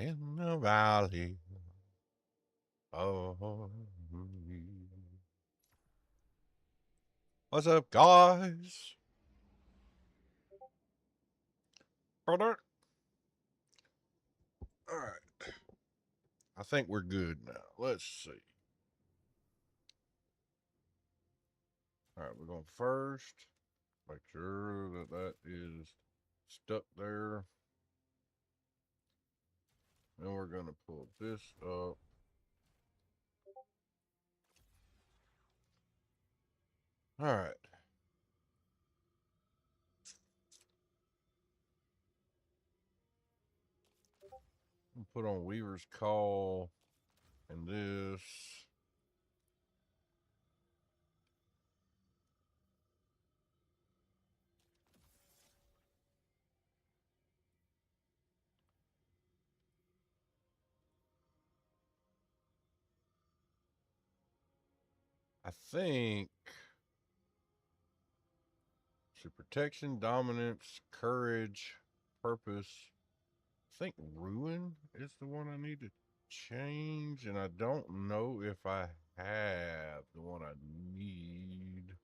in the valley of me. What's up, guys? Brother. All right. I think we're good now. Let's see. All right, we're going first. Make sure that that is stuck there. Then we're going to pull this up. All right. Put on Weaver's Call and this. I think so. Protection, dominance, courage, purpose. I think ruin is the one I need to change, and I don't know if I have the one I need.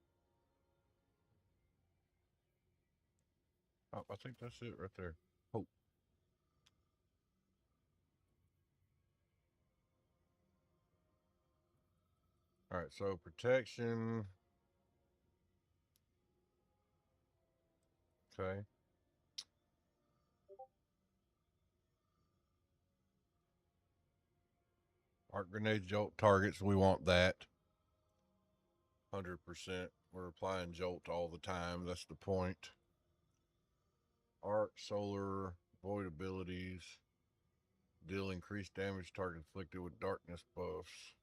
Oh, I think that's it right there. Hope. All right, so protection. Okay. Arc grenade jolt targets. We want that. 100%. We're applying jolt all the time. That's the point. Arc, solar, void abilities. Deal increased damage target inflicted with darkness buffs.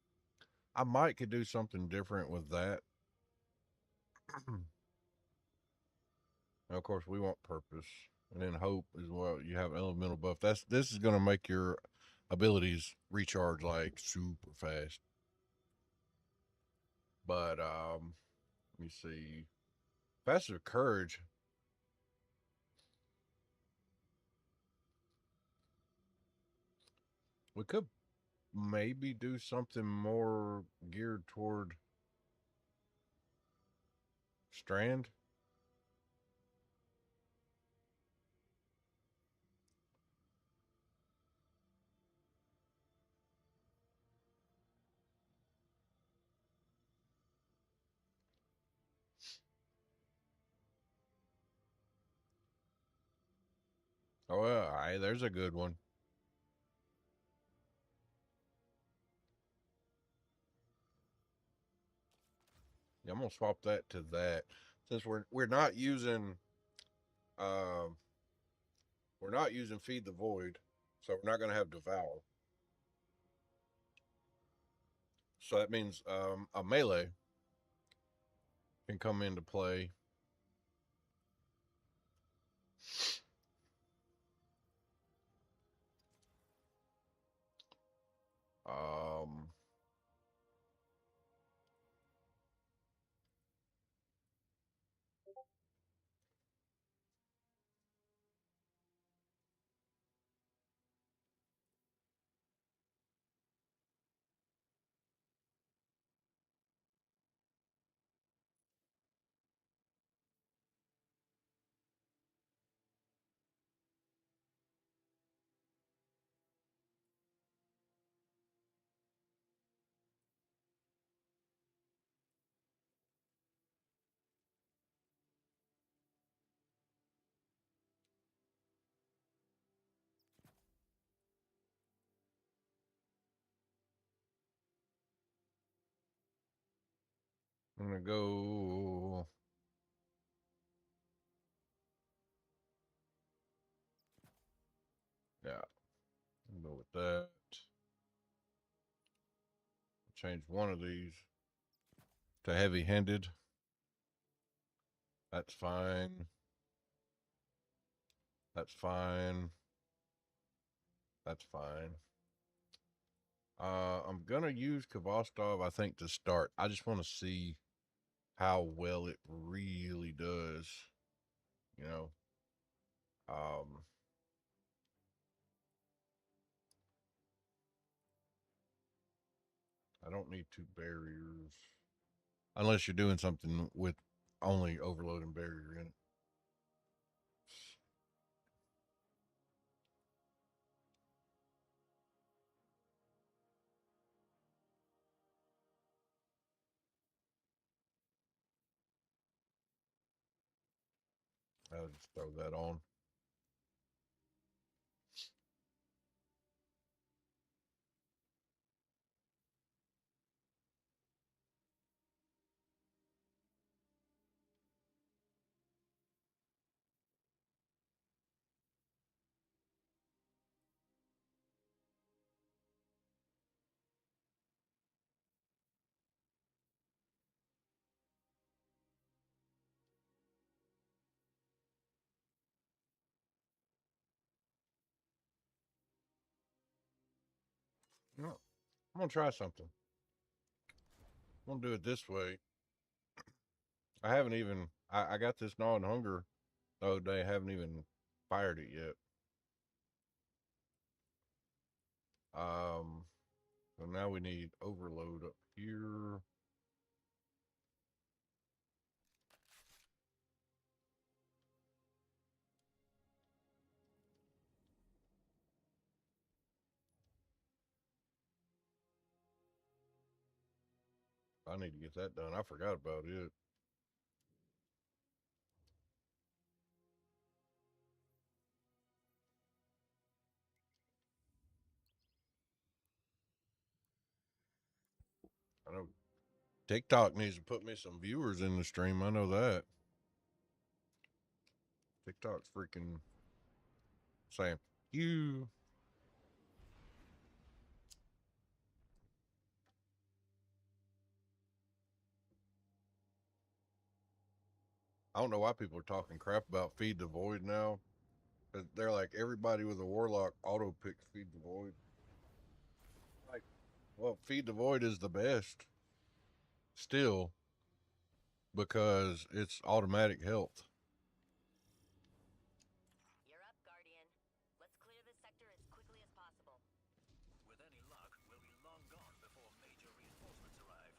I might could do something different with that. Now, of course, we want purpose, and then hope as well. You have elemental buff. This is going to make your abilities recharge like super fast. But let me see. Passive courage. We could maybe do something more geared toward Strand. Oh, well, there's a good one. Yeah, I'm gonna swap that to that since we're not using um we're not using feed the void, so we're not gonna have devour. So that means a melee can come into play. Um, I'm gonna go. Yeah, I'll go with that. Change one of these to heavy-handed. That's fine. That's fine. That's fine. I'm gonna use Kvostov, I think, to start. I just want to see how well it really does. You know. Um. I don't need 2 barriers. Unless you're doing something with only overload and barrier in it. I'll just throw that on. You know, I'm gonna try something. I'm gonna do it this way. I haven't even. I got this gnawing hunger the other day. I haven't even fired it yet. Um. So now we need overload up here. I need to get that done. I forgot about it. I know TikTok needs to put me some viewers in the stream. I know that. TikTok's freaking saying, you. I don't know why people are talking crap about Feed the Void now. They're like, everybody with a Warlock auto picks Feed the Void. Like, well, Feed the Void is the best still because it's automatic health. You're up, Guardian. Let's clear this sector as quickly as possible. With any luck, we'll be long gone before major reinforcements arrive.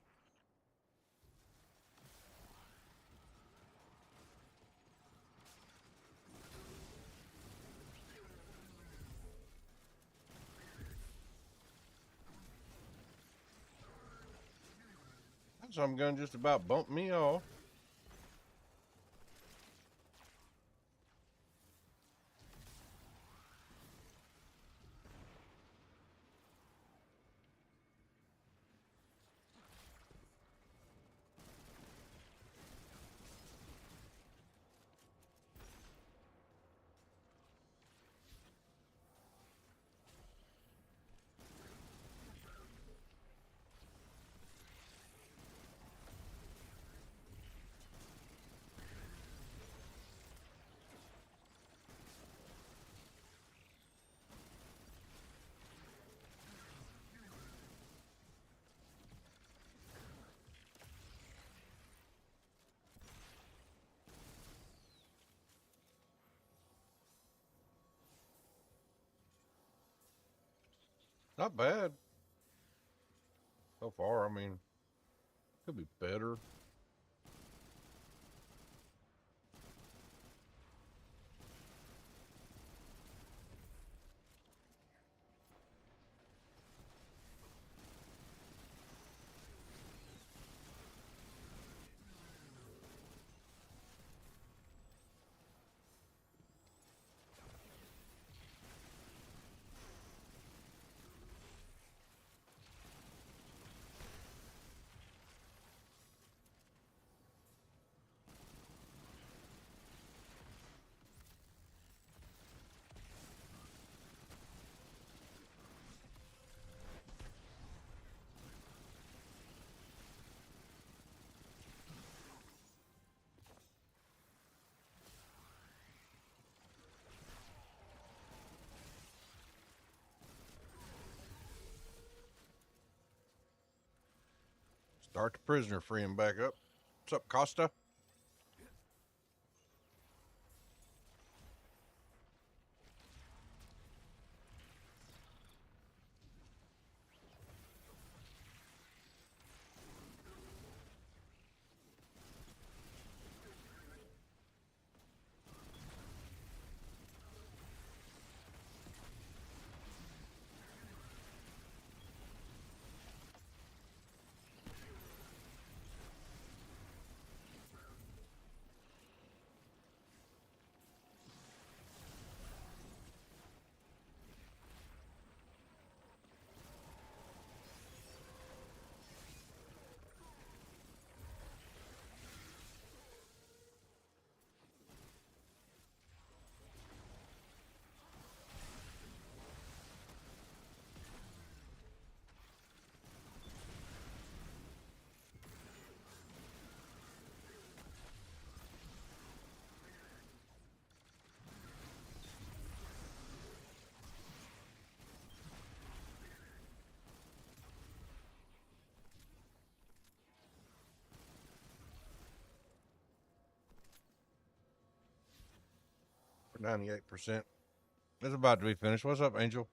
Some gun just about bumped me off. Not bad so far. I mean, could be better. Start the prisoner freeing back up. What's up, Costa? 98%. It's about to be finished. What's up, Angel?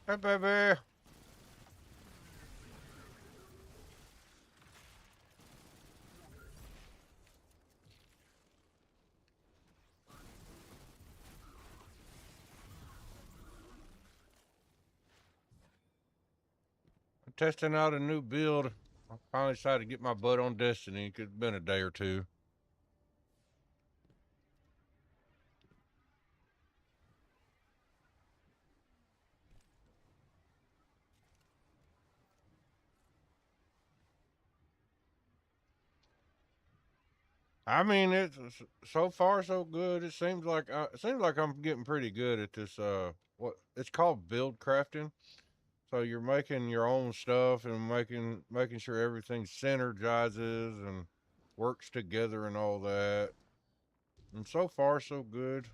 Hey, baby. I'm testing out a new build. I finally decided to get my butt on Destiny. It's been a day or two. I mean, it's so far so good. It seems like I'm getting pretty good at this. What it's called build crafting. So you're making your own stuff and making sure everything synergizes and works together and all that. And so far so good.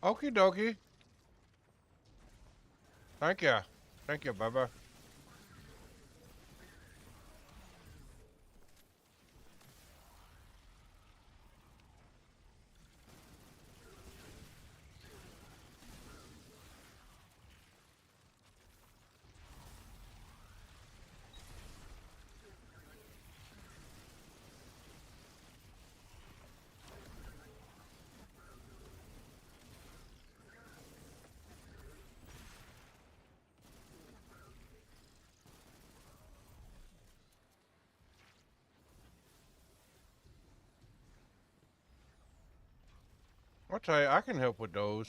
Okie dokie. Thank you. Thank you. Bye bye. I'll tell you, I can help with those.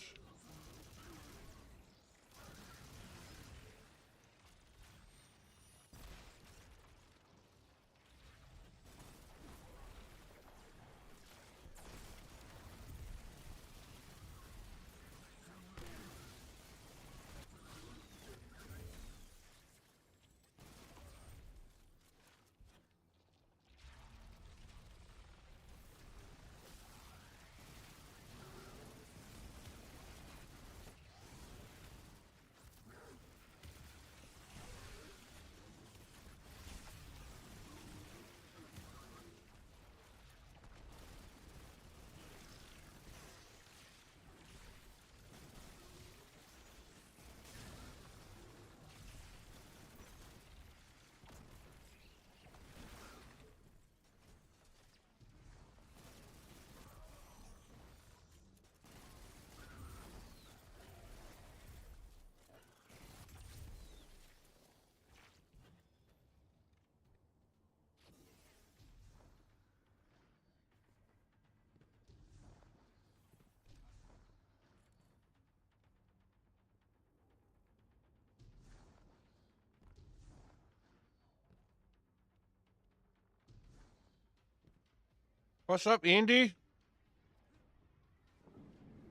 What's up, Indy?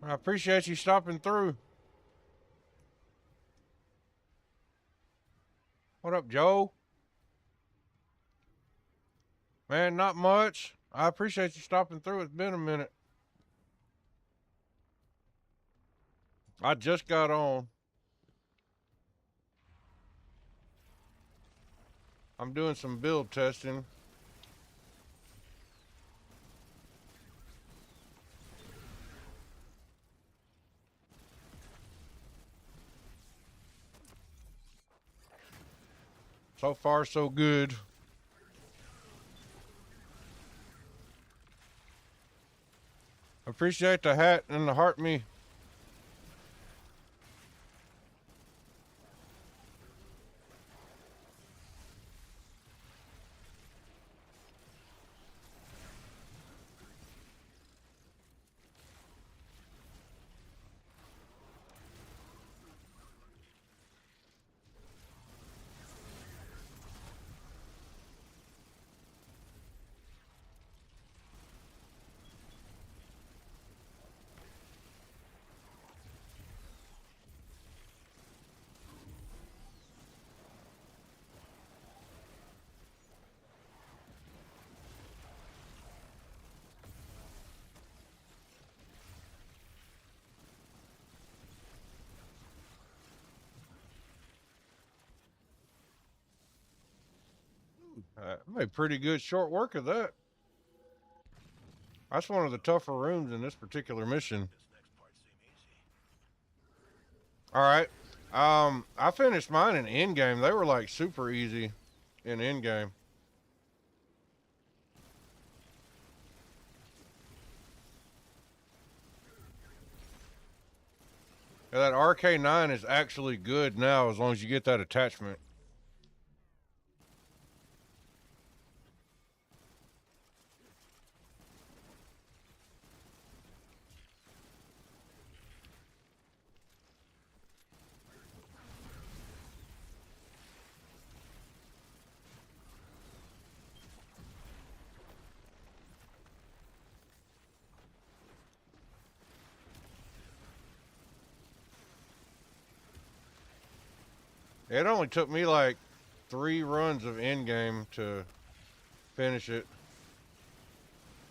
I appreciate you stopping through. What up, Joe? Man, not much. I appreciate you stopping through. It's been a minute. I just got on. I'm doing some build testing. So far, so good. Appreciate the hat and the heart me. I made pretty good short work of that. That's one of the tougher rooms in this particular mission. All right. I finished mine in endgame. They were like super easy in endgame. Yeah, that RK9 is actually good now as long as you get that attachment. It only took me like 3 runs of endgame to finish it.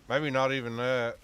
Maybe not even that.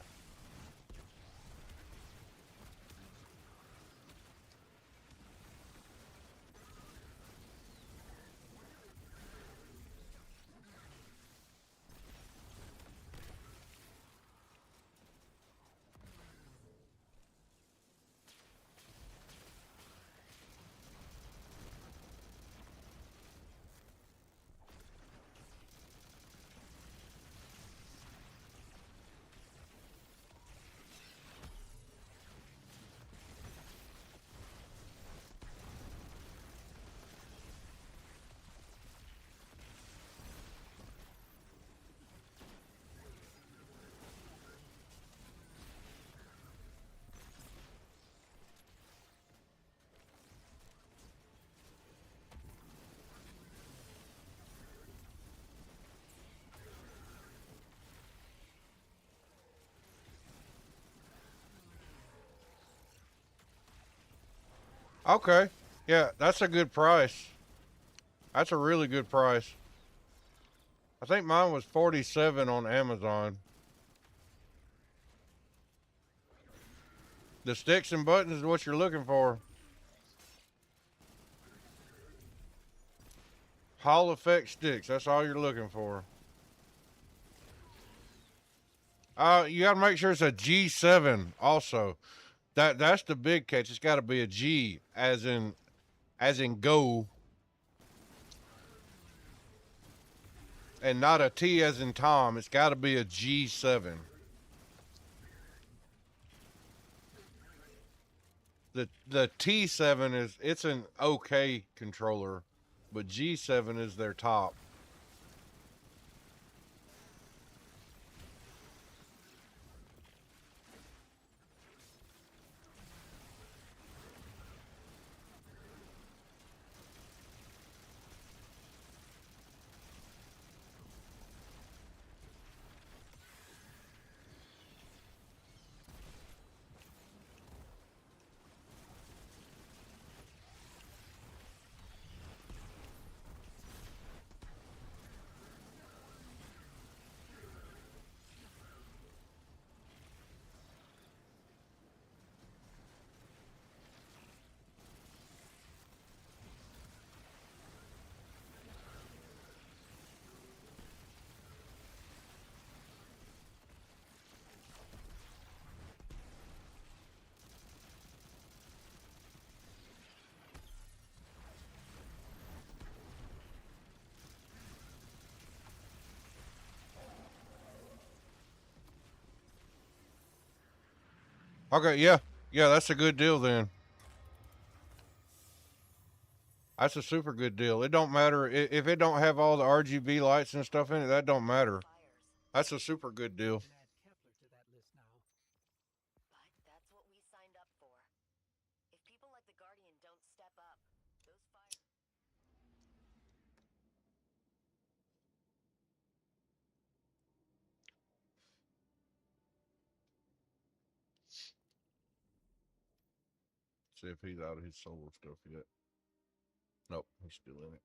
Okay. Yeah, that's a good price. That's a really good price. I think mine was 47 on Amazon. The sticks and buttons is what you're looking for. Hall effect sticks. That's all you're looking for. You got to make sure it's a G7 also. That's the big catch. It's got to be a G as in go and not a T as in Tom. It's got to be a G7. The T7 it's an okay controller, but G7 is their top. Okay, yeah. Yeah, that's a good deal then. That's a super good deal. It don't matter if it don't have all the RGB lights and stuff in it. That don't matter. Fires. That's a super good deal. Can add Kepler to that list now. But that's what we signed up for. If people like the Guardian don't step up, those fires. See if he's out of his solo stuff yet. Nope, he's still in it.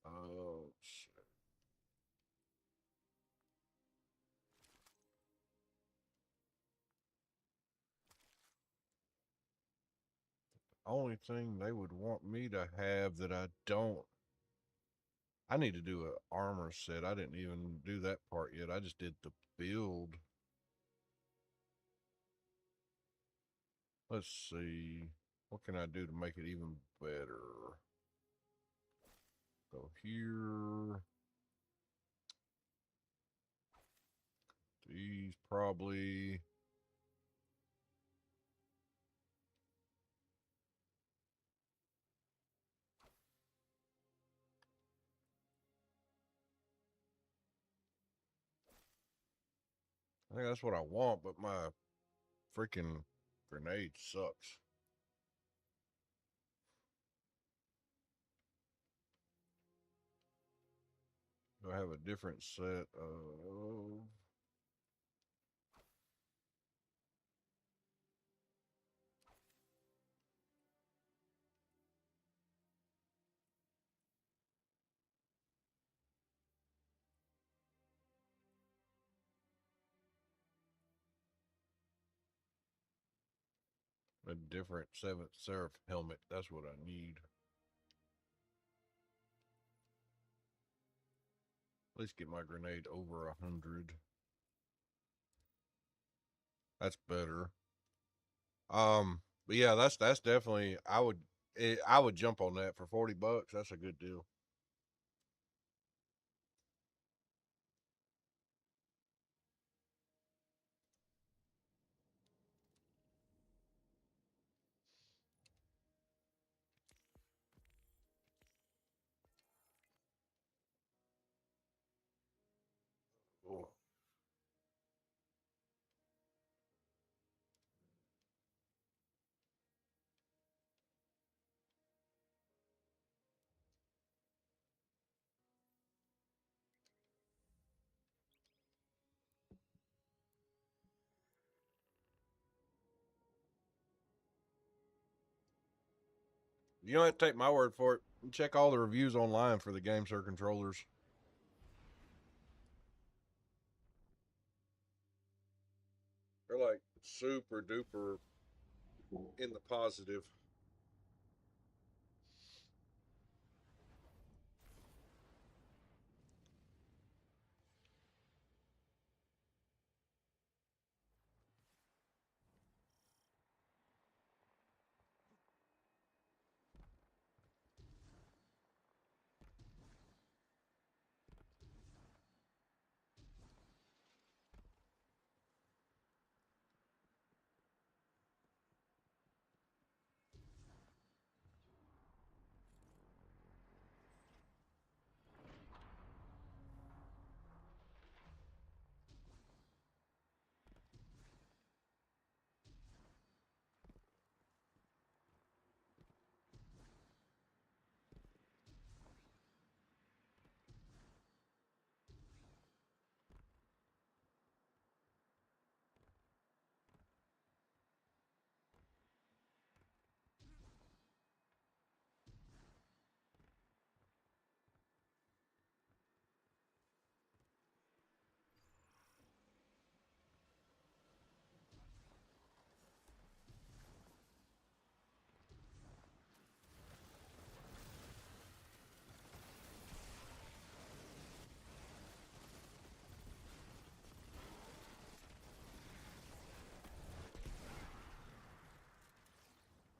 Oh, shit. Only thing they would want me to have that I don't. I need to do an armor set. I didn't even do that part yet. I just did the build. Let's see. What can I do to make it even better? Go here. These probably. I think that's what I want, but my freaking grenade sucks. Do I have a different set of. A different 7th Seraph helmet. That's what I need. At least get my grenade over 100. That's better. But yeah, that's definitely I would jump on that for $40. That's a good deal. Oh. You don't have to take my word for it. You check all the reviews online for the GameSir controllers. They're like super duper in the positive.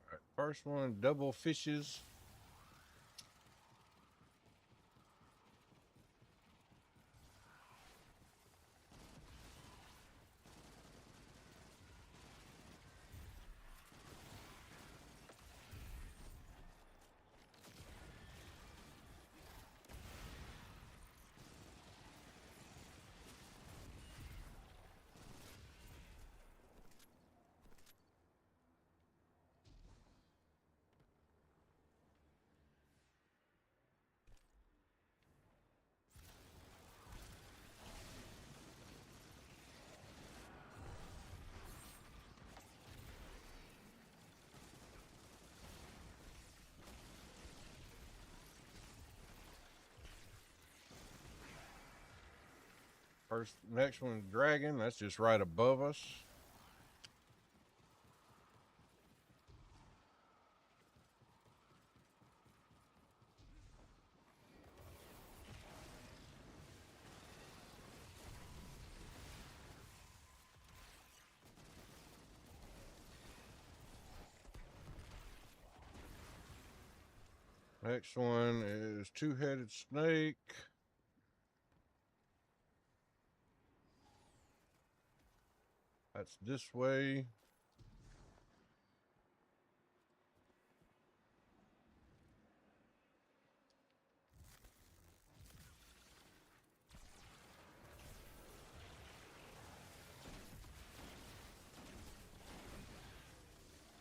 All right, first one, double fishes. Next one is dragon. That's just right above us. Next one is two-headed snake. That's this way.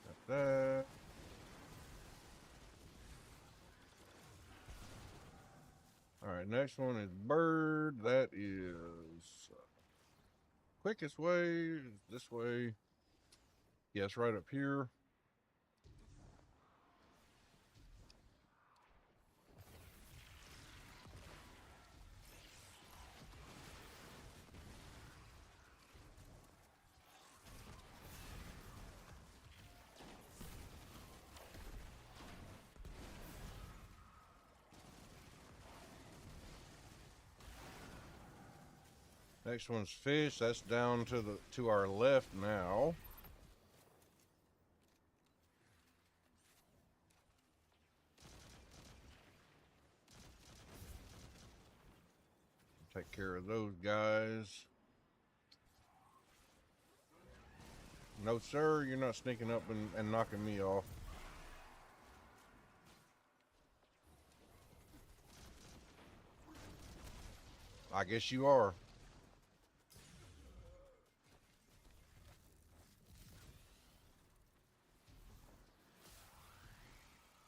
Got that. All right, next one is bird. That is quickest way is this way. Yes, right up here. Next one's fish. That's down to our left now. Take care of those guys. No, sir, you're not sneaking up and knocking me off. I guess you are.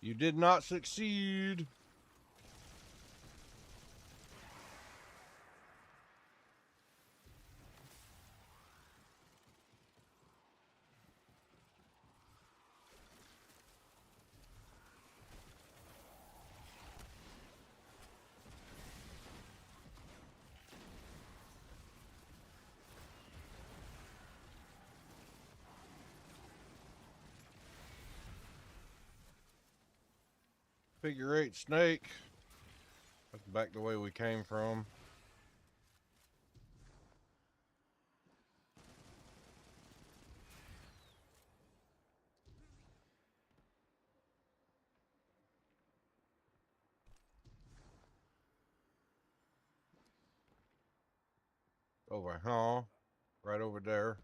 You did not succeed. Figure 8 snake. That's back the way we came from. Over, huh? Right over there.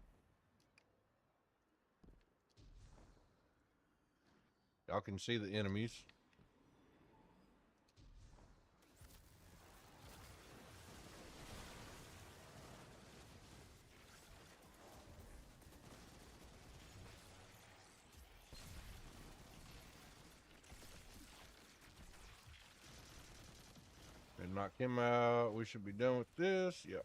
Y'all can see the enemies. And knock him out. We should be done with this. Yep.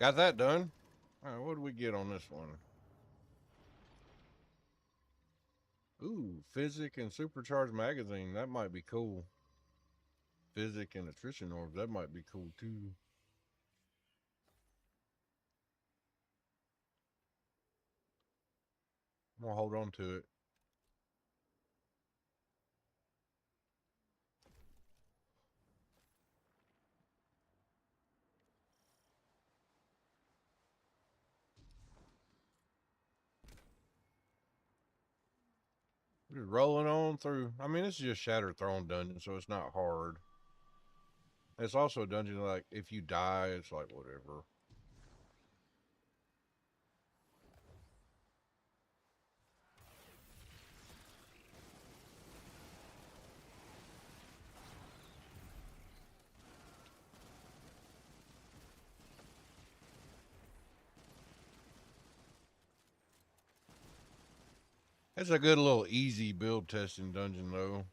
Got that done. All right, what do we get on this one? Ooh, physic and supercharged magazine. That might be cool. Physic and attrition orbs. That might be cool too. I'm gonna hold on to it. Just rolling on through. I mean, it's just Shattered Throne dungeon, so it's not hard. It's also a dungeon like if you die, it's like whatever. It's a good little easy build testing dungeon, though.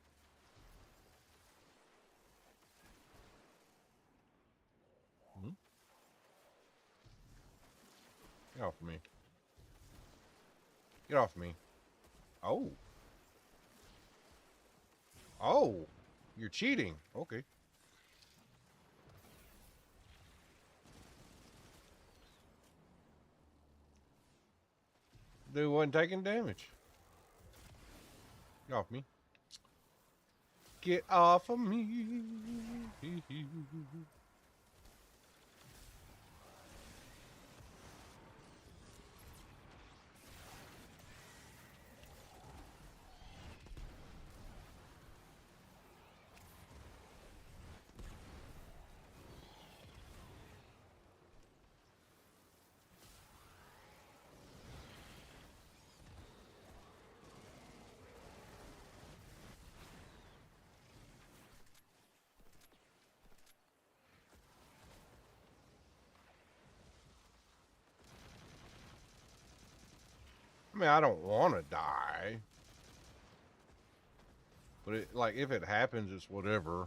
Get off me. Get off me. Oh. Oh. You're cheating. Okay. Dude wasn't taking damage. Get off me. Get off of me. I mean, I don't want to die. But it, like, if it happens, it's whatever.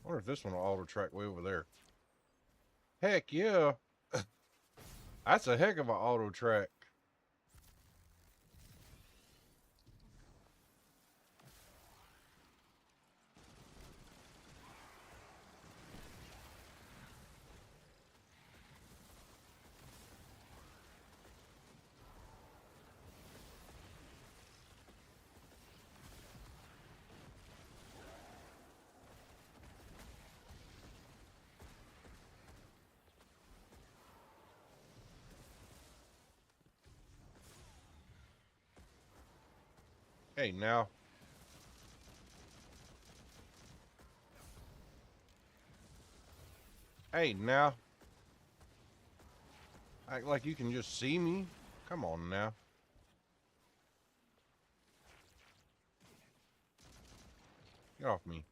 I wonder if this one will auto track way over there. Heck yeah. That's a heck of an auto track. Hey, now. Hey, now. Act like you can just see me. Come on now. Get off me.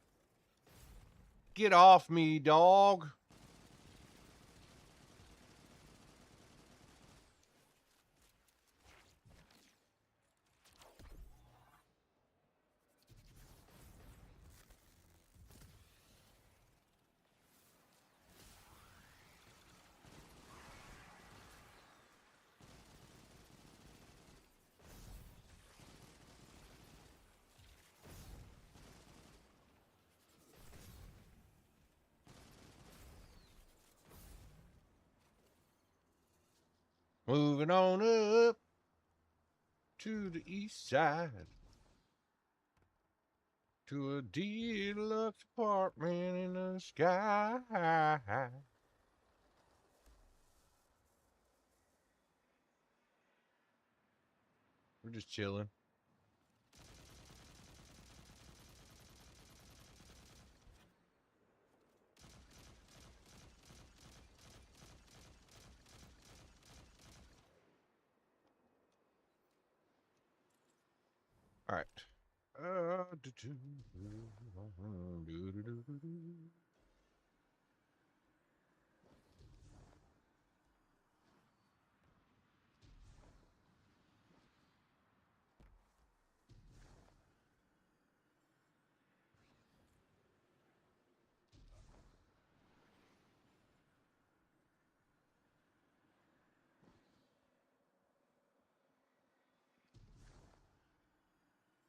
Get off me, dog. Moving on up to the east side. To a deluxe apartment in the sky. We're just chilling. All right.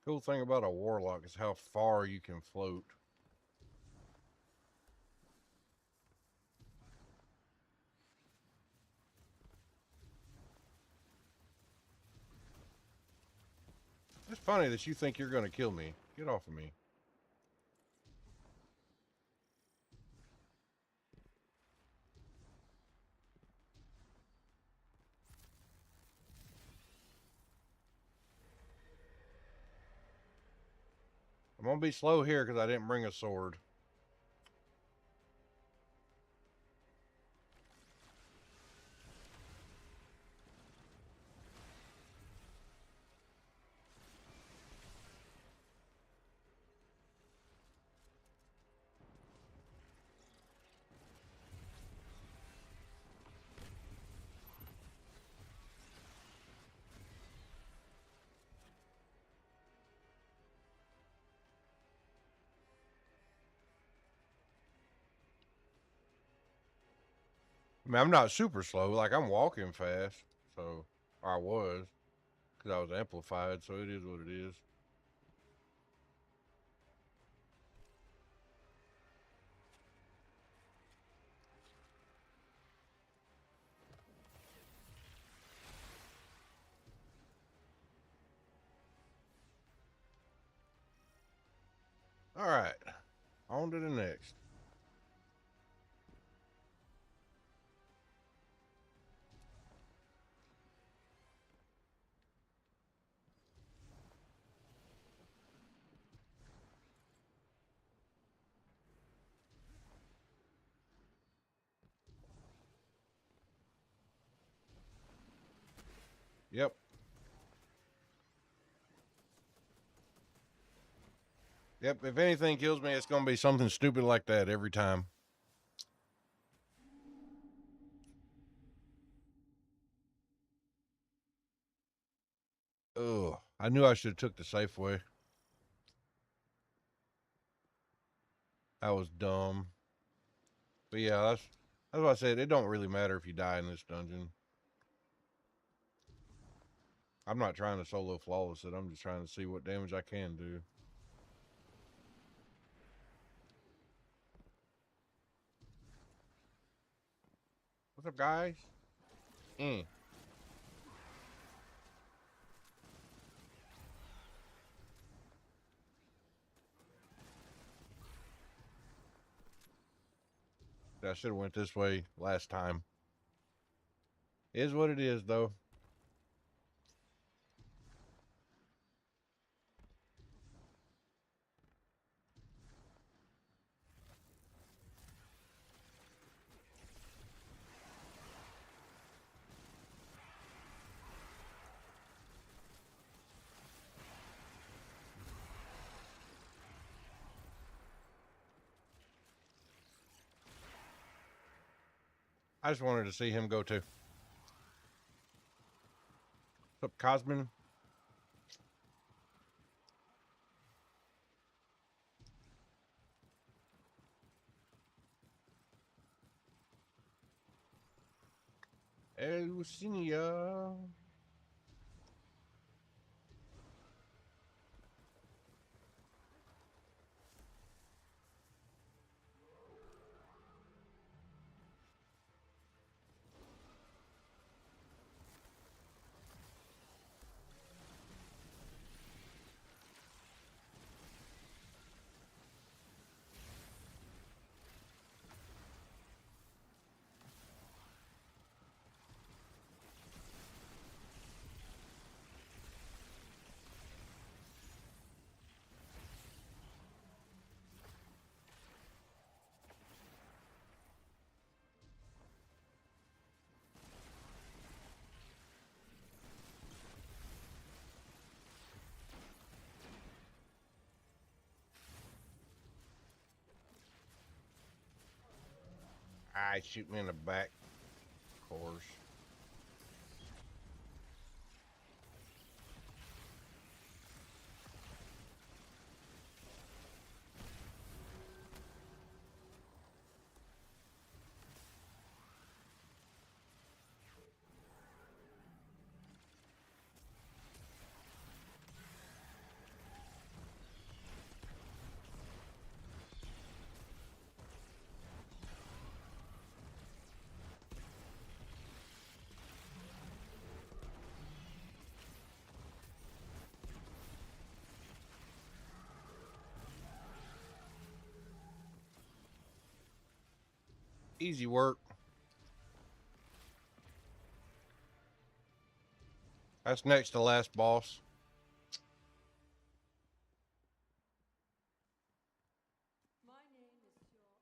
Cool thing about a warlock is how far you can float. It's funny that you think you're going to kill me. Get off of me. I'm going to be slow here because I didn't bring a sword. I mean, I'm not super slow. Like, I'm walking fast. So, or I was. Because I was amplified. So, it is what it is. All right. On to the next. Yep. Yep. If anything kills me, it's going to be something stupid like that every time. Ugh. I knew I should have took the safe way. That was dumb. But yeah, that's what I said. It don't really matter if you die in this dungeon. I'm not trying to solo flawless it. I'm just trying to see what damage I can do. What's up, guys? Mm. I should have went this way last time. Is what it is, though. I just wanted to see him go too. What's up, Cosmin? Lucinia. I shoot me in the back. Of course. Easy work. That's next to last boss. My name is Sure Ida.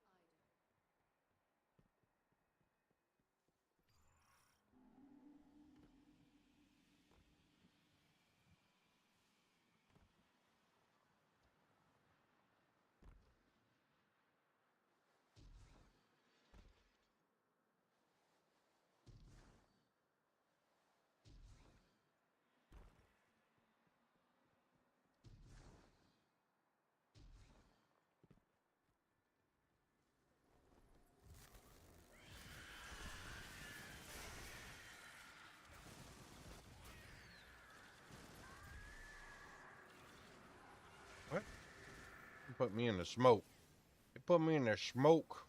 Put me in the smoke. It put me in the smoke.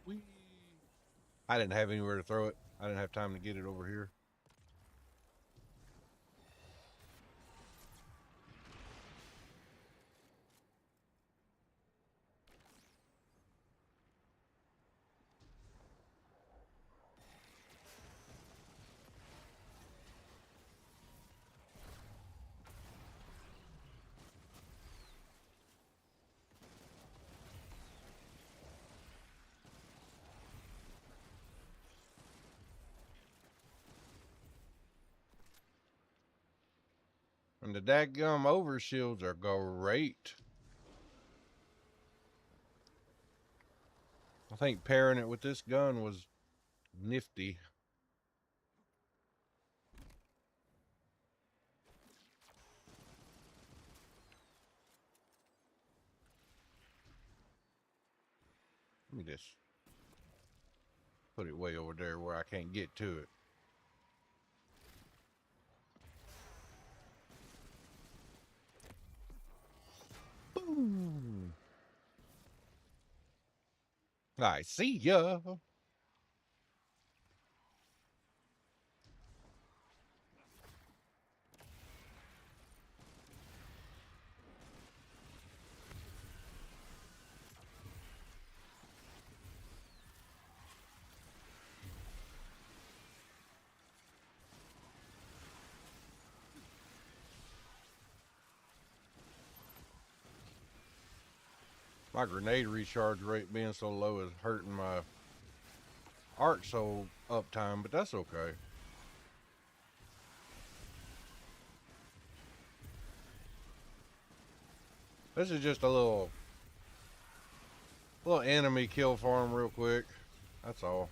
Whee. I didn't have anywhere to throw it. I didn't have time to get it over here. And the dadgum overshields are great. I think pairing it with this gun was nifty. Let me just put it way over there where I can't get to it. Boom. I see ya. My grenade recharge rate being so low is hurting my arc soul uptime, but that's okay. This is just a little enemy kill farm real quick. That's all.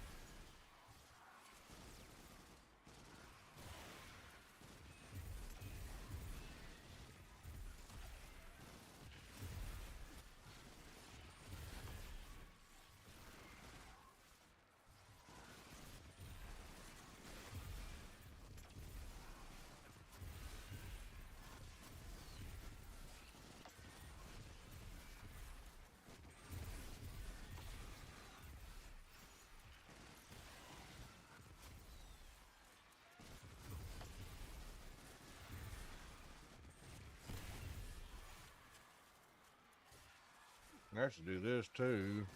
I should do this too.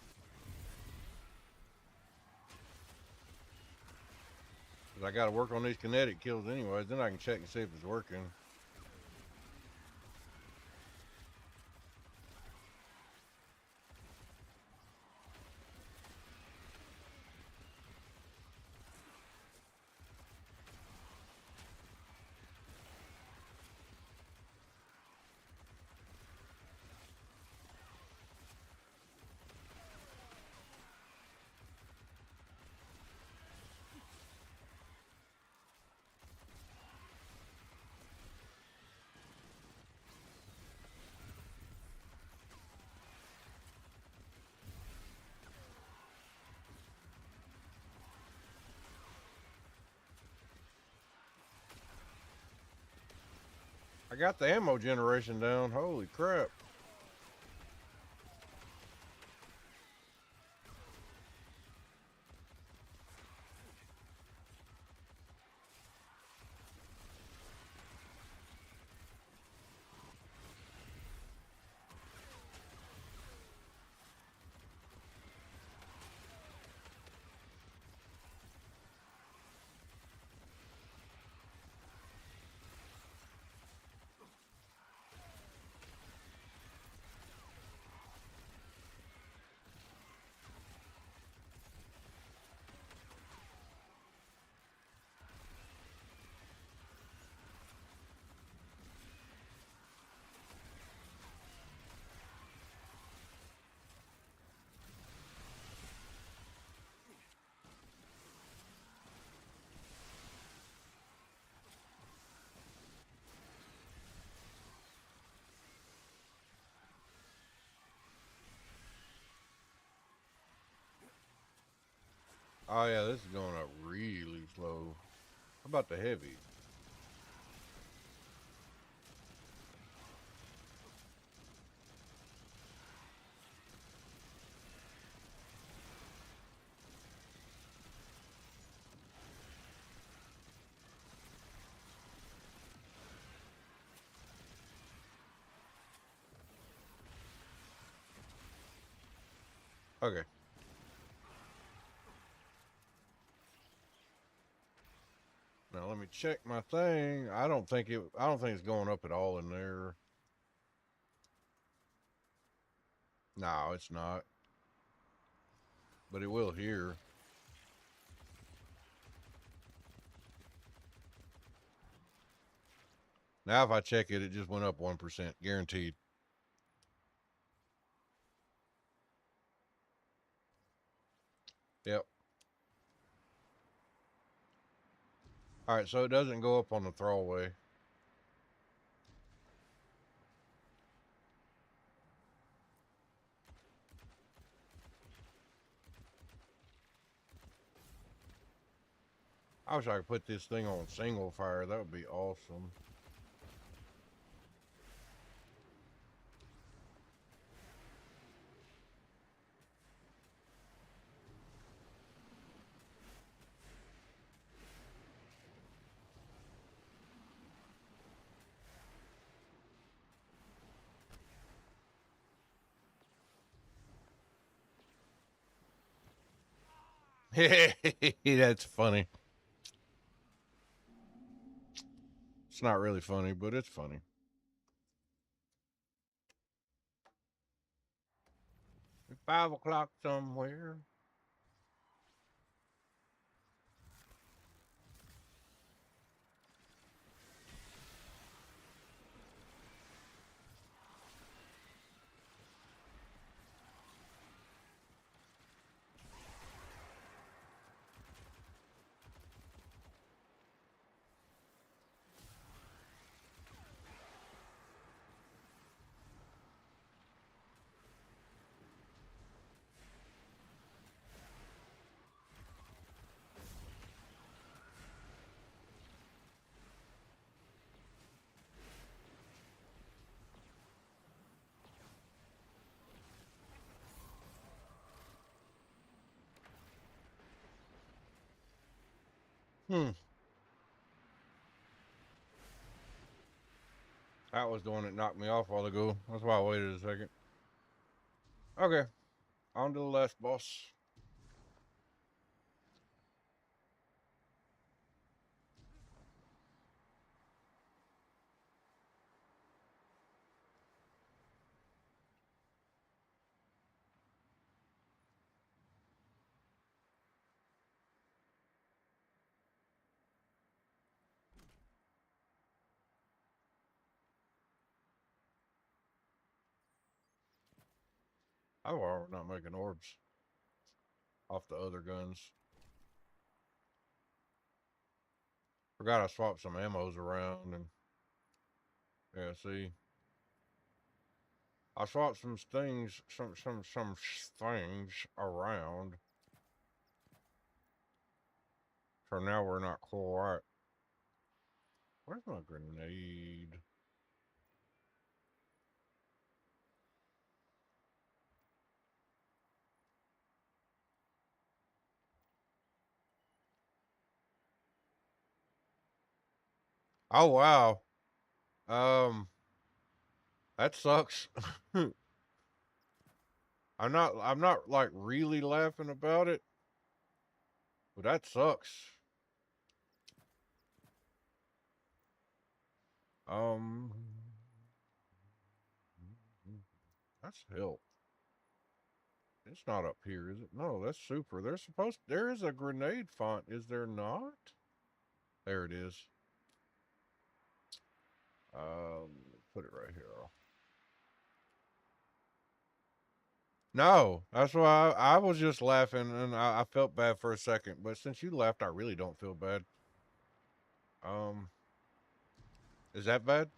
Cause I gotta work on these kinetic kills anyways, then I can check and see if it's working. I got the ammo generation down. Holy crap. Oh yeah, this is going up really slow. How about the heavy? Okay. Now let me check my thing. I don't think it's going up at all in there. No, it's not. But it will here. Now if I check it, it just went up 1%, guaranteed. Yep. All right, so it doesn't go up on the throwaway. I wish I could put this thing on single fire. That would be awesome. That's funny. It's not really funny, but it's funny. It's 5 o'clock somewhere. Hmm. That was the one that knocked me off a while ago. That's why I waited a second. Okay. On to the last boss. Oh, well, we're not making orbs off the other guns. Forgot I swapped some ammos around and yeah, see. I swapped some things, some things around. So now we're not quite. Where's my grenade? Oh wow. Um, that sucks. I'm not like really laughing about it, but that sucks. Um, that's help. It's not up here, is it? No, that's super. There is a grenade font, is there not? There it is. Put it right here. No, that's why I was just laughing and I felt bad for a second, but since you laughed, I really don't feel bad. Um, is that bad?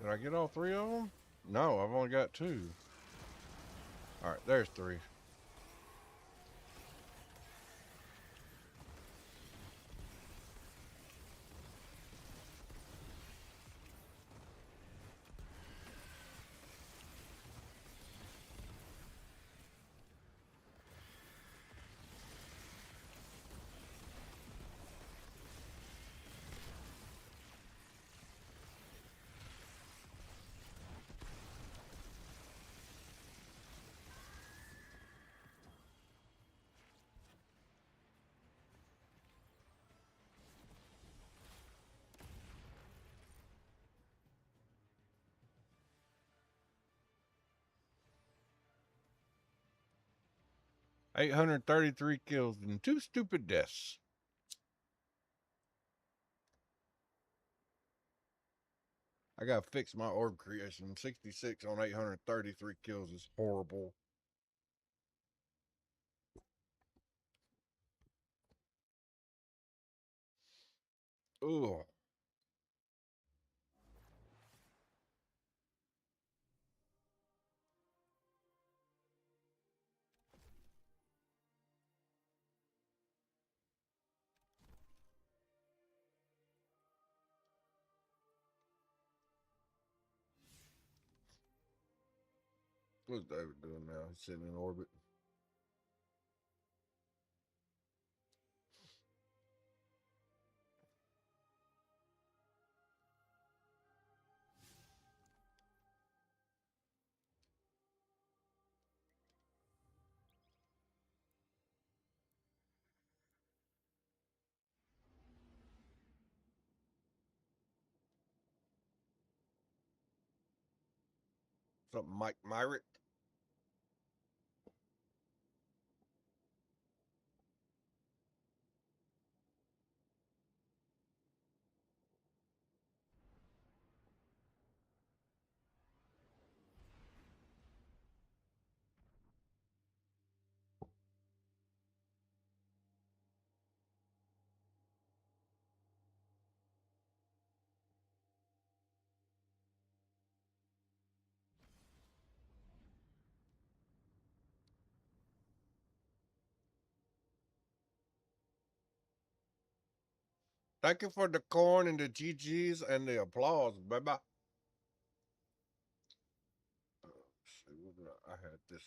Did I get all 3 of them? No, I've only got 2. All right, there's 3. $833 kills and 2 stupid deaths. I gotta fix my orb creation. 66 on 833 kills is horrible. Ugh. What's David doing now? He's sitting in orbit. Something Mike Myrick. Thank you for the corn and the GGs and the applause, baby. See, what did I had this.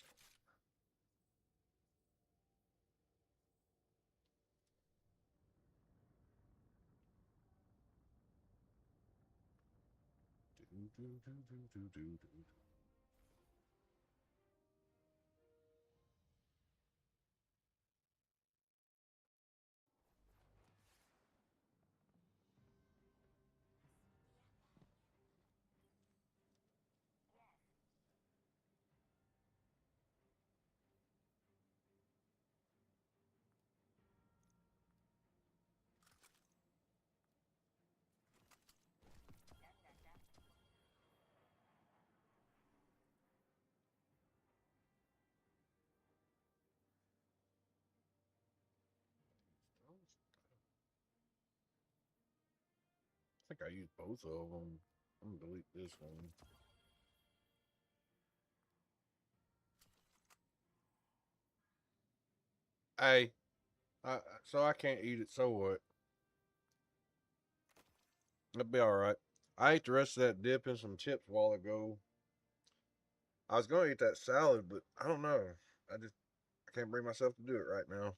I think I used both of them. I'm gonna delete this one. Hey, so I can't eat it. So what? It'll be all right. I ate the rest of that dip and some chips a while ago. I was gonna eat that salad, but I don't know. I can't bring myself to do it right now.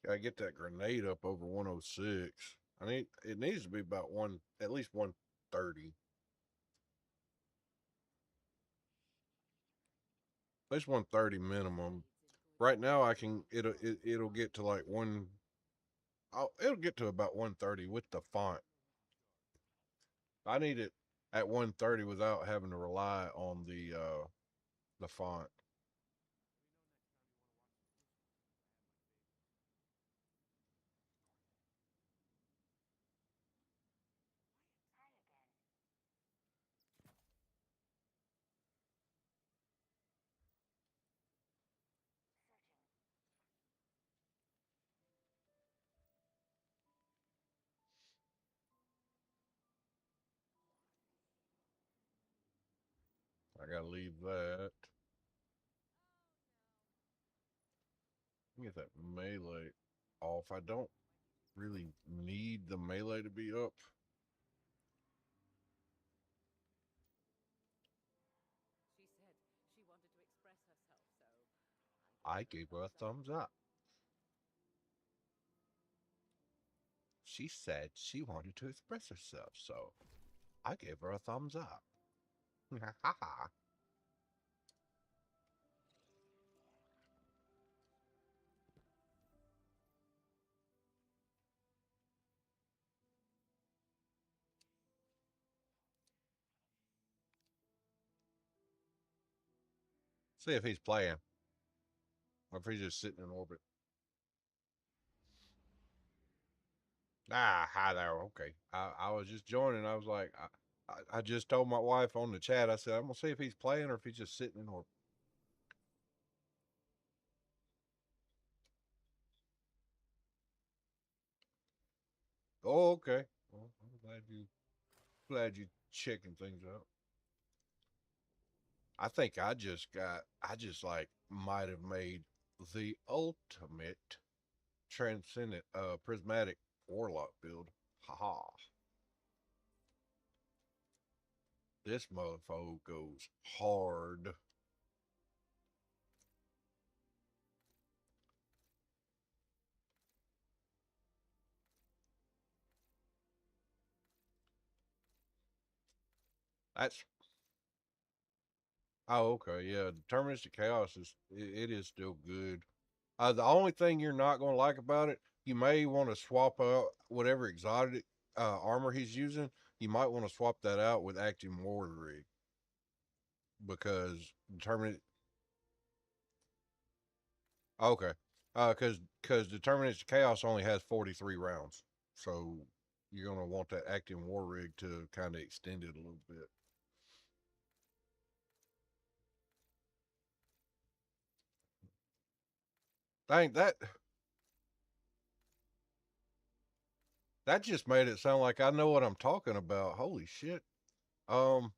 Gotta get that grenade up over 106. It needs to be about at least 130. At least 130 minimum. Right now it'll get to like it'll get to about 130 with the font. I need it at 130 without having to rely on the font. I gotta leave that. Get that melee off. I don't really need the melee to be up. She said she wanted to express herself, so I gave her a thumbs up. She said she wanted to express herself, so I gave her a thumbs up. Ha ha. See if he's playing. Or if he's just sitting in orbit. Ah, hi there. Okay. I was just joining. I was like, I just told my wife on the chat, I said, I'm going to see if he's playing or if he's just sitting in orbit. Oh, okay. Well, I'm glad you checking things out. I think I just like might have made the ultimate transcendent prismatic warlock build. Haha. This motherfucker goes hard. That's okay. Yeah, deterministic chaos it is still good. The only thing you're not going to like about it, you may want to swap out whatever exotic armor he's using. You might want to swap that out with active war rig because determinate. Okay, because deterministic chaos only has 43 rounds, so you're going to want that active war rig to kind of extend it a little bit. Dang, that just made it sound like I know what I'm talking about. Holy shit. Um,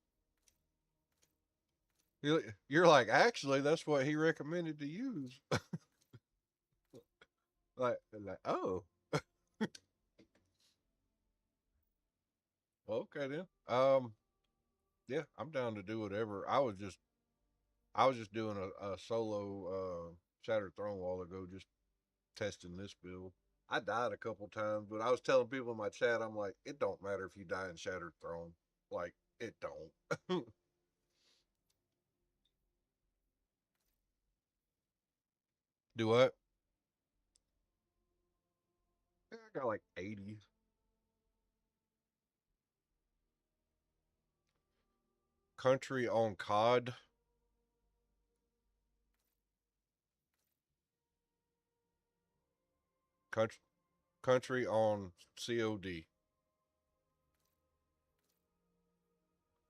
you're like, actually, that's what he recommended to use. like, oh, okay then. Yeah, I'm down to do whatever. I was just doing a solo Shattered Throne while ago, just testing this build. I died a couple times, but I was telling people in my chat, I'm like, it don't matter if you die in Shattered Throne. Like, it don't. Do what? Yeah, I got like 80. Country on COD. Country, country on COD.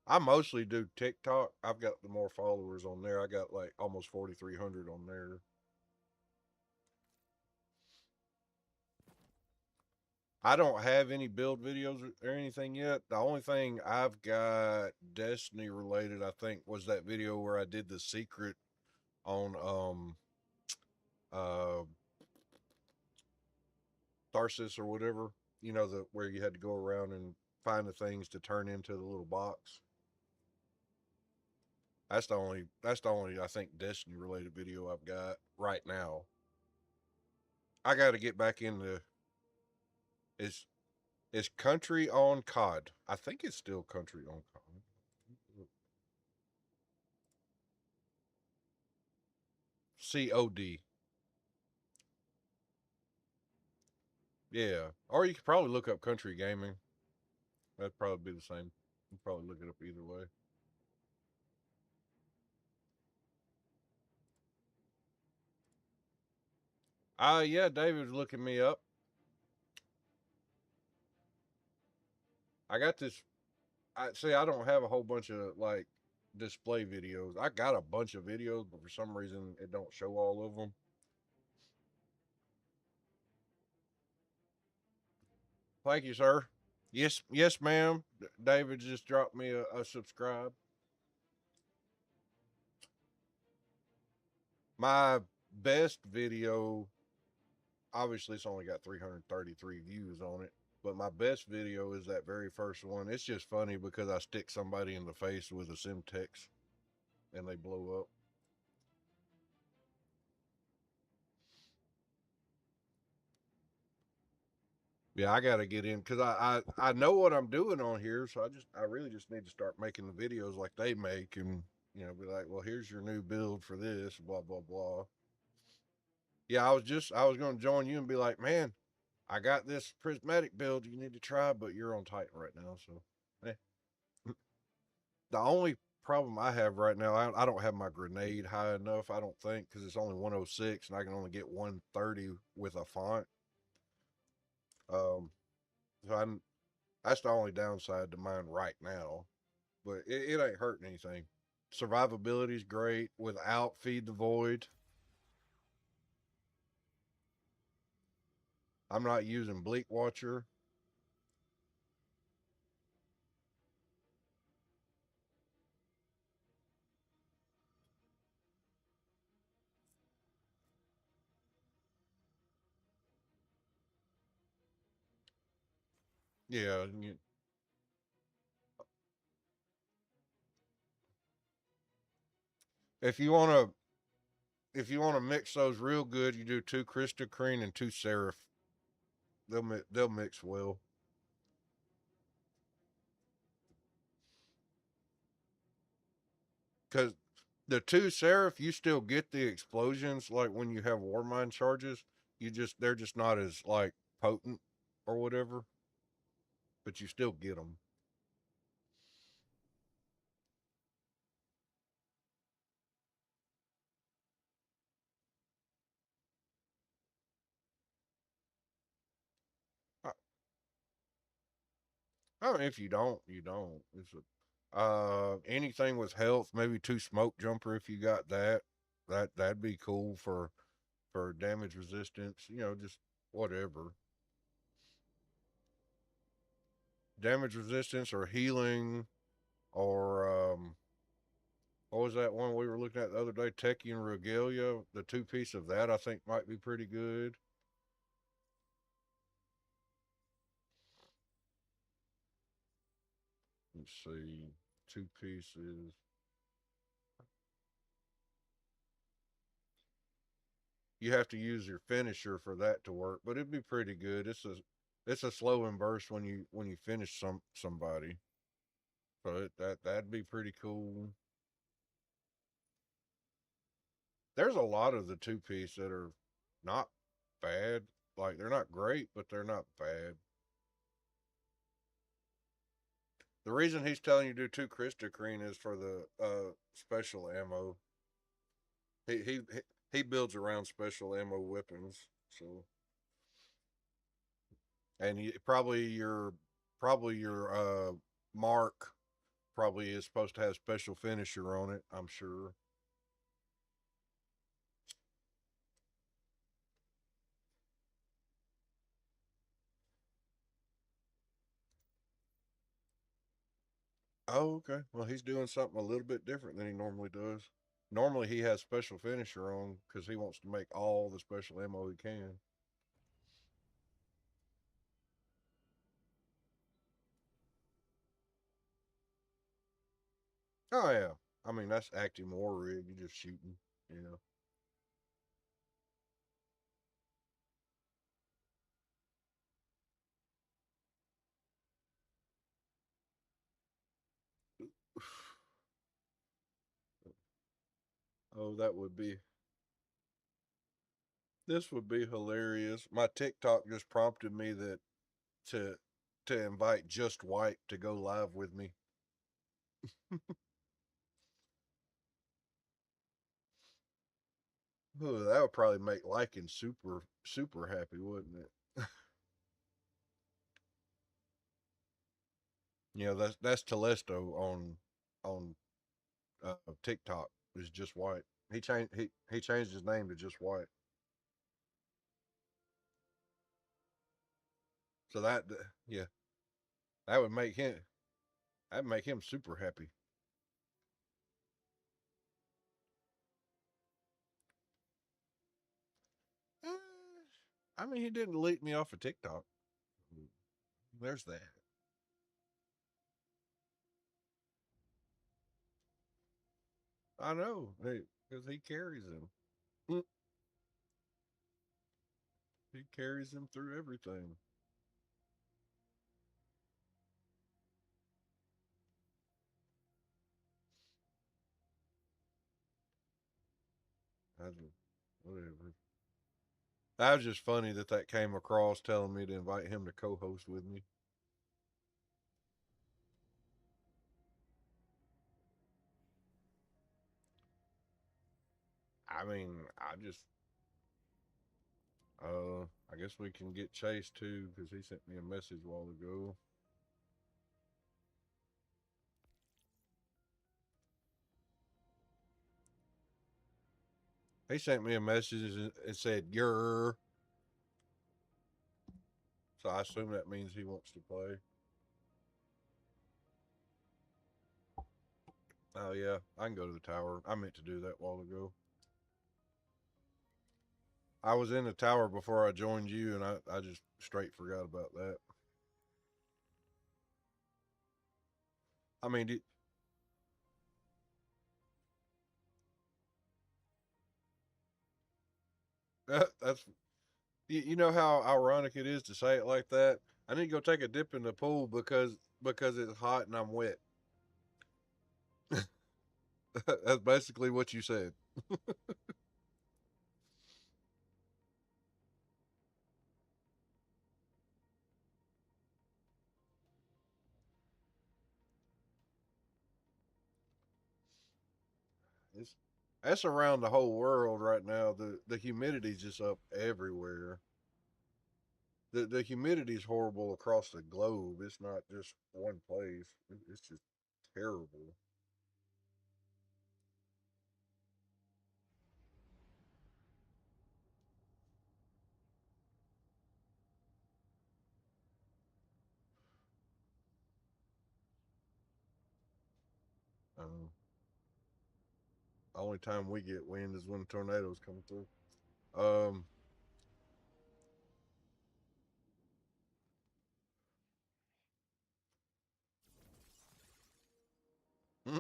I mostly do TikTok. I've got the more followers on there. I got like almost 4,300 on there. I don't have any build videos or anything yet. The only thing I've got Destiny related, I think, was that video where I did the secret on uh Tharsis or whatever. You know, the where you had to go around and find the things to turn into the little box. That's the only I think Destiny related video I've got right now. I got to get back into is is Country on COD. I think it's still Country on COD. COD. Yeah, or you could probably look up Country Gaming. That'd probably be the same. You probably look it up either way. Yeah, David's looking me up. I got this. I see. I don't have a whole bunch of like display videos. I got a bunch of videos, but for some reason it don't show all of them. Thank you, sir. Yes, yes, ma'am. David just dropped me a subscribe. My best video, obviously, it's only got 333 views on it, but my best video is that very first one. It's just funny because I stick somebody in the face with a Simtex and they blow up. Yeah, I got to get in because I know what I'm doing on here, so I really just need to start making the videos like they make, and be like, well, here's your new build for this, blah blah blah. Yeah, I was going to join you and be like, man, I got this prismatic build you need to try, but you're on Titan right now, so. Eh. The only problem I have right now, I don't have my grenade high enough. I don't think because it's only 106 and I can only get 130 with a font. So that's the only downside to mine right now, but it ain't hurting anything. Survivability is great without Feed the Void. I'm not using Bleak Watcher. Yeah, if you want to mix those real good, you do 2 Crystal Cream and 2 Seraph. They'll mix well. Because the 2 Seraph, you still get the explosions like when you have Warmind charges. They're just not as like potent or whatever, but you still get them. I mean, if you don't, you don't. It's anything with health, maybe 2 Smoke Jumper if you got that. That'd be cool for damage resistance. Just whatever. Damage resistance or healing or what was that one we were looking at the other day? Techian Regalia. The 2-piece of that I think might be pretty good. Let's see. 2 pieces. You have to use your finisher for that to work, but it'd be pretty good. It's a slow and burst when you finish somebody. So that'd be pretty cool. There's a lot of the 2-piece that are not bad. Like they're not great, but they're not bad. The reason he's telling you to do 2 Crystal Cream is for the special ammo. He builds around special ammo weapons, so and probably your mark probably is supposed to have special finisher on it, I'm sure. Oh, okay. Well, he's doing something a little bit different than he normally does. Normally, he has special finisher on because he wants to make all the special ammo he can. Oh yeah. I mean, that's active war rig. You're just shooting. You know. Oh, that would be. This would be hilarious. My TikTok just prompted me that to to invite Just White to go live with me. Oh, that would probably make Lycan super happy, wouldn't it? You know, that's Telesto on TikTok is Just White. He changed his name to Just White. So yeah, that would make him super happy. Uh, I mean, he didn't delete me off of TikTok. There's that. I know, because he carries him. Mm. He carries him through everything. I just, whatever. That was just funny that came across telling me to invite him to co-host with me. I mean, I guess we can get Chase too because he sent me a message a while ago. He sent me a message and it said "Yer," so I assume that means he wants to play. Oh yeah, I can go to the tower. I meant to do that a while ago. I was in the tower before I joined you, and I just straight forgot about that. I mean, that's you know how ironic it is to say it like that. I need to go take a dip in the pool because it's hot and I'm wet. That's basically what you said. It's that's around the whole world right now. The humidity's just up everywhere. The humidity's horrible across the globe. It's not just one place. It's just terrible. Um, only time we get wind is when tornadoes come through. Um, mm,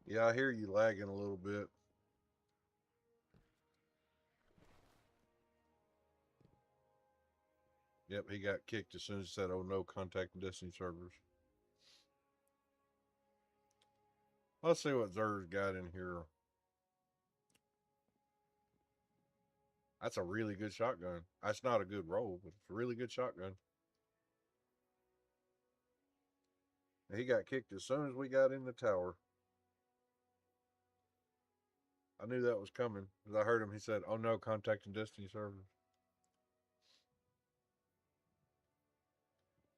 yeah, I hear you lagging a little bit. Yep, he got kicked as soon as he said, "Oh no, contacting Destiny servers." Let's see what Zer's got in here. That's a really good shotgun. That's not a good roll, but it's a really good shotgun. He got kicked as soon as we got in the tower. I knew that was coming because I heard him. He said, "Oh no, contacting Destiny servers."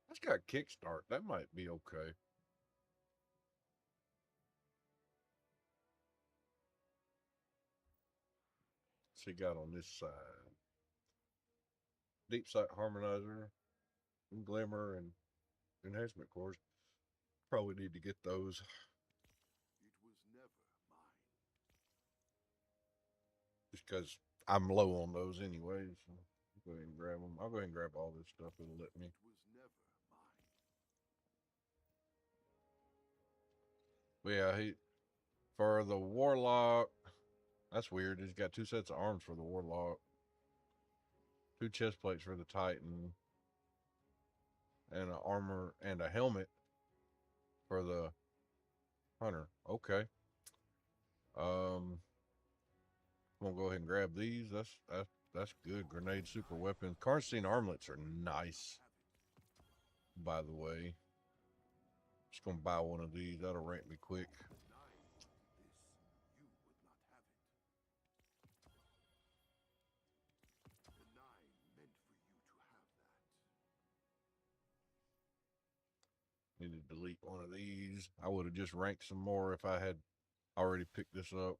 That's got kickstart. That might be okay. What's he got on this side? Deep sight harmonizer, and glimmer, and enhancement cores. Probably need to get those. Just because I'm low on those anyways. So go ahead and grab them. I'll go ahead and grab all this stuff. It'll let me. But yeah, he for the warlock. That's weird. He's got 2 sets of arms for the Warlock, 2 chest plates for the Titan, and an armor and a helmet for the Hunter. Okay. I'm gonna go ahead and grab these. That's good. Grenade super weapons. Karnstein armlets are nice. By the way, just gonna buy one of these. That'll rank me quick. Need to delete one of these. I would have just ranked some more if I had already picked this up.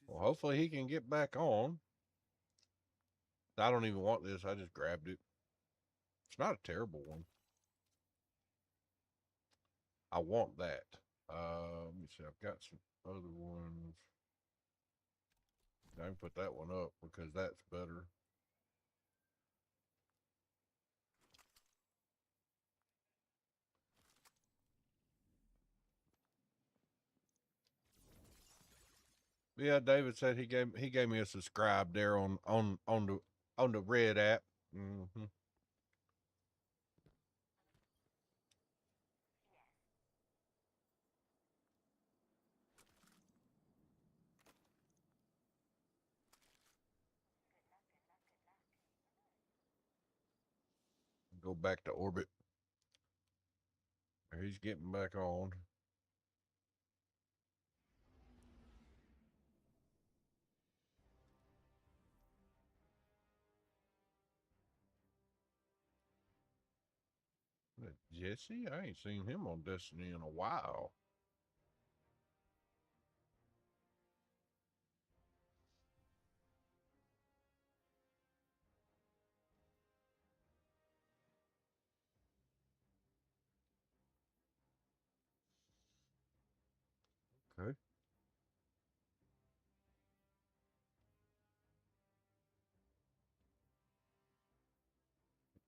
Well, hopefully he can get back on. I don't even want this. I just grabbed it. It's not a terrible one. I want that. Let me see. I've got some other ones. I can put that one up because that's better. Yeah, David said he gave me a subscribe there on the Red app. Go back to orbit. He's getting back on. Jesse? I ain't seen him on Destiny in a while. Okay.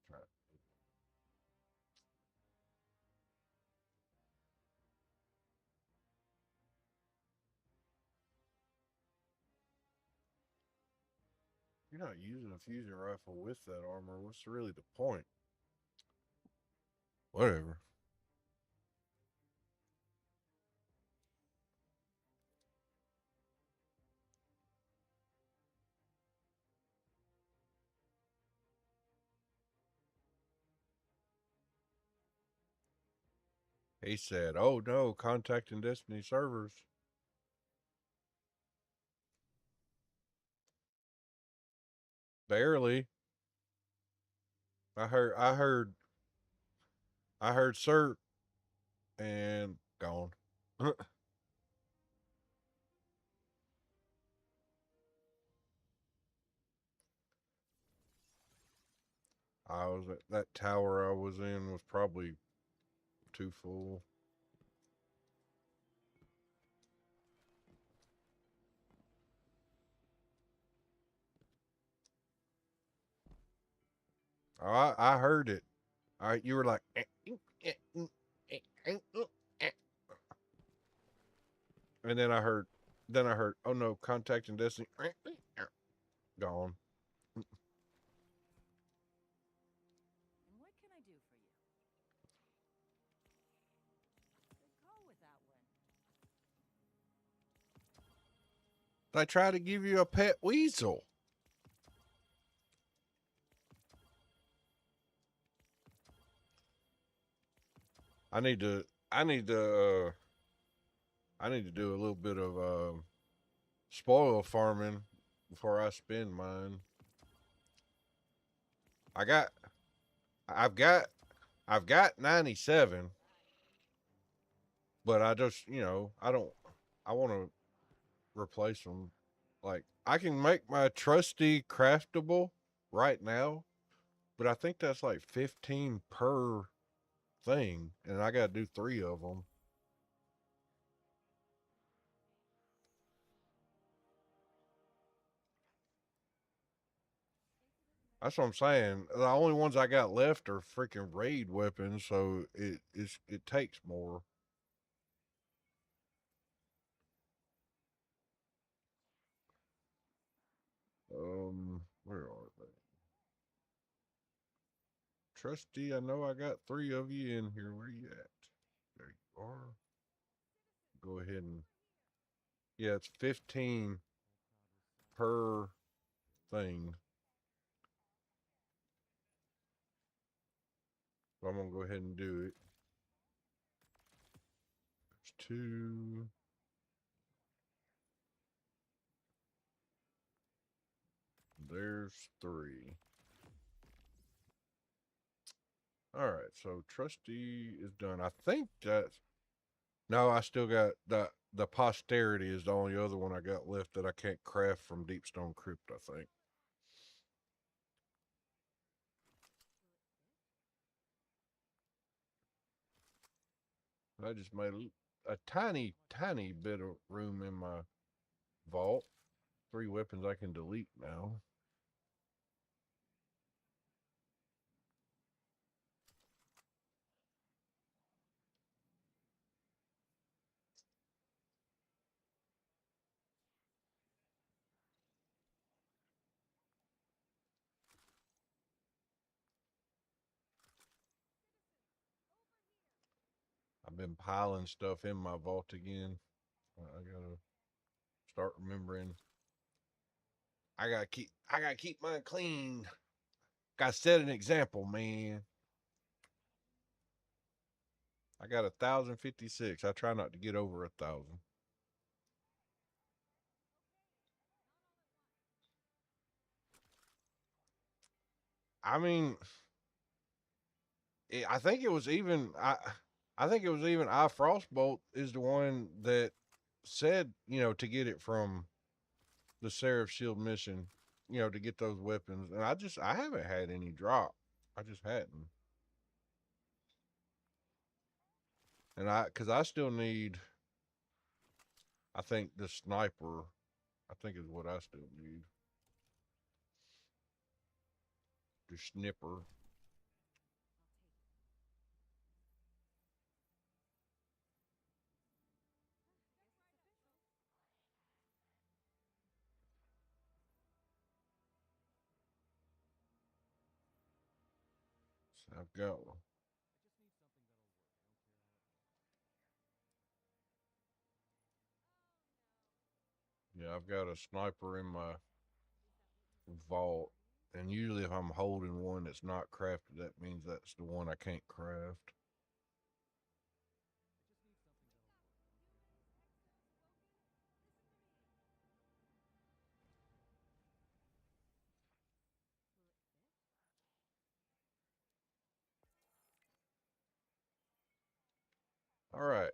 Try. You're not using a fusion rifle with that armor. What's really the point? Whatever. He said, "Oh no, contacting Destiny servers." Barely. I heard cert and gone. I was at that tower I was in was probably too full. I heard it. All right, you were like, and then I heard, oh no, contacting Destiny, gone. And what can I do for you? Good call with that one. I try to give you a pet weasel. I need to do a little bit of spoil farming before I spend mine. I've got 97, but I just, I want to replace them. Like, I can make my trusty craftable right now, but I think that's like 15 per thing, and I got to do 3 of them. That's what I'm saying. The only ones I got left are freaking raid weapons, so it takes more. Where are they? Trusty, I know I got 3 of you in here. Where you at? There you are. Go ahead and yeah, it's 15 per thing. So I'm gonna go ahead and do it. There's 2. There's 3. All right, so Trusty is done. I think that's no. I still got the posterity is the only other one I got left that I can't craft from Deepstone Crypt. I think. I just made a tiny, tiny bit of room in my vault. 3 weapons I can delete now. I've been piling stuff in my vault again. I gotta start remembering. I gotta keep mine clean. Gotta set an example, man. I got 1,056. I try not to get over 1,000. I mean, I think it was even I think it was even I Frostbolt is the one that said, to get it from the Seraph Shield mission, to get those weapons. And I haven't had any drop. I just hadn't. And cuz I still need I think the sniper I think is what I still need. The snipper. So I've got one. Yeah, I've got a sniper in my vault. And usually if I'm holding one that's not crafted, that means that's the one I can't craft. All right.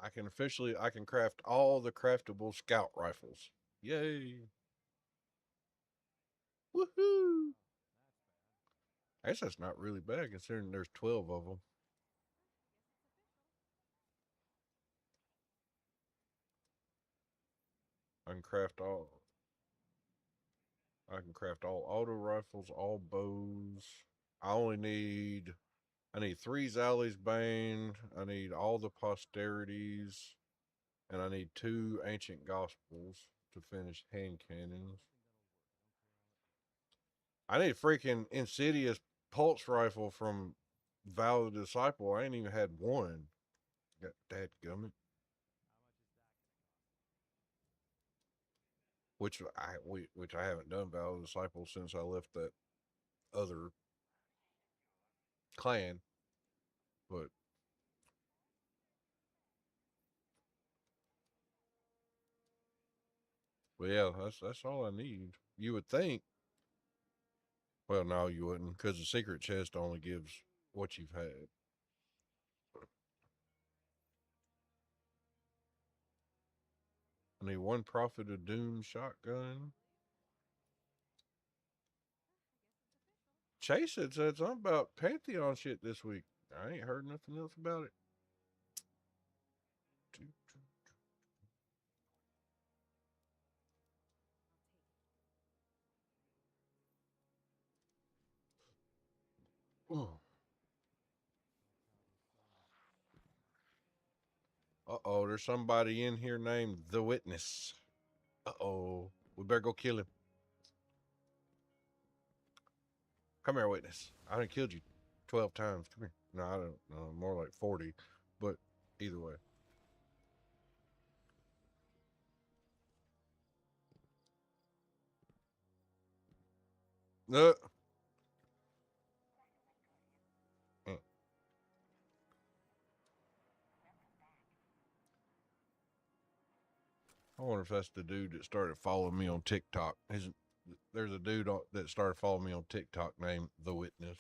I can craft all the craftable scout rifles. Yay. Woohoo. I guess that's not really bad considering there's 12 of them. I can craft all. I can craft all auto rifles, all bows. I need 3 Zali's Bane. I need all the posterities. And I need 2 ancient gospels to finish hand cannons. I need freaking Insidious pulse rifle from Val the Disciple. I ain't even had one. Got dadgummit. Which I haven't done Val the Disciple since I left that other clan. But yeah, that's all I need. You would think. Well, no, you wouldn't, because the secret chest only gives what you've had. I need 1 Prophet of Doom shotgun. Chase had said something about Pantheon shit this week. I ain't heard nothing else about it. Uh-oh, there's somebody in here named The Witness. Uh-oh. We better go kill him. Come here, Witness. I done killed you 12 times. Come here. No, I don't know. More like 40. But either way. No. I wonder if that's the dude that started following me on TikTok. There's a dude that started following me on TikTok named The Witness.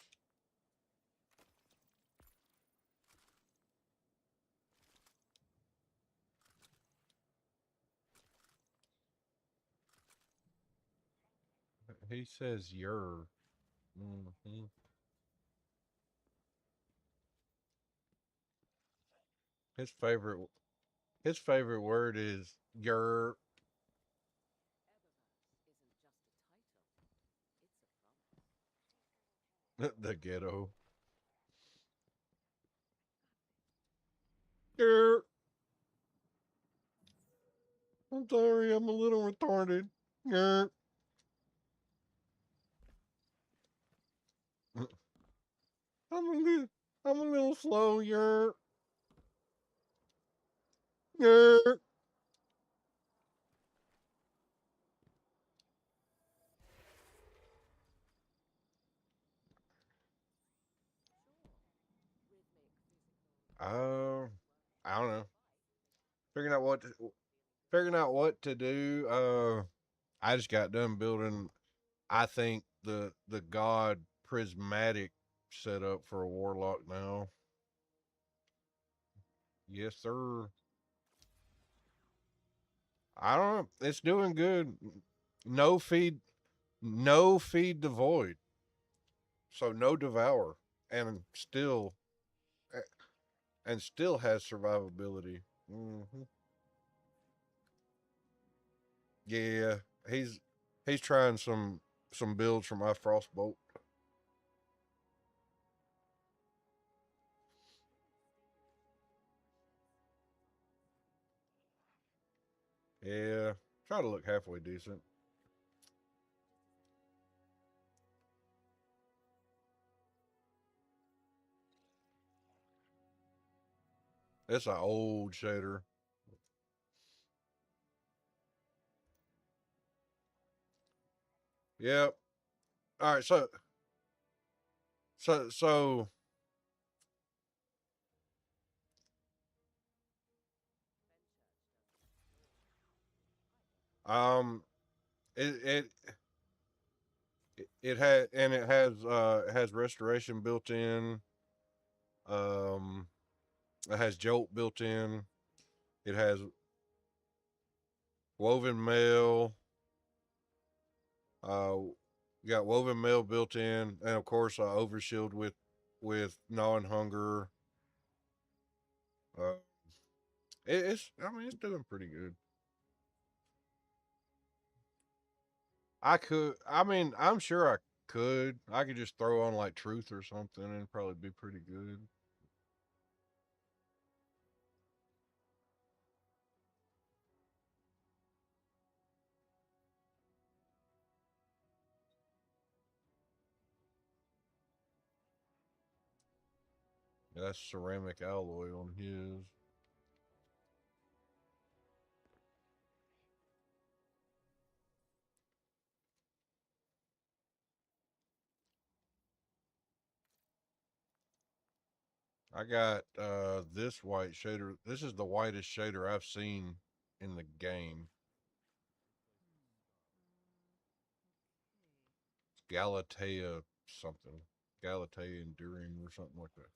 He says you're. Mm-hmm. His favorite word is yer. The ghetto. Yer. I'm sorry, I'm a little retarded. Yer. I'm a little, I'm a little slow. Yer. Yer. Uh, I don't know. Figuring out what to, figuring out what to do. I just got done building. I think the god prismatic setup for a warlock now. Yes, sir. I don't know. It's doing good. No feed, no feed the void. So no devour, and still has survivability. Hmm. Yeah, he's trying some builds from my frostbolt. Yeah, try to look halfway decent. It's an old shader. Yep. All right. So um, it it it has restoration built in. Um, it has jolt built in. It has woven mail. You got woven mail built in, and of course, overshield with gnawing hunger. Uh, I mean, it's doing pretty good. I mean, I'm sure I could. I could just throw on like truth or something and it'd probably be pretty good. Yeah, that's ceramic alloy on his. I got this white shader. This is the whitest shader I've seen in the game. Galatea something. Galatea Enduring or something like that.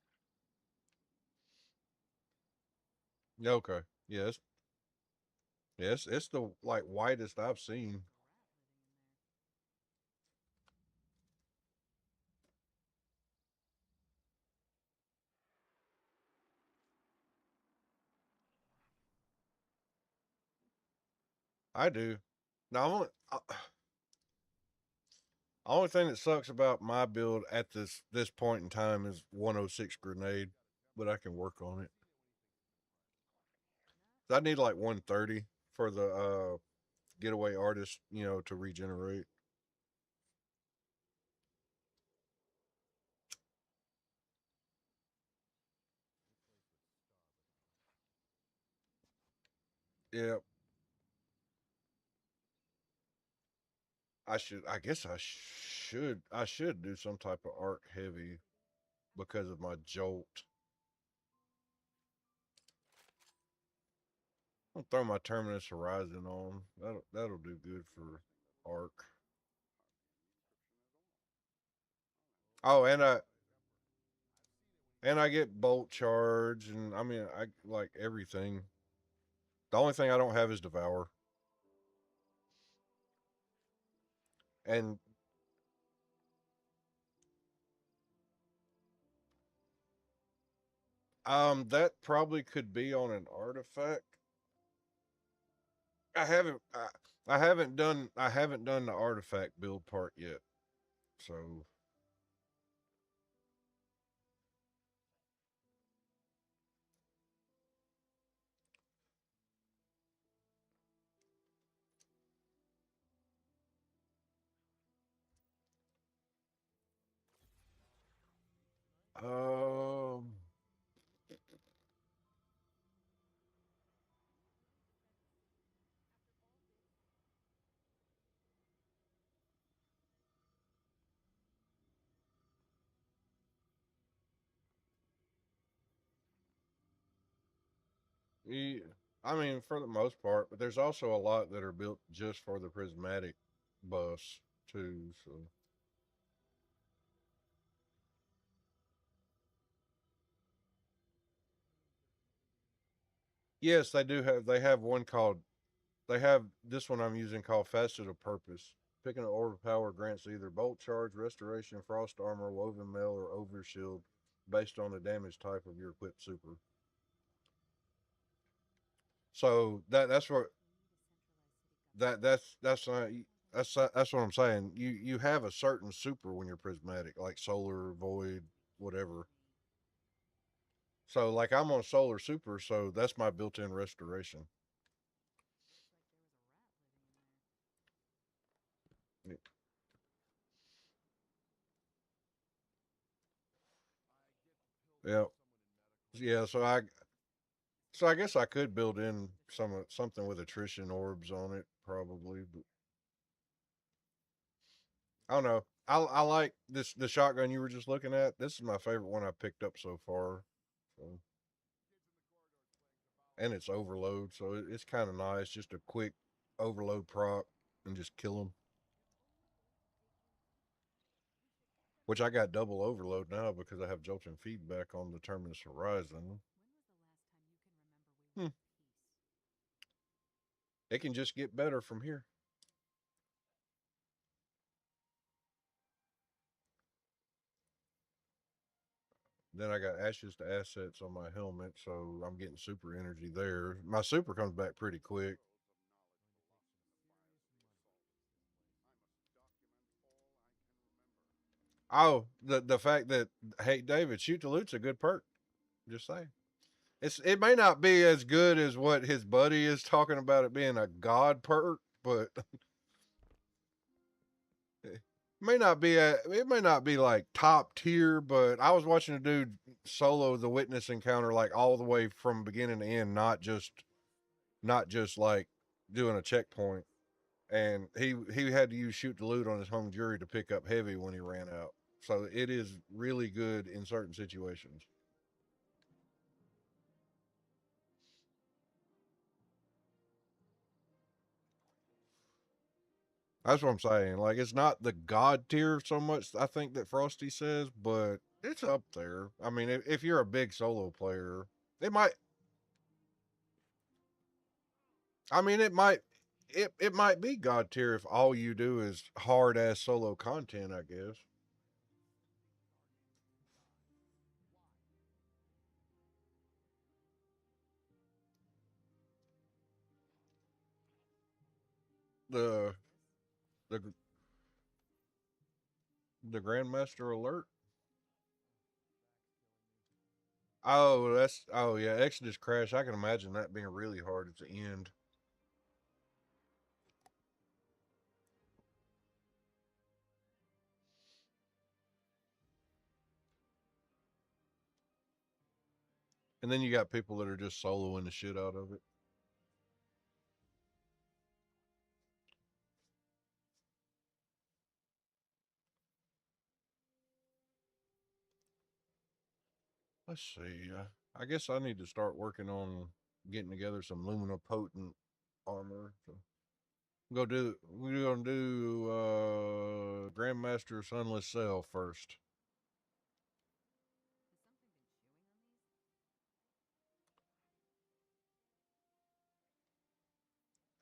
Yeah, okay. Yes. Yes, it's the like whitest I've seen. I do. Now, Only thing that sucks about my build at this point in time is 106 grenade, but I can work on it. I need like 130 for the getaway artist, to regenerate. Yeah, I guess I should do some type of arc heavy because of my jolt. I'll throw my Terminus Horizon on. That'll do good for arc. Oh, and I get bolt charge, and I mean I like everything. The only thing I don't have is Devour. And that probably could be on an artifact. I haven't I haven't done the artifact build part yet. So um yeah, I mean for the most part, but there's also a lot that are built just for the prismatic bus too, so yes, they have one called they have this one I'm using called Facet of Purpose. Picking an orb of power grants either bolt charge, restoration, frost armor, woven mail, or overshield based on the damage type of your equipped super. So that's what that that's what I'm saying. You have a certain super when you're prismatic, like solar, void, whatever. So like I'm on solar super, so that's my built-in restoration. Yeah, yeah. So I guess I could build in something with attrition orbs on it, probably. But I don't know. I like the shotgun you were just looking at. This is my favorite one I picked up so far. So, and it's overload, so it's kind of nice. Just a quick overload proc and just kill them. Which I got double overload now because I have jolting feedback on the Terminus Horizon. Hmm. It can just get better from here. Then I got ashes to assets on my helmet, so I'm getting super energy there. My super comes back pretty quick. Oh, the fact that hey David, shoot to loot's a good perk. Just saying. It may not be as good as what his buddy is talking about it being a god perk, but it may not be like top tier, but I was watching a dude solo the witness encounter like all the way from beginning to end, not just like doing a checkpoint. And he had to use shoot to loot on his home jury to pick up heavy when he ran out. So it is really good in certain situations. That's what I'm saying. Like it's not the god tier so much. I think that Frosty says, but it's up there. I mean, if you're a big solo player, it might. I mean, it might be god tier if all you do is hard ass solo content. I guess the the The Grandmaster alert. Oh, oh yeah, Exodus Crash. I can imagine that being really hard at the end. And then you got people that are just soloing the shit out of it. Let's see. I guess I need to start working on getting together some Lumina Potent armor. So we're gonna do Grandmaster Sunless Cell first.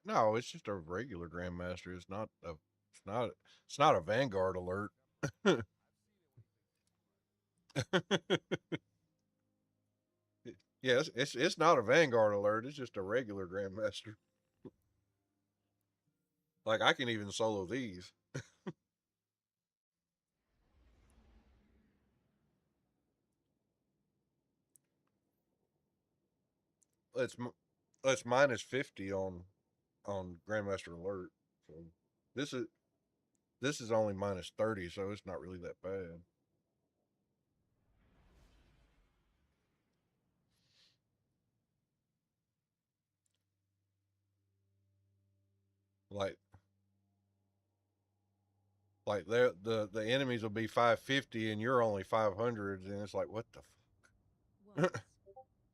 No, it's just a regular Grandmaster. It's not a Vanguard alert. Yes, it's not a Vanguard alert. It's just a regular Grandmaster. Like I can even solo these. It's it's minus 50 on Grandmaster alert. So this is this is only minus 30, so it's not really that bad. Like the enemies will be 550 and you're only 500, and it's like what the Once,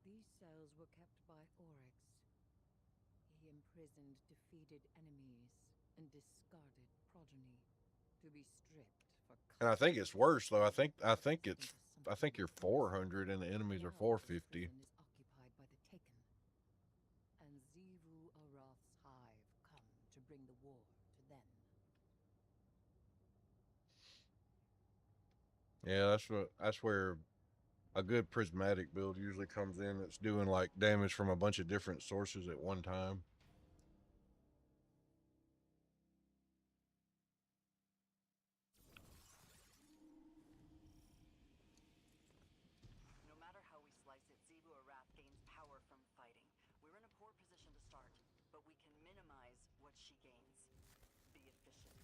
these cells were kept by Oryx. He imprisoned defeated enemies and discarded progeny to be stripped for. And I think it's worse though. I think you're 400 and the enemies are 450. Is occupied by the Taken, and Xivu Arath's hive come to bring the war to them. Yeah, that's where a good prismatic build usually comes in. That's doing like damage from a bunch of different sources at one time. No matter how we slice it, Xivu Arath gains power from fighting. We're in a poor position to start, but we can minimize what she gains. Be efficient.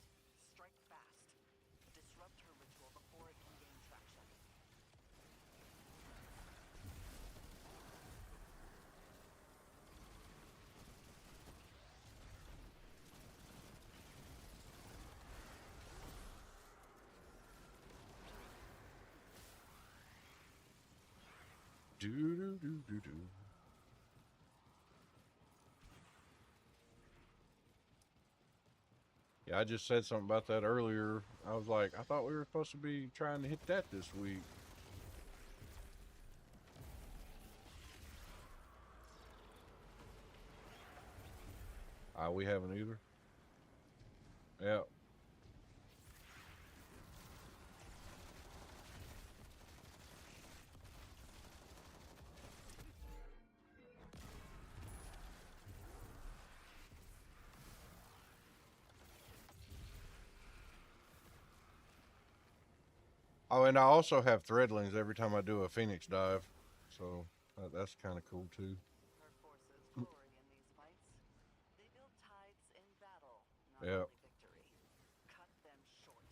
Strike fast. Disrupt her ritual before it can gain traction. Do do do do do. Yeah, I just said something about that earlier. I was like, I thought we were supposed to be trying to hit that this week. We haven't either. Yeah. Oh, and I also have threadlings every time I do a Phoenix dive, so that's kind of cool too. Her forces glory in these fights. They build tides in battle, not Yeah. only victory. Cut them short.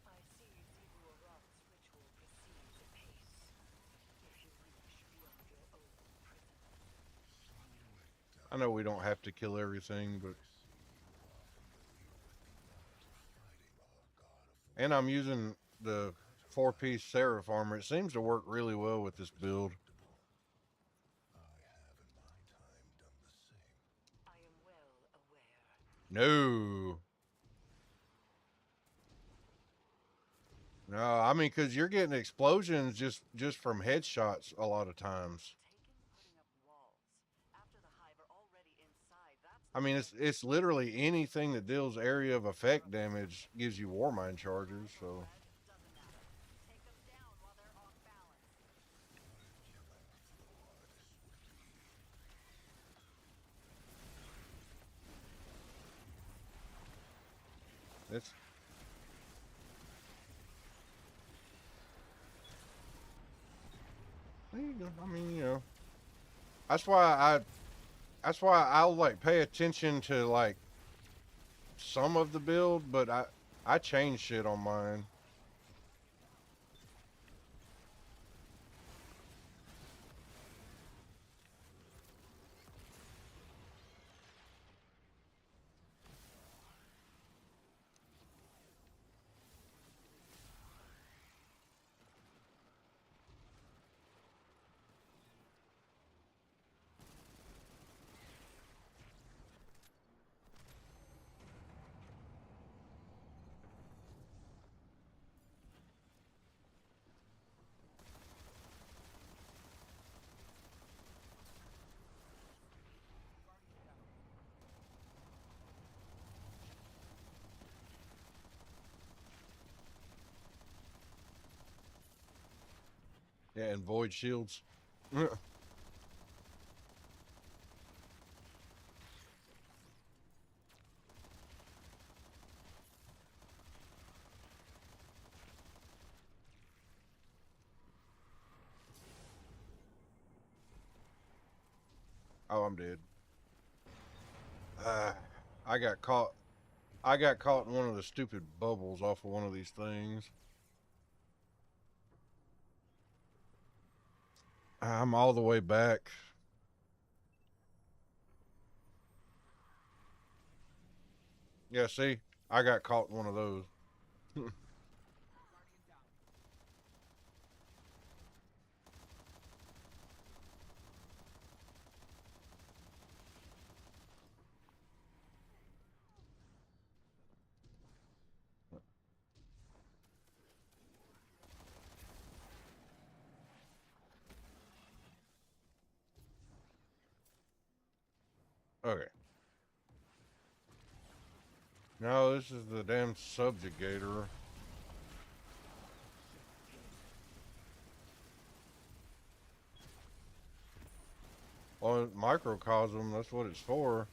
I see Xivu Arath's ritual proceeds apace. If you reach beyond your own prison. I know we don't have to kill everything, but and I'm using the 4-piece Seraph armor. It seems to work really well with this build. No. No, I mean, because you're getting explosions just from headshots a lot of times. Taken putting up walls. After the hive are already inside, that's I mean, it's literally anything that deals area of effect damage gives you Warmind charges. So doesn't matter. Take them down while they're off balance. it's I mean, that's why I'll like pay attention to like some of the build, but I change shit on mine. Yeah, and void shields. Oh, I'm dead. Uh, I got caught. I got caught in one of the stupid bubbles off of one of these things. I'm all the way back. Yeah, see, I got caught in one of those. Okay. No, this is the damn subjugator. Well, microcosm, that's what it's for.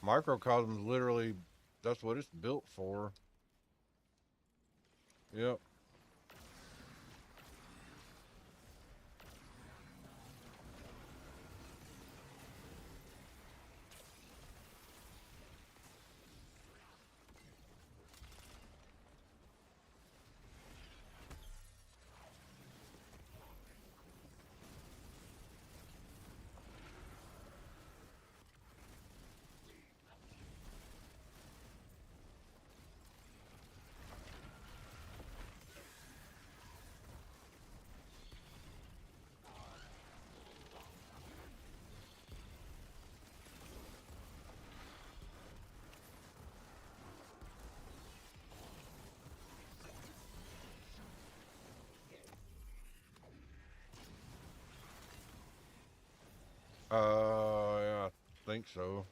Microcosm's literally, that's what it's built for. Yep. Yeah, I think so.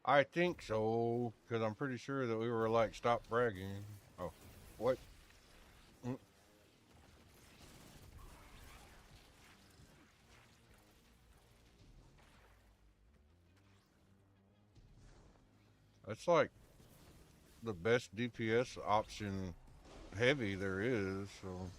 I think so, because I'm pretty sure that we were like, stop bragging. Oh, what? Mm. That's like the best DPS option heavy there is, so.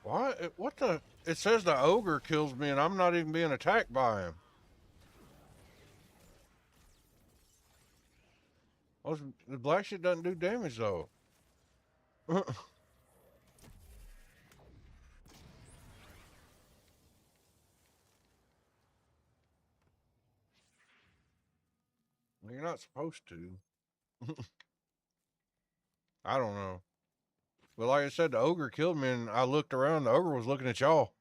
Why? What the? It says the ogre kills me, and I'm not even being attacked by him. The black shit doesn't do damage though. You're not supposed to. I don't know. But like I said, the ogre killed me, and I looked around. The ogre was looking at y'all.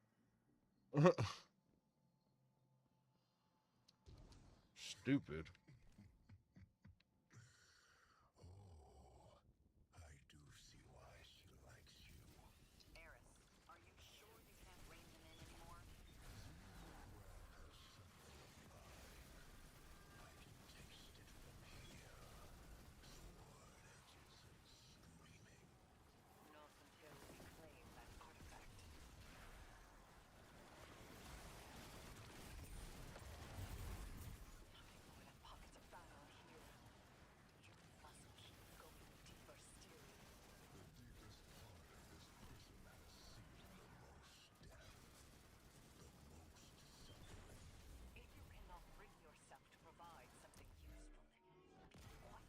Stupid. I do see why she likes you. Eris, are you sure you can't rein him in anymore? I can taste it from here. Sword edges and screaming. Not until we claim that artifact. Nothing more than pockets of battle here. You must keep going deeper still. The deepest part of this prison has seen the most death, the most suffering. If you cannot bring yourself to provide something useful, be quiet.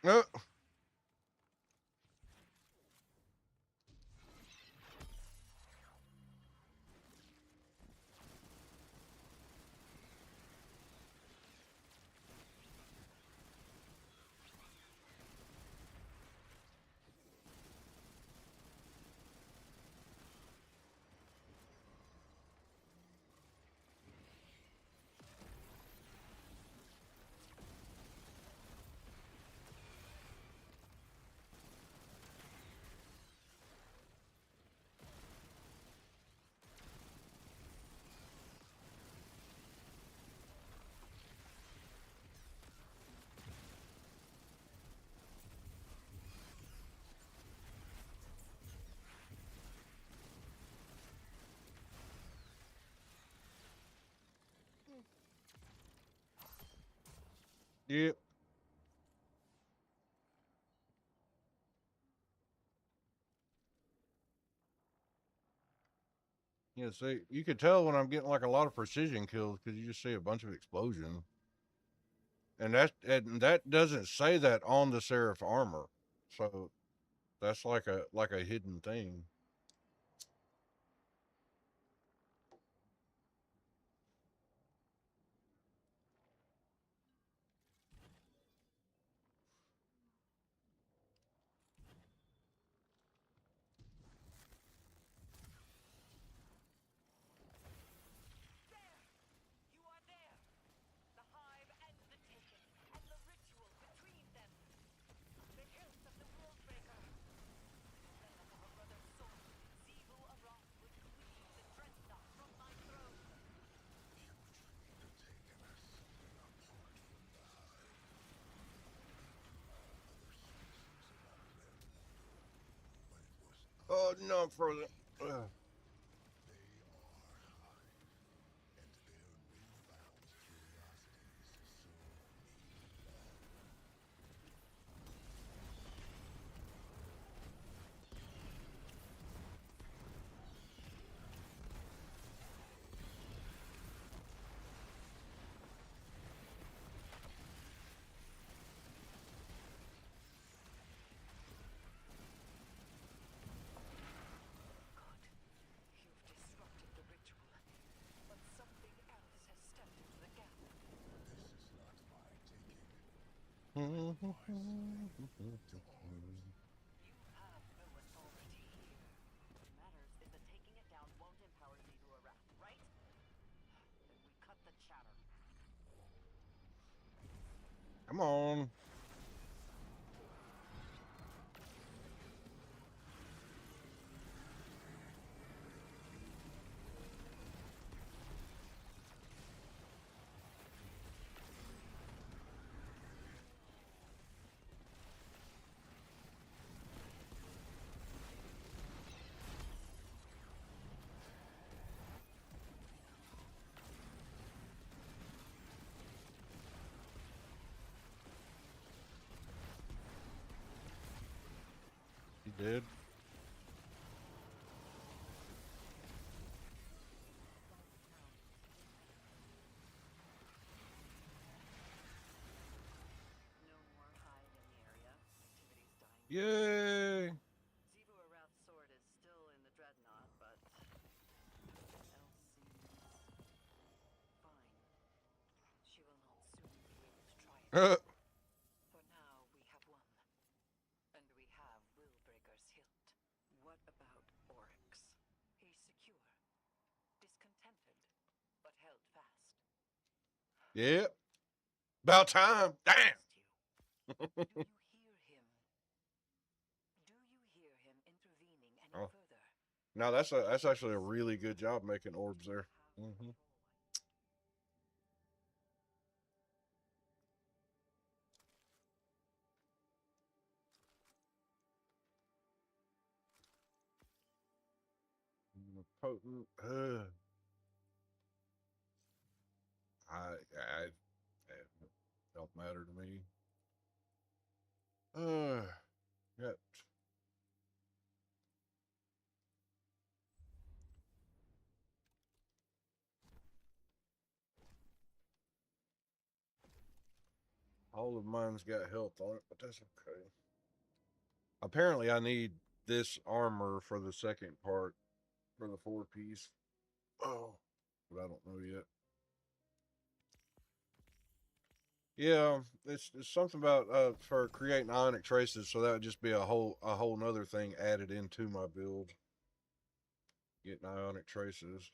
Uh, yep. Yeah, see, you could tell when I'm getting like a lot of precision kills because you just see a bunch of explosions, and that doesn't say that on the Seraph armor, so that's like a hidden thing. There! You are there! The Hive and the Taken, and the ritual between them. The hilt of the Worldbreaker. Then of our brother's sword, Xivu Arath would cleave the Dreadnought from my throne. Oh, no, further. Ugh. Come on. He did. No more hide in the area. Activity's dying. Yay! Zivu Arath's sword is still in the dreadnought, but else seems fine. She will not soon be able to try it. For now, we have won. And we have Willbreaker's hilt. What about Oryx? He's secure, discontented, but held fast. Yep. About time. Damn. Do you hear him? Do you hear him intervening any Oh. further? No, that's actually a really good job making orbs there. Mm-hmm. Potent. It don't matter to me. Yep. All of mine's got health on it, but that's okay. Apparently, I need this armor for the second part, for the 4-piece. Oh, but I don't know yet. Yeah, it's something about for creating ionic traces, so that would just be a whole nother thing added into my build. Getting ionic traces.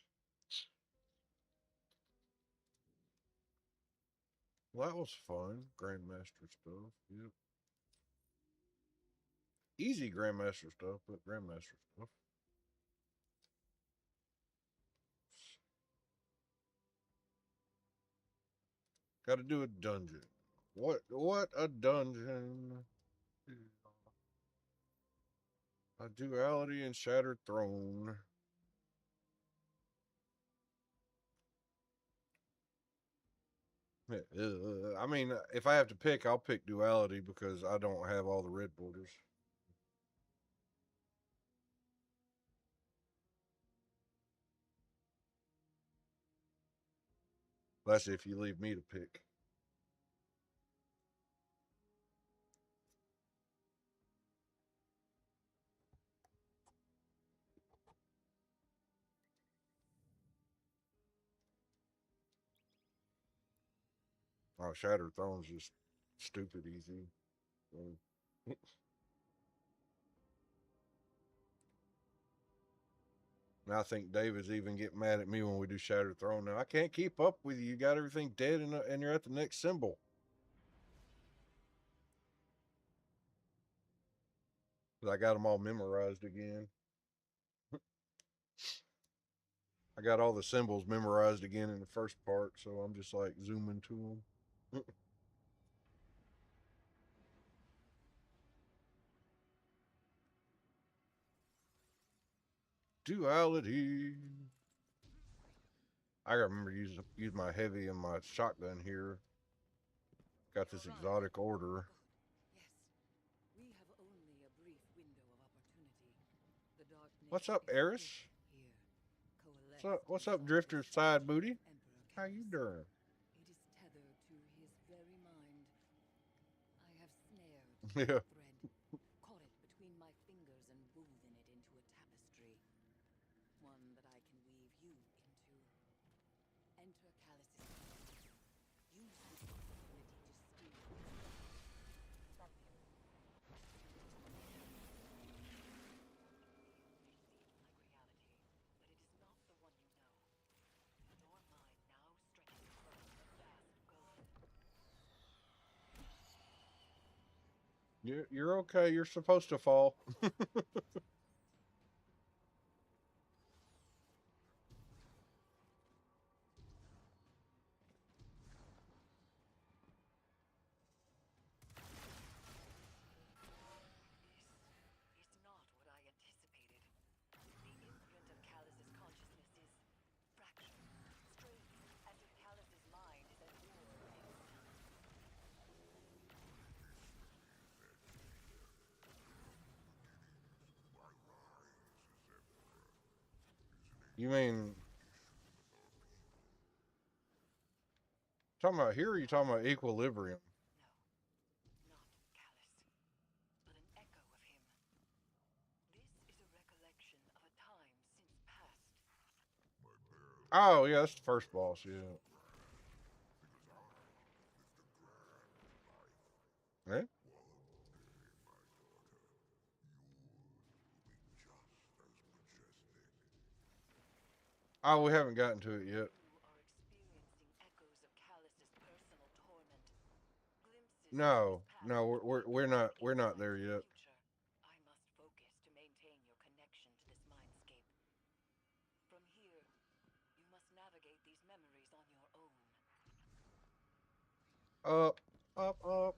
Well, that was fun. Grandmaster stuff. Yep. Easy Grandmaster stuff, but Grandmaster stuff. Got to do a dungeon. What a dungeon. A duality and shattered throne. I mean, if I have to pick, I'll pick duality because I don't have all the red borders. That's if you leave me to pick. Oh, Shattered Throne's just stupid easy. And I think David's even getting mad at me when we do Shattered Throne now. I can't keep up with you. You got everything dead and you're at the next symbol. I got them all memorized again. I got all the symbols memorized again in the first part, so I'm just like zooming to them. Duality. I gotta remember to use my heavy and my shotgun here. Got this exotic order. Yes, we have only a brief window of opportunity. The dark What's up, Eris? What's up, Drifter's side booty? How you doing? It is tethered to his very mind. I have snared Yeah. the thread, caught it between my fingers and woven it into a tapestry. One that I can weave you into. Enter Callus's kingdom. Use this opportunity to steal his life. You're okay. You're supposed to fall. It's not what I anticipated. The imprint of Callus's consciousness is fractured, strange, as if Callus's mind is at war with himself. You mean talking about here? Or you talking about equilibrium? No, not Callus, but an echo of him. This is a recollection of a time since past. Oh yeah, that's the first boss. Yeah. Eh? Oh, we haven't gotten to it yet. You are experiencing echoes of Callus's personal torment. Glimpses No, of his no, past we're not there yet. future. I must focus to maintain your connection to this mindscape. From here, you must navigate these memories on your own. Up, up, up.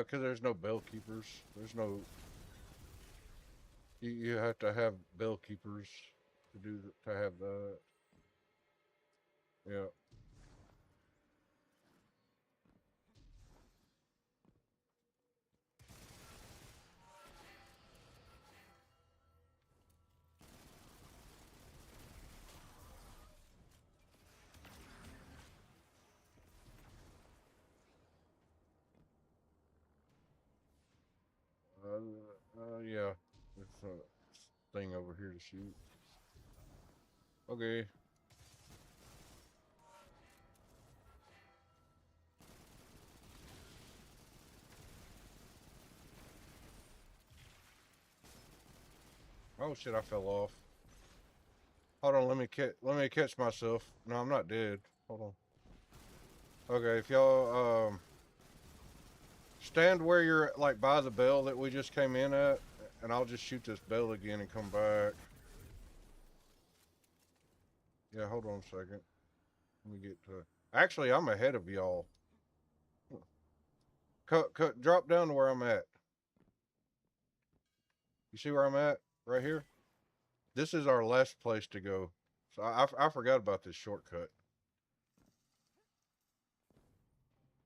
Cause there's no bell keepers. There's no. You have to have bell keepers to have that. Yeah. Yeah. There's a thing over here to shoot. Okay. Oh shit! I fell off. Hold on. Let me catch myself. No, I'm not dead. Hold on. Okay. If y'all stand where you're like by the bell that we just came in at, and I'll just shoot this bell again and come back. Yeah. Hold on a second. Let me get to. Actually, I'm ahead of y'all. Drop down to where I'm at. You see where I'm at? Right here? This is our last place to go. So I forgot about this shortcut.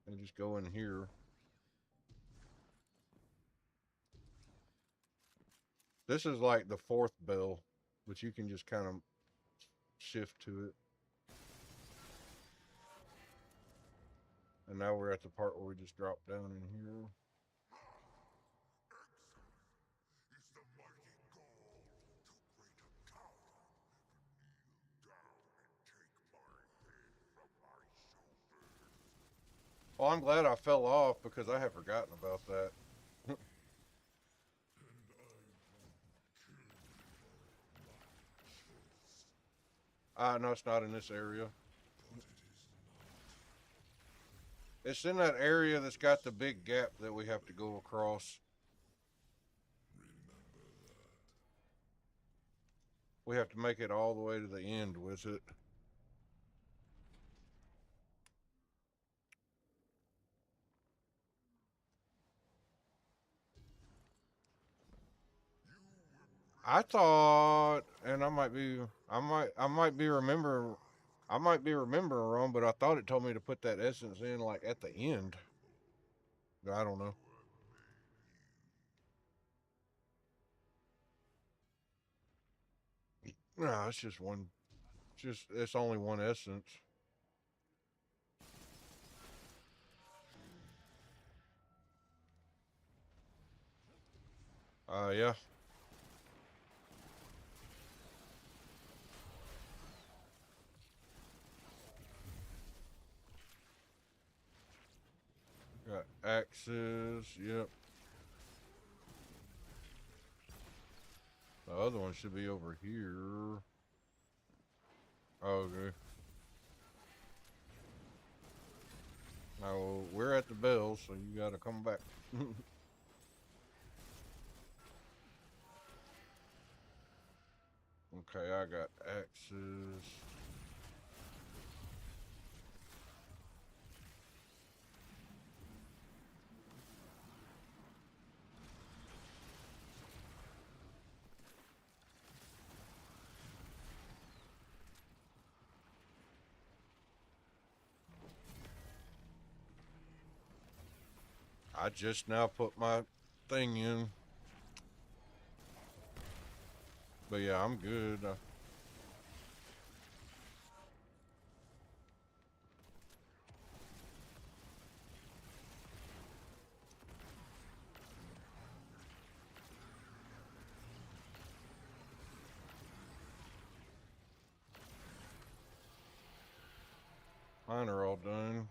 And just go in here. This is like the fourth bell, but you can just kind of shift to it. And now we're at the part where we just drop down in here. Is the mighty goal to greater power to kneel down and take my head from my shoulders? Well, I'm glad I fell off because I had forgotten about that. No, it's not in this area. It's in that area that's got the big gap that we have to go across. We have to make it all the way to the end with it. I thought, and I might be remembering wrong, but I thought it told me to put that essence in like at the end. I don't know. No, it's just one. Just it's only one essence. Yeah. Got axes. Yep. The other one should be over here. Okay. Now we're at the bell, so you gotta come back. Okay, I got axes. I just now put my thing in. But yeah, I'm good. Mine are all done.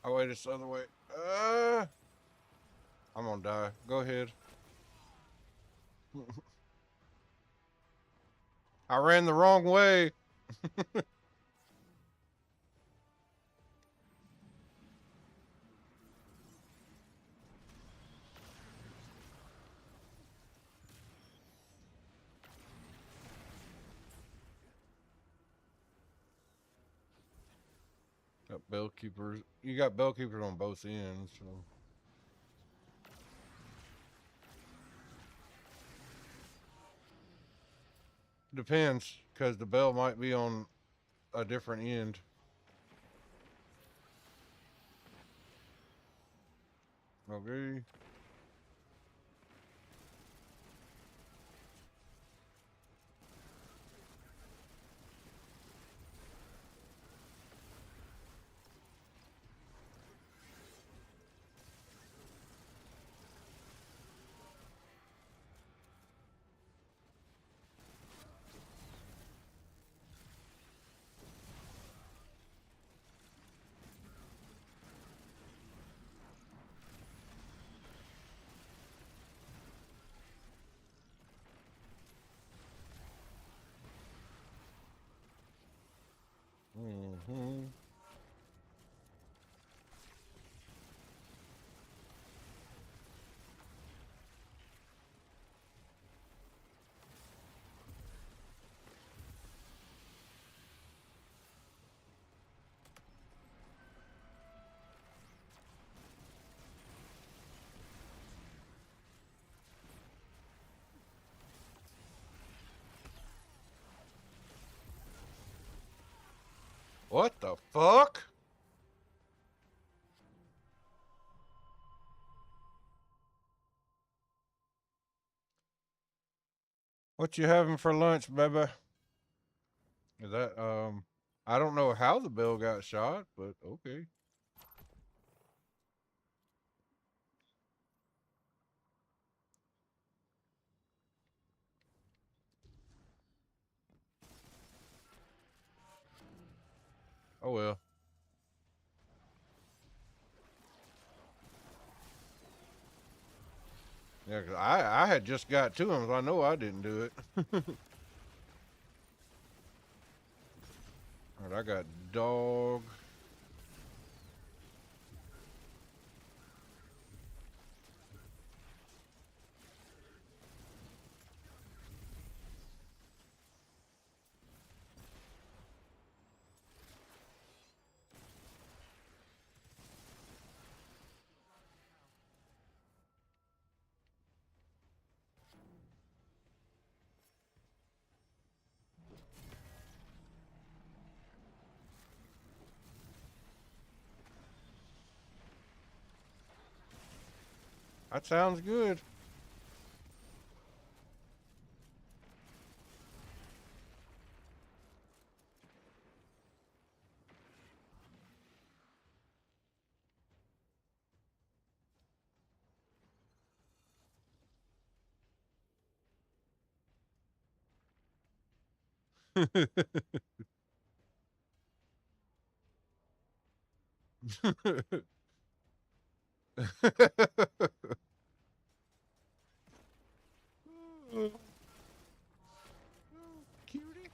Oh wait, it's the other way. I'm gonna die. Go ahead. I ran the wrong way. Got bell keepers. You got bell keepers on both ends. So. Depends, because the bell might be on a different end. Okay. Mm-hmm. What the fuck? What you having for lunch, baby? Is that I don't know how the bell got shot, but okay. Oh well. Yeah, 'cause I had just got to him, so I know I didn't do it. All right, I got dog. That sounds good. Cutie.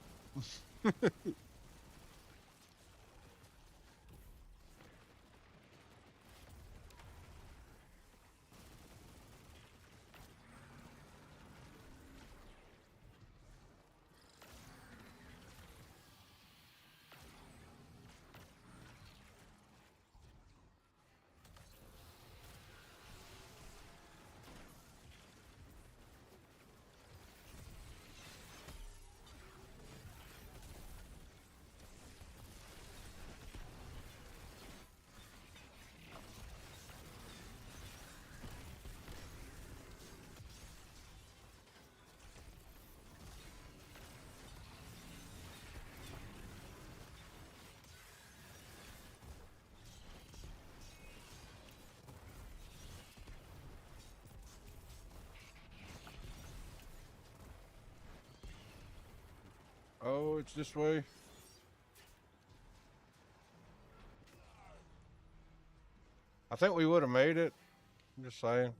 Oh, it's this way. I think we would have made it. I'm just saying.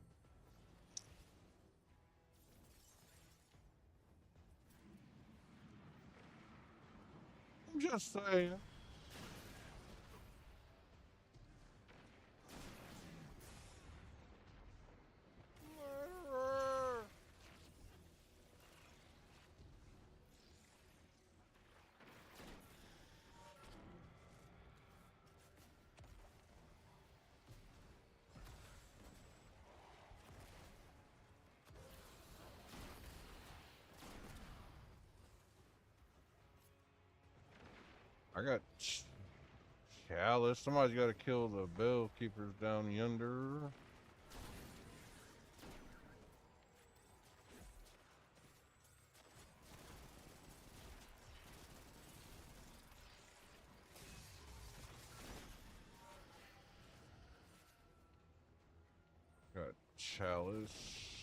I'm just saying. I got chalice. Somebody's got to kill the bell keepers down yonder. Got chalice.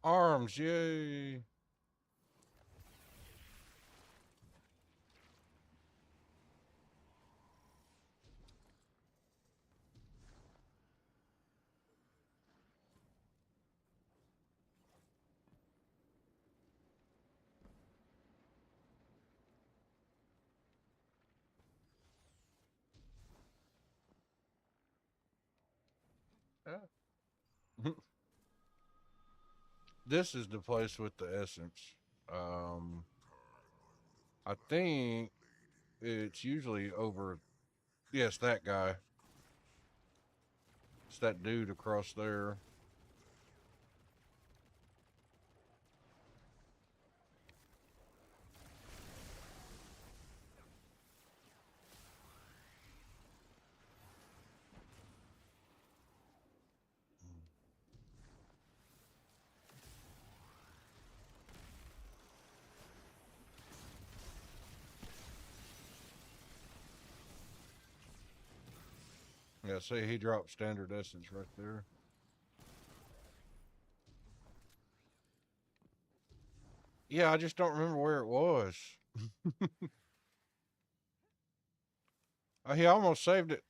Arms, yay. This is the place with the essence. I think it's usually over. Yes, that guy. It's that dude across there. Yeah, see, he dropped standard essence right there. Yeah, I just don't remember where it was. He almost saved it.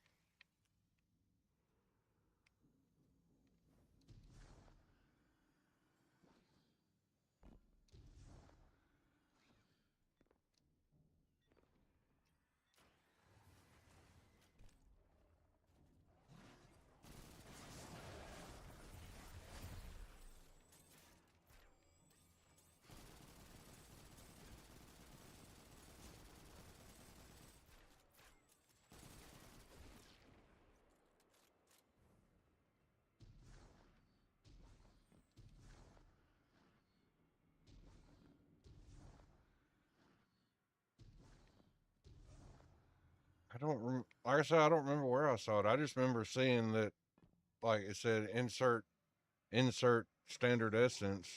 I don't like I said, I don't remember where I saw it. I just remember seeing that, like it said, insert standard essence.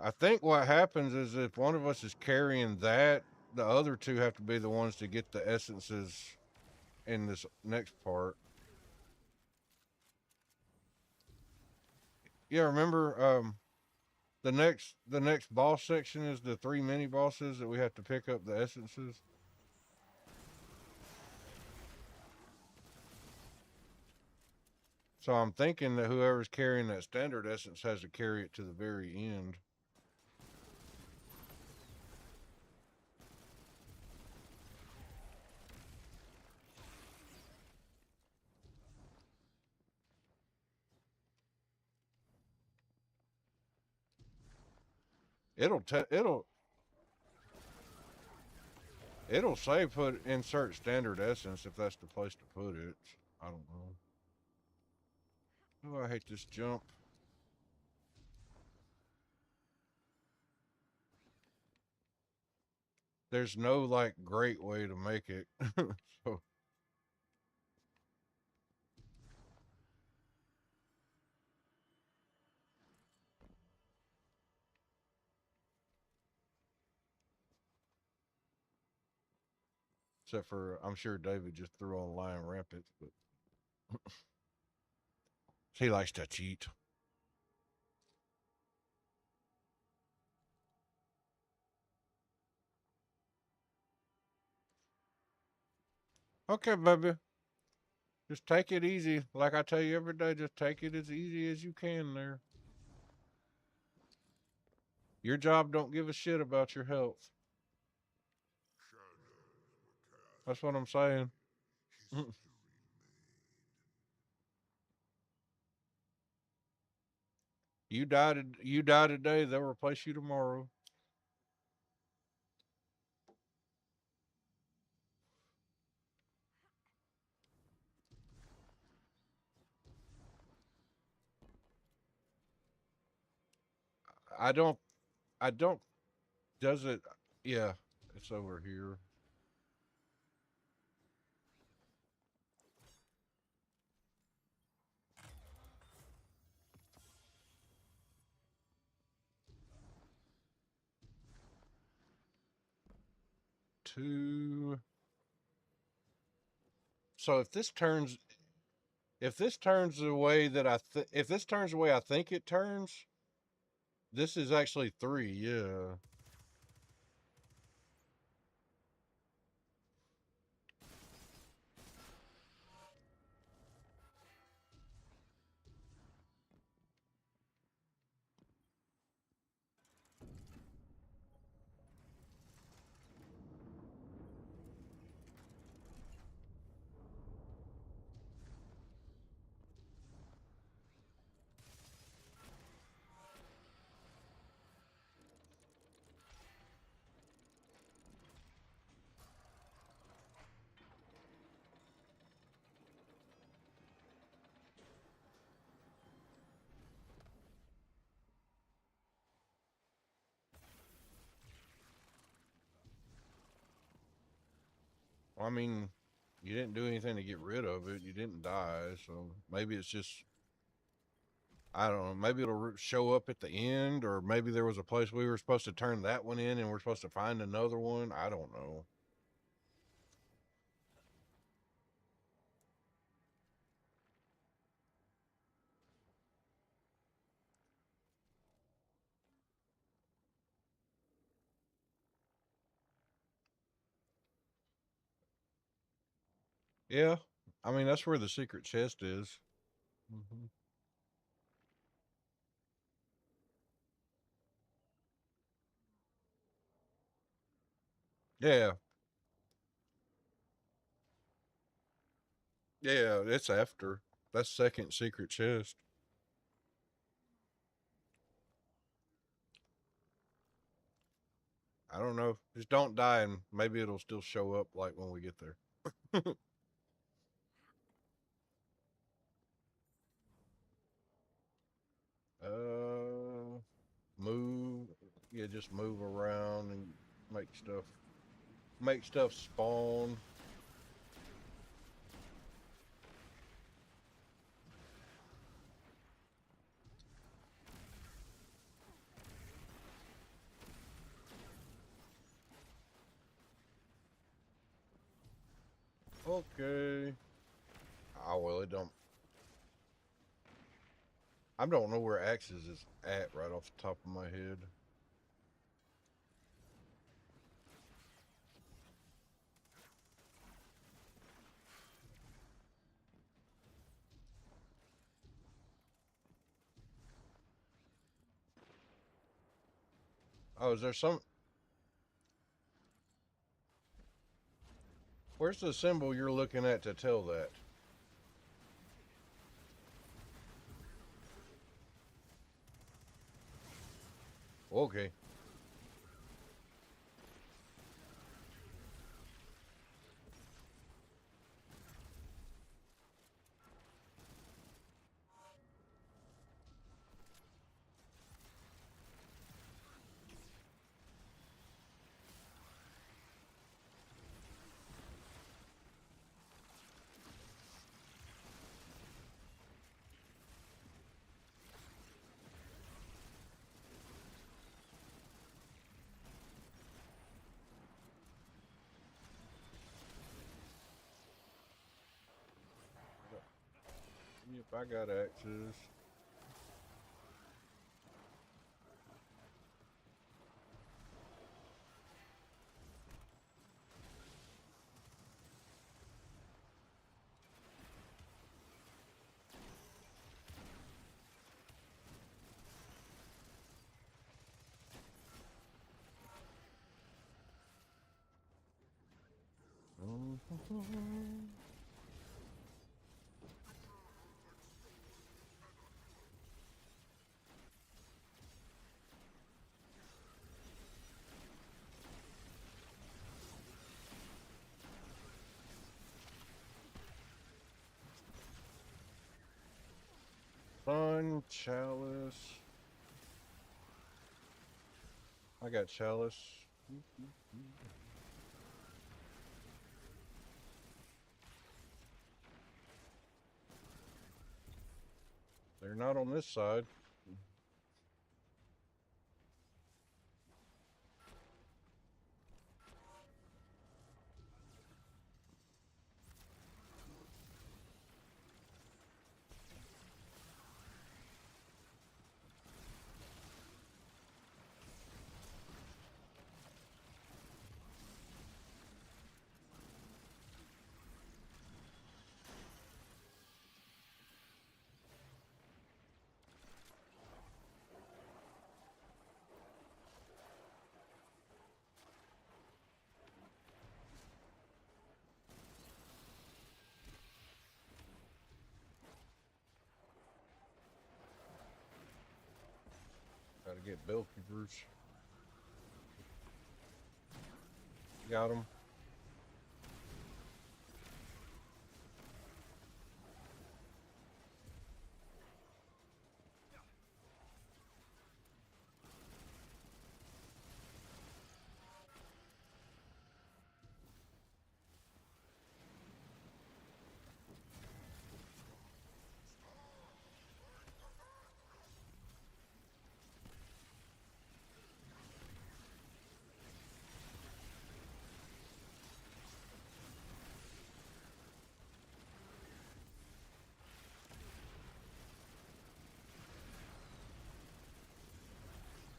I think what happens is if one of us is carrying that, the other two have to be the ones to get the essences in this next part. Yeah, remember the next boss section is the 3 mini bosses that we have to pick up the essences. So I'm thinking that whoever's carrying that standard essence has to carry it to the very end. It'll say put insert standard essence if that's the place to put it. I don't know. Oh, I hate this jump. There's no like great way to make it. So except for I'm sure David just threw on Lion Rampant, but he likes to cheat. Okay, baby. Just take it easy. Like I tell you every day, just take it as easy as you can there. Your job don't give a shit about your health. That's what I'm saying. You die today, they'll replace you tomorrow. I don't I don't does it yeah, it's over here. Two. So if this turns the way that if this turns the way I think it turns, this is actually 3, yeah. I mean, you didn't do anything to get rid of it. You didn't die, so maybe it's just, I don't know. Maybe it'll show up at the end, or maybe there was a place we were supposed to turn that one in, and we're supposed to find another one. I don't know. Yeah, I mean that's where the secret chest is. Hmm. Yeah, yeah, it's after. That's second secret chest. I don't know. Just don't die, and maybe it'll still show up like when we get there. uh, move. Yeah, just move around and make stuff. Make stuff spawn. Okay. Oh well, it don't. I don't know where Axis is at right off the top of my head. Oh, is there some? Where's the symbol you're looking at to tell that? Okay. Yep, I got Axis. Sun Chalice. I got Chalice. They're not on this side. Gotta get Bellkeepers. Got them.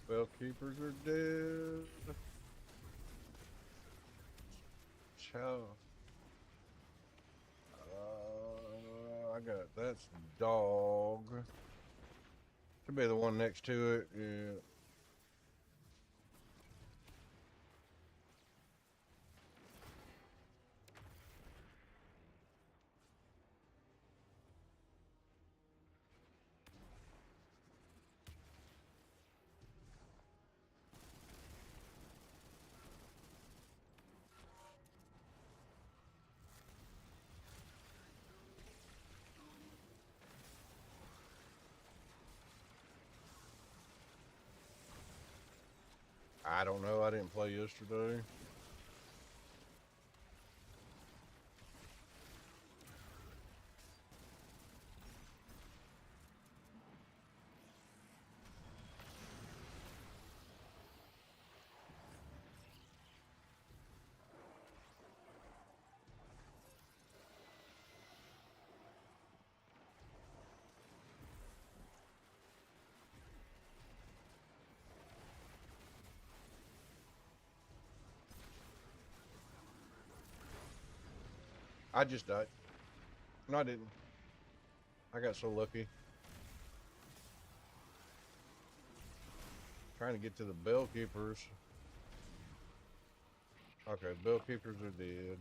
Bell keepers are dead. Chow. I got that's dog. Should be the one next to it. Yeah. I don't know. I didn't play yesterday. I just died. No, I didn't. I got so lucky. Trying to get to the bell keepers. Okay, bell keepers are dead.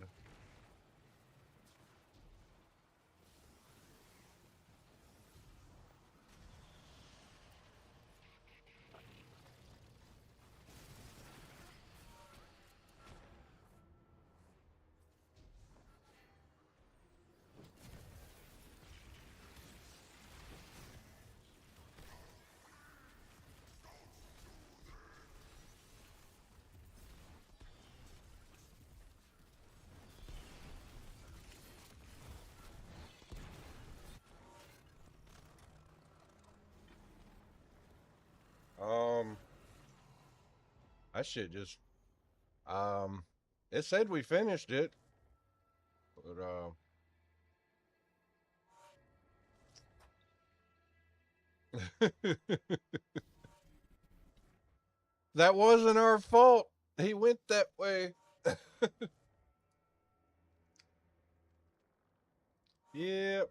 Um, that shit just it said we finished it, but that wasn't our fault. He went that way. Yep.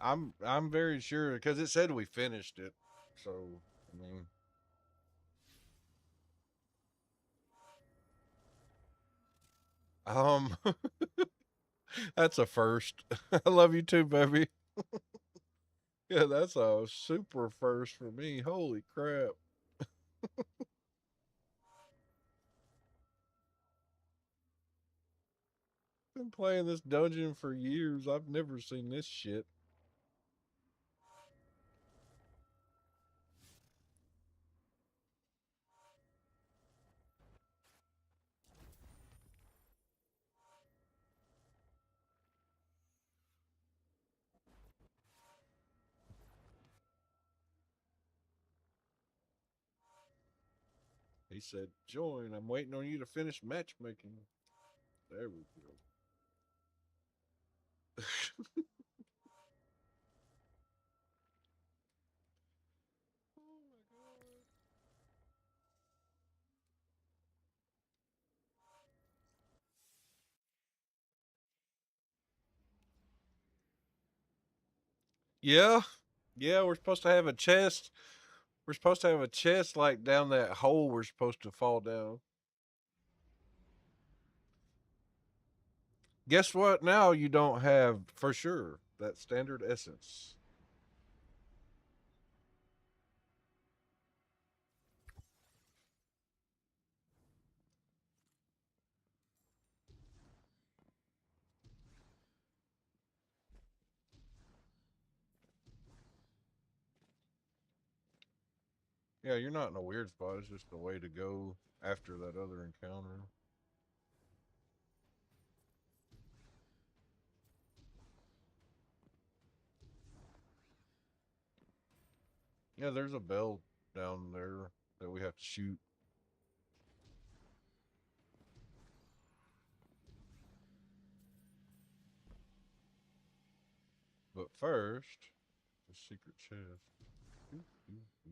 I'm very sure because it said we finished it. So I mean, um, that's a first. I love you too, baby. Yeah, that's a super first for me. Holy crap! Been playing this dungeon for years. I've never seen this shit. He said, "Join. I'm waiting on you to finish matchmaking." There we go. Yeah, yeah. We're supposed to have a chest. We're supposed to have a chest like down that hole. We're supposed to fall down. Guess what? Now you don't have for sure that standard essence. Yeah, you're not in a weird spot. It's just the way to go after that other encounter. Yeah, there's a bell down there that we have to shoot. first, the secret chest. Doo, doo, doo, doo.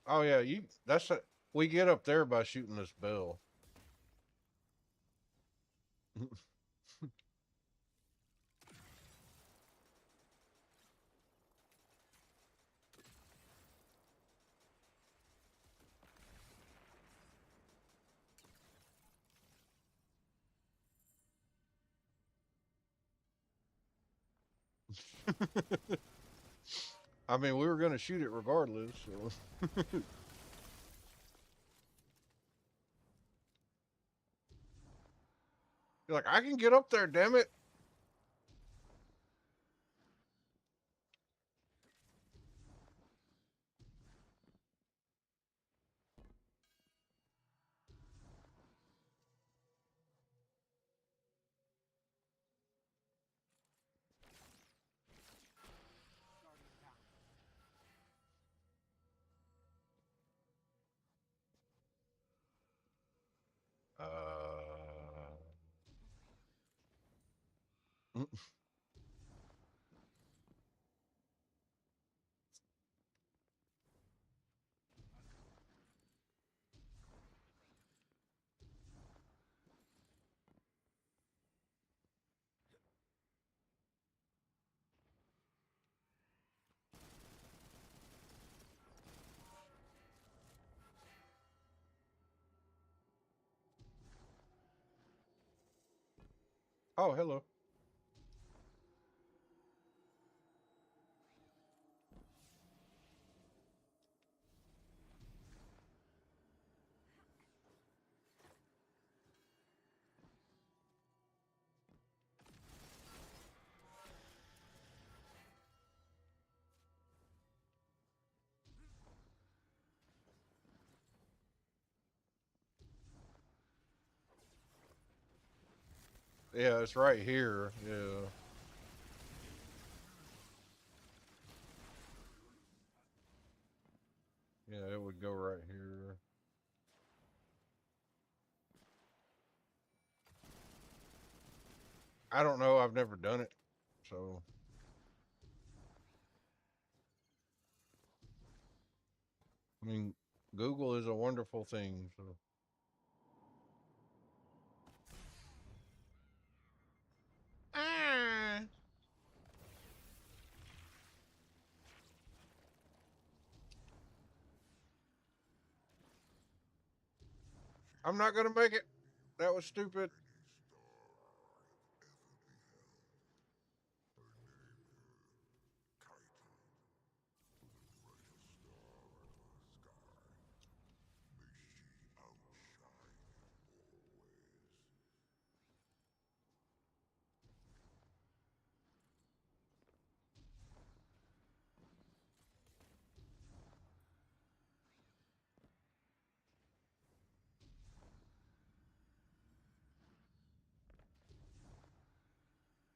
Oh yeah, we get up there by shooting this bell. I mean, we were gonna shoot it regardless. So. You're like, I can get up there, damn it. Mm. Oh, hello. Yeah, it's right here. Yeah. Yeah, it would go right here. I don't know. I've never done it. So, I mean, Google is a wonderful thing. So, ah, I'm not gonna make it. That was stupid.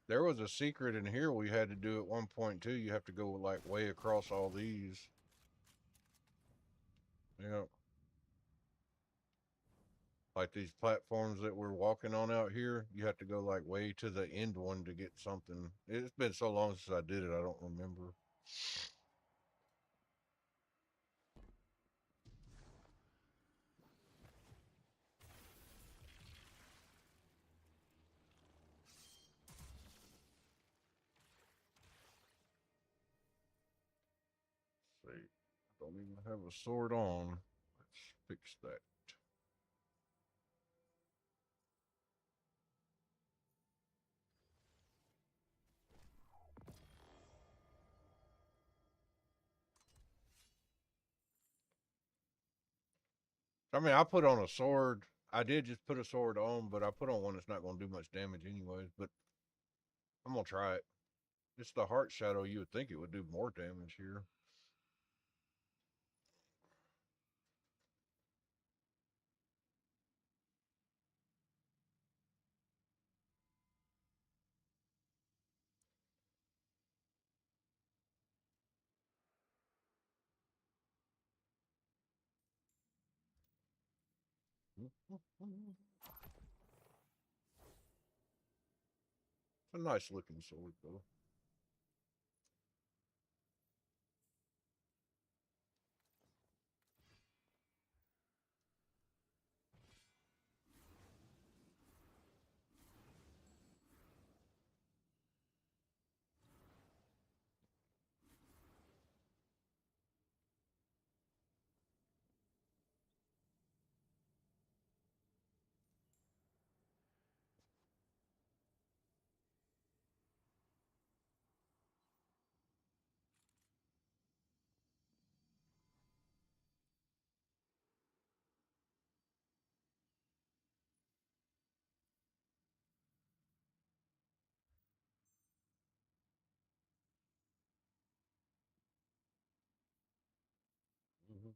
There was a secret in here we had to do at one point too. You have to go like way across all these. Yeah. Like these platforms that we're walking on out here, you have to go like way to the end one to get something. It's been so long since I did it, I don't remember. See, I don't even have a sword on. Let's fix that. I mean, I put on a sword. I did just put a sword on, but I put on one that's not going to do much damage anyways. But I'm going to try it. It's the heart shadow. You would think it would do more damage here. A nice looking sword, though. Mhm.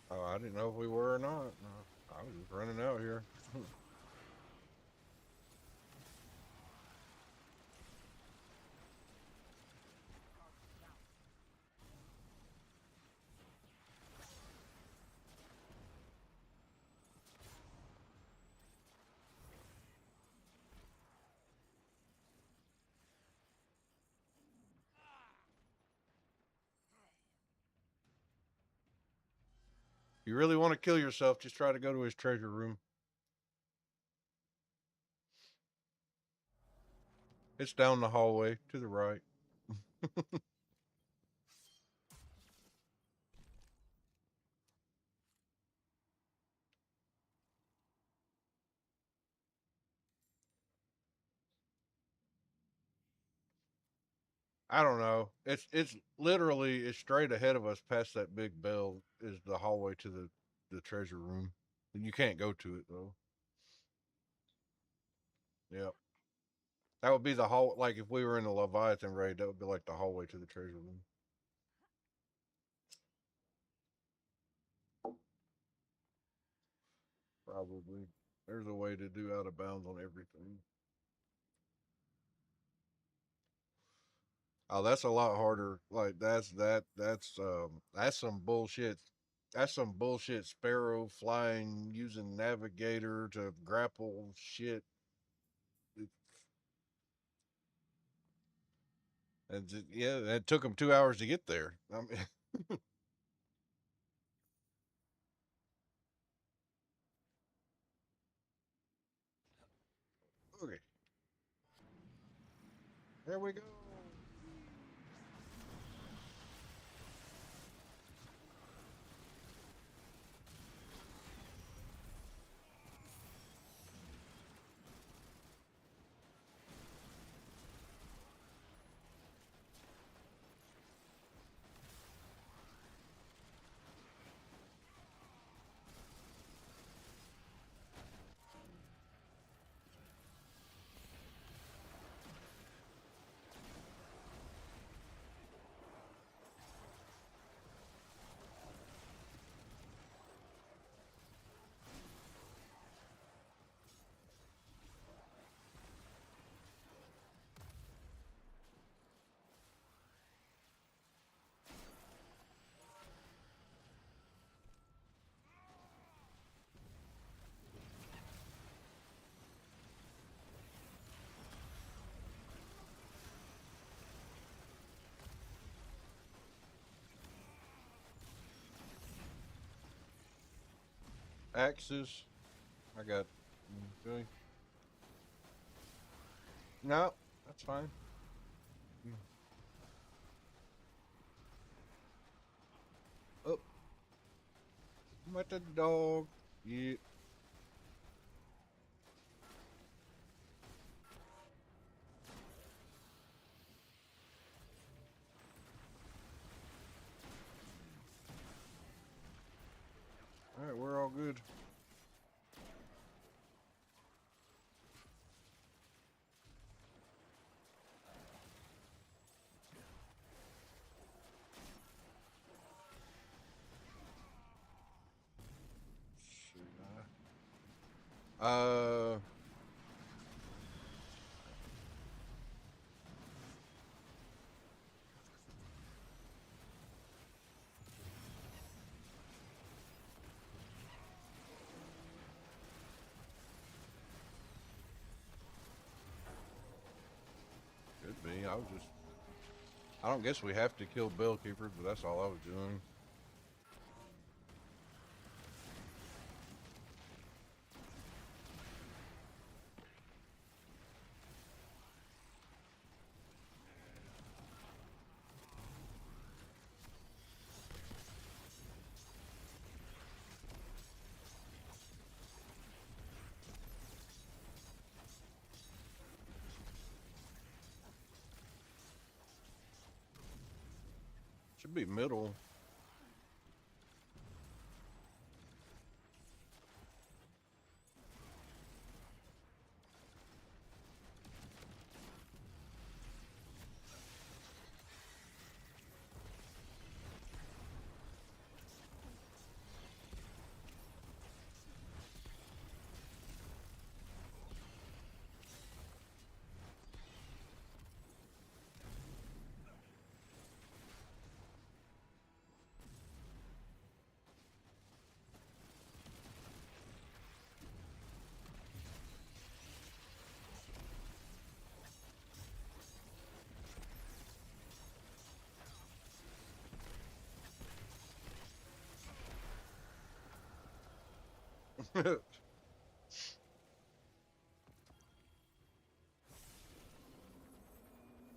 Oh, I didn't know if we were or not. No, I was just running out here. You really want to kill yourself, just try to go to his treasure room. It's down the hallway to the right. I don't know. It's literally it's straight ahead of us past that big bell is the hallway to the treasure room. And you can't go to it though. Yep. That would be the hall like if we were in the Leviathan raid, that would be like the hallway to the treasure room. Probably. There's a way to do out of bounds on everything. Oh, that's a lot harder. Like that's some bullshit. That's some bullshit sparrow flying using navigator to grapple shit. It, yeah, it took them 2 hours to get there. I mean, okay, there we go. Axes. I got. Really? No, that's fine. Oh, I'm at the dog. Yeah. All right, we're all good. Should I? Could be. I was just. I don't guess we have to kill Bellkeeper, but that's all I was doing. Should be middle.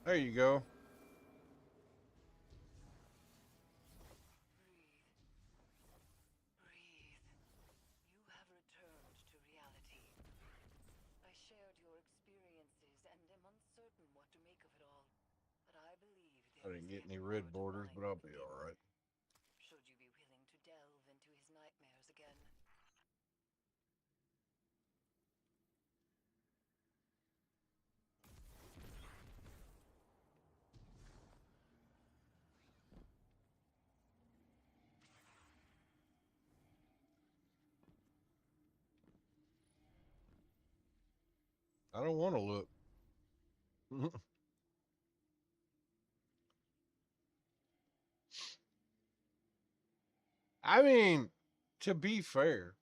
There you go. Breathe. You have returned to reality. I shared your experiences and am uncertain what to make of it all. But I believe I there didn't is get yet any more red to borders, find but I'll be within. all right. Should you be willing to delve into his nightmares again? I don't want to look. I mean, to be fair,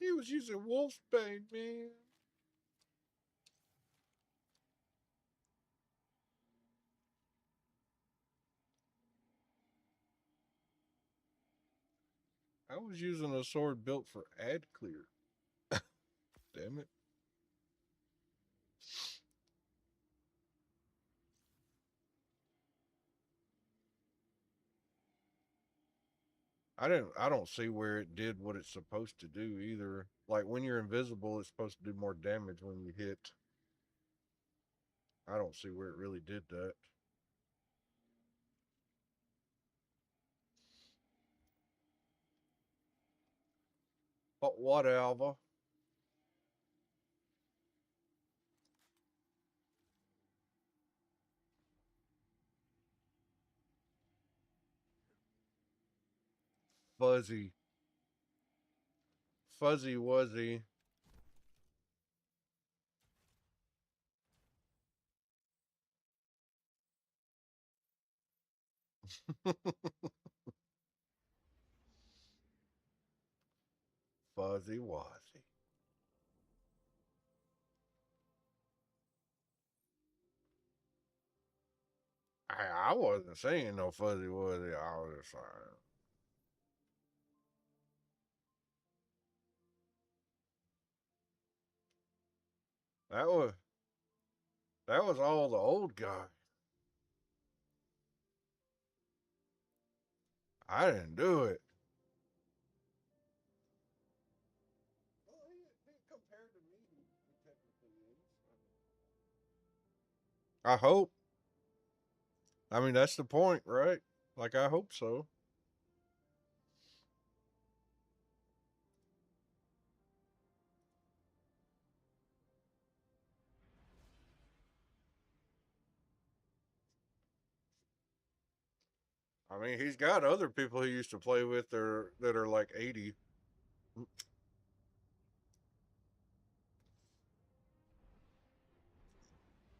he was using Wolfsbane, man. I was using a sword built for ad clear. Damn it. I don't see where it did what it's supposed to do either. Like when you're invisible, it's supposed to do more damage when you hit. I don't see where it really did that. But whatever. Fuzzy. Fuzzy Wuzzy. Fuzzy Wuzzy. I wasn't saying no Fuzzy Wuzzy. I was just saying. That was all the old guy. I didn't do it. I hope. I mean, that's the point, right? Like, I hope so. I mean, he's got other people he used to play with that are like 80.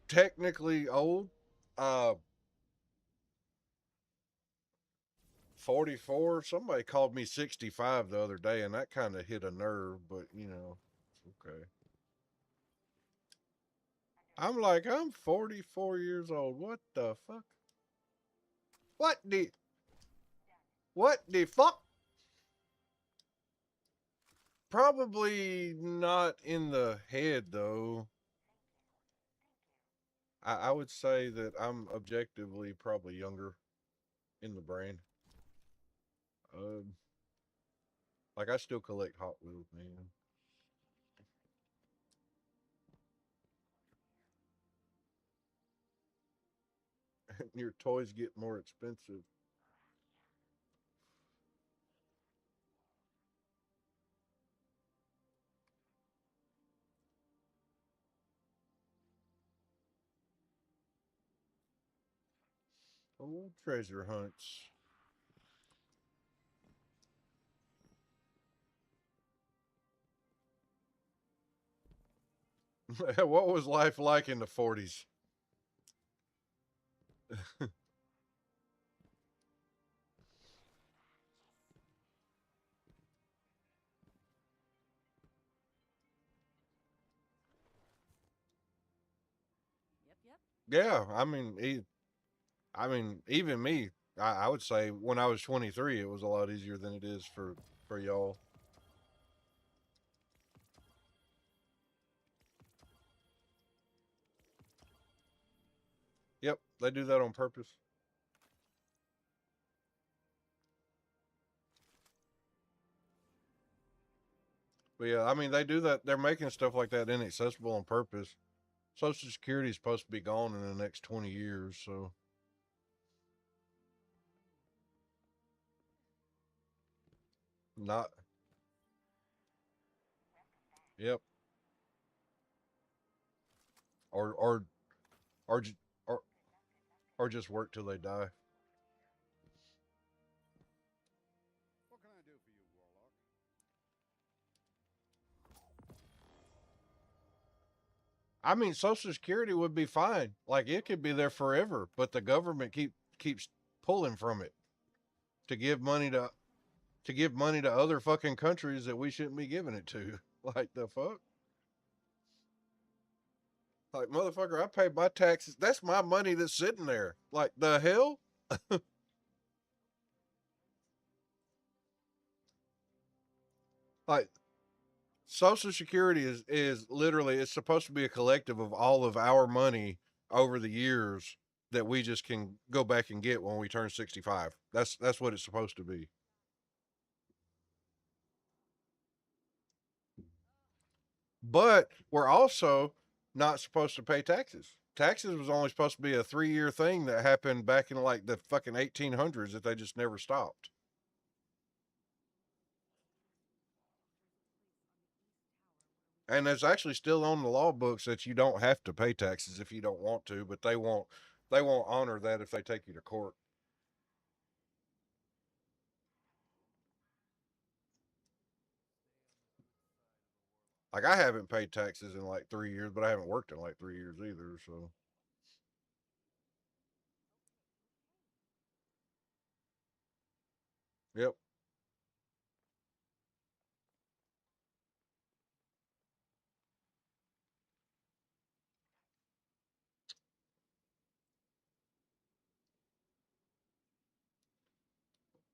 Technically old. Uh 44. Somebody called me 65 the other day, and that kind of hit a nerve, but you know, okay. I'm like, I'm 44 years old. What the fuck? What the what the fuck? Probably not in the head though. I would say that I'm objectively probably younger in the brain. Um, like I still collect Hot Wheels, man. Your toys get more expensive. Oh, treasure hunts. What was life like in the 40s? Yep, yep. Yeah, I mean, even me, I would say when I was 23, it was a lot easier than it is for y'all. Yep, they do that on purpose. But yeah, I mean, they do that. They're making stuff like that inaccessible on purpose. Social Security is supposed to be gone in the next 20 years, so not. Yep, or or or or or just work till they die. What can I do for you, Warlock? I mean, Social Security would be fine. Like it could be there forever, but the government keeps pulling from it to give money to give money to other fucking countries that we shouldn't be giving it to. Like the fuck? Like motherfucker, I paid my taxes. That's my money that's sitting there. Like the hell? Like Social Security is literally it's supposed to be a collective of all of our money over the years that we just can go back and get when we turn 65. That's what it's supposed to be. But we're also not supposed to pay taxes. Taxes was only supposed to be a 3 year thing that happened back in like the fucking 1800s that they just never stopped. And it's actually still on the law books that you don't have to pay taxes if you don't want to, but they won't honor that if they take you to court. Like I haven't paid taxes in like 3 years, but I haven't worked in like 3 years either. So yep.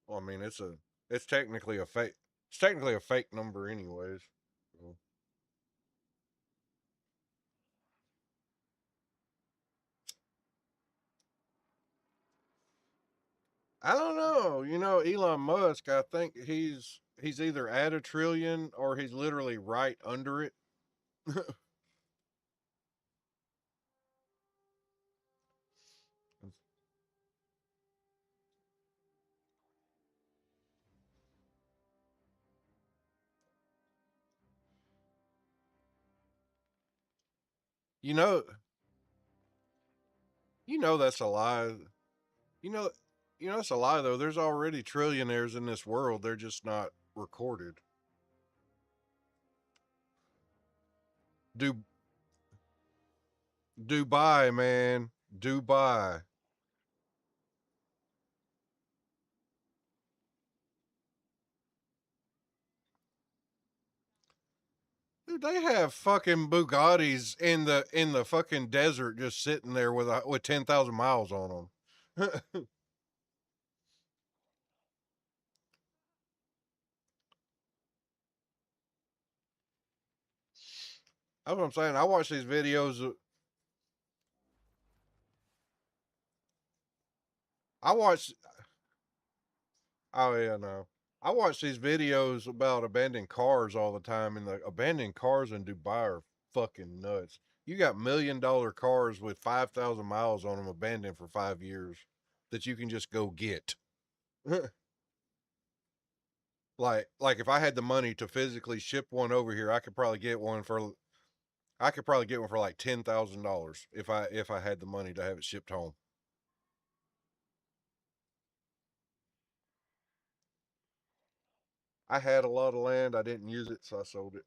Well, I mean it's technically a fake number anyways. So, I don't know. You know, Elon Musk, I think he's either at a trillion or he's literally right under it. You know, that's a lie. You know, that's a lie though. There's already trillionaires in this world. They're just not recorded. Du- Dubai, man, Dubai. Dude, they have fucking Bugattis in the fucking desert, just sitting there with 10,000 miles on them. That's what I'm saying. I watch these videos. I watch. Oh yeah, no. I watch these videos about abandoned cars all the time, and the abandoned cars in Dubai are fucking nuts. You got $1 million cars with 5,000 miles on them, abandoned for 5 years, that you can just go get. Like if I had the money to physically ship one over here, I could probably get one for. I could probably get one for like $10,000 if I had the money to have it shipped home. I had a lot of land. I didn't use it, so I sold it.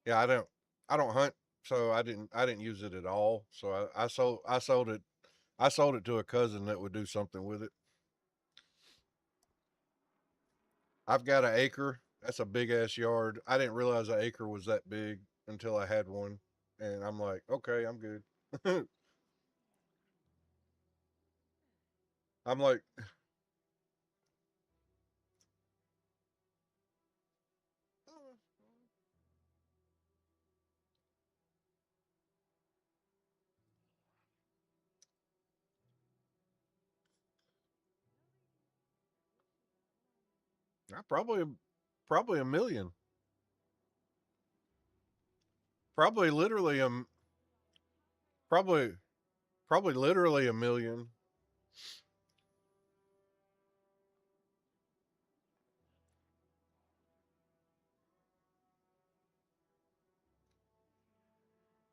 Yeah, I don't hunt, so I didn't use it at all. So I sold it to a cousin that would do something with it. I've got an acre. That's a big ass yard. I didn't realize an acre was that big until I had one, and I'm like, okay, I'm good. I'm like, I probably a million. Probably literally probably probably literally a million.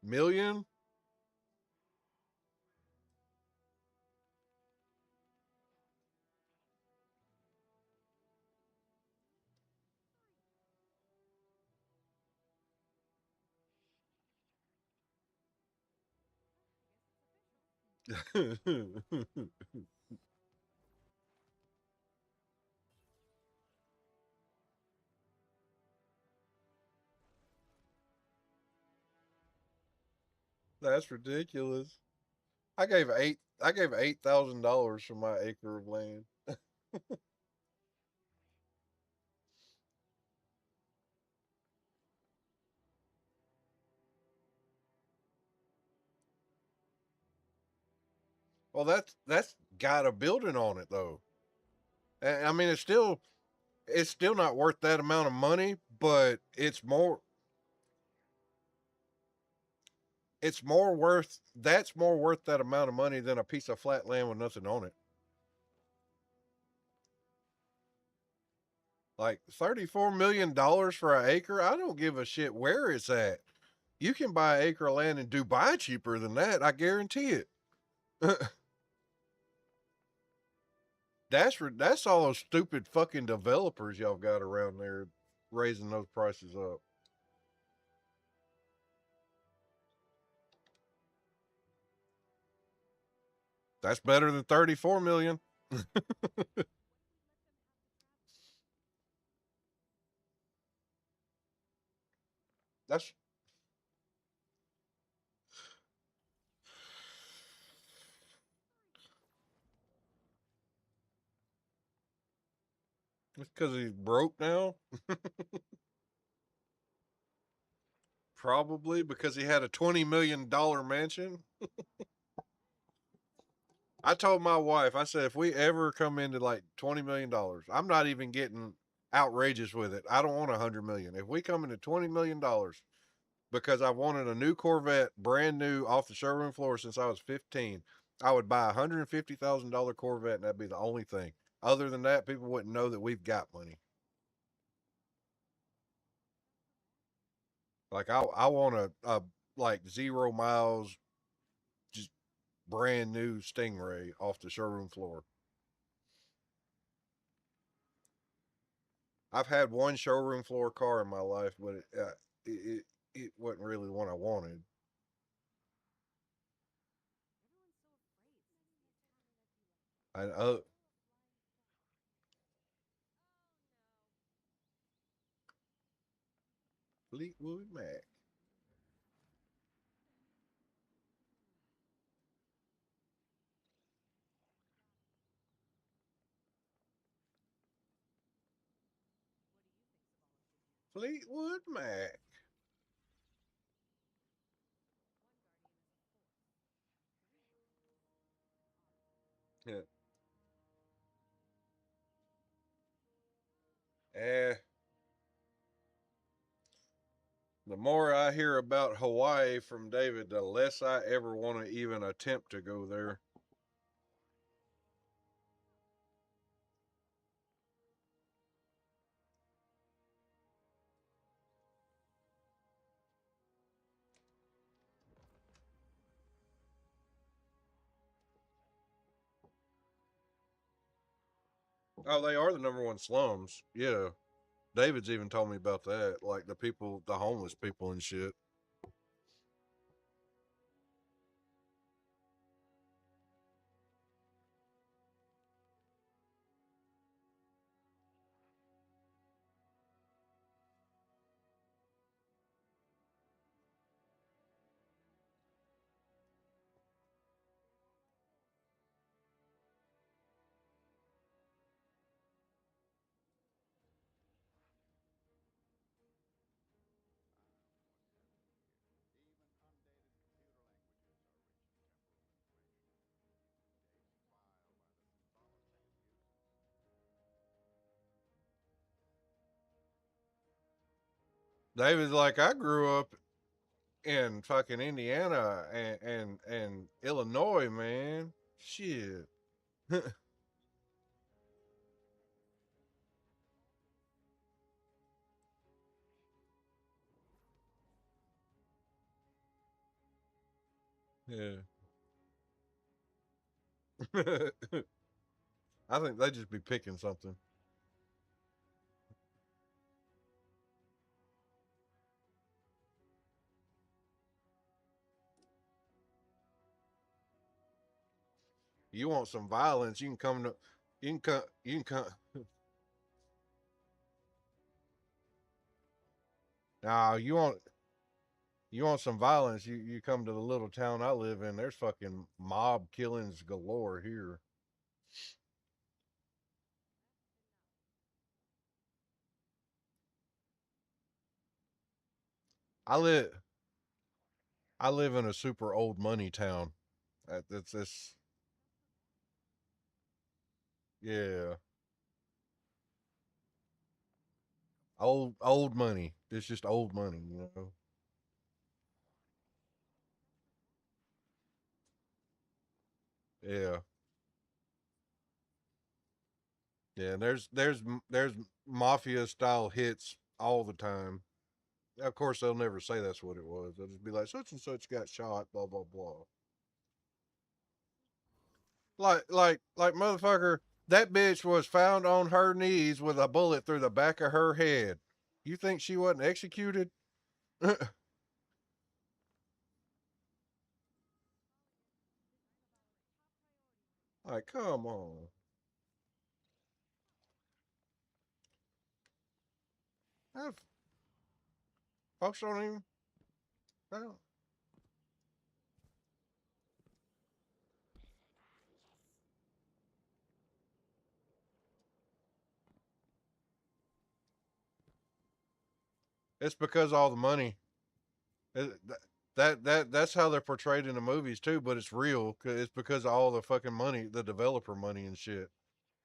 Million? That's ridiculous. I gave $8,000 for my acre of land. Well, that's got a building on it though. I mean, it's still not worth that amount of money, but it's more worth that's more worth that amount of money than a piece of flat land with nothing on it. Like $34 million for an acre, I don't give a shit where it's at. You can buy an acre of land in Dubai cheaper than that, I guarantee it. That's all those stupid fucking developers y'all got around there raising those prices up. That's better than 34 million. That's because he's broke now. Probably because he had a $20 million mansion. I told my wife, I said, if we ever come into like $20 million, I'm not even getting outrageous with it. I don't want $100 million. If we come into $20 million, because I wanted a new Corvette, brand new off the showroom floor since I was 15, I would buy a $150,000 Corvette, and that'd be the only thing. Other than that, people wouldn't know that we've got money. Like I want a like 0 miles, just brand new Stingray off the showroom floor. I've had one showroom floor car in my life, but it wasn't really the one I wanted. I Fleetwood Mac. Fleetwood Mac. Yeah. Eh. The more I hear about Hawaii from David, the less I ever want to even attempt to go there. Oh, they are the #1 slums. Yeah. David's even told me about that. Like the people, the homeless people and shit. David's like, I grew up in fucking Indiana and Illinois, man. Shit. Yeah. I think they just be picking something. You want some violence? You can come to. You can come. You can come. Nah, you want some violence? You come to the little town I live in. There's fucking mob killings galore here. I live I live in a super old money town. That's this. Yeah, old money. It's just old money, you know. Yeah, yeah. And there's mafia style hits all the time. Of course, they'll never say that's what it was. They'll just be like, such and such got shot, blah blah blah. Like motherfucker, that bitch was found on her knees with a bullet through the back of her head. You think she wasn't executed? Like, come on. That folks don't even. Well, it's because all the money. It, That's how they're portrayed in the movies too, but it's real. It's because of all the fucking money, the developer money and shit.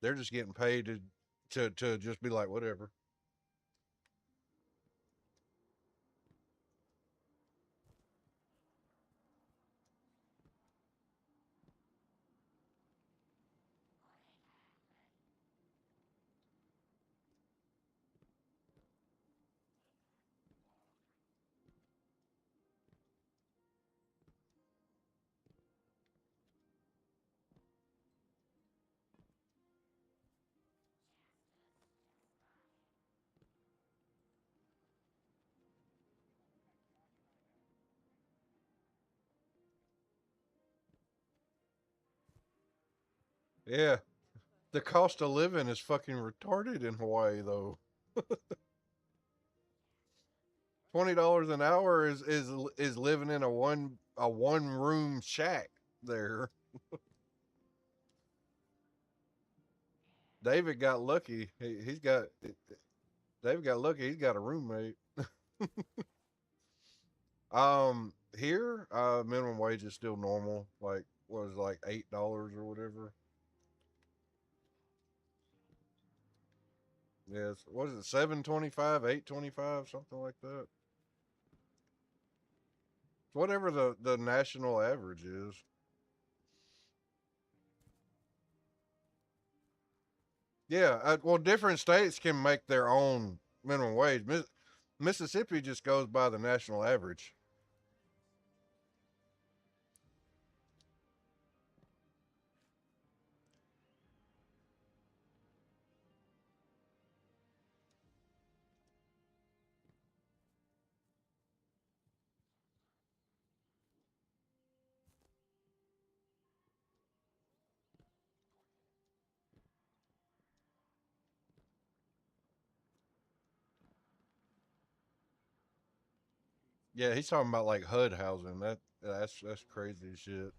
They're just getting paid to just be like whatever. Yeah, the cost of living is fucking retarded in Hawaii though. $20 an hour is living in a one room shack there. David got lucky. He's got David got lucky. He's got a roommate. Here, minimum wage is still normal. Like was like $8 or whatever. Yes, was it 7.25, 8.25, something like that. Whatever the national average is. Yeah, well, different states can make their own minimum wage. Mississippi just goes by the national average. Yeah, he's talking about like HUD housing. That's crazy shit.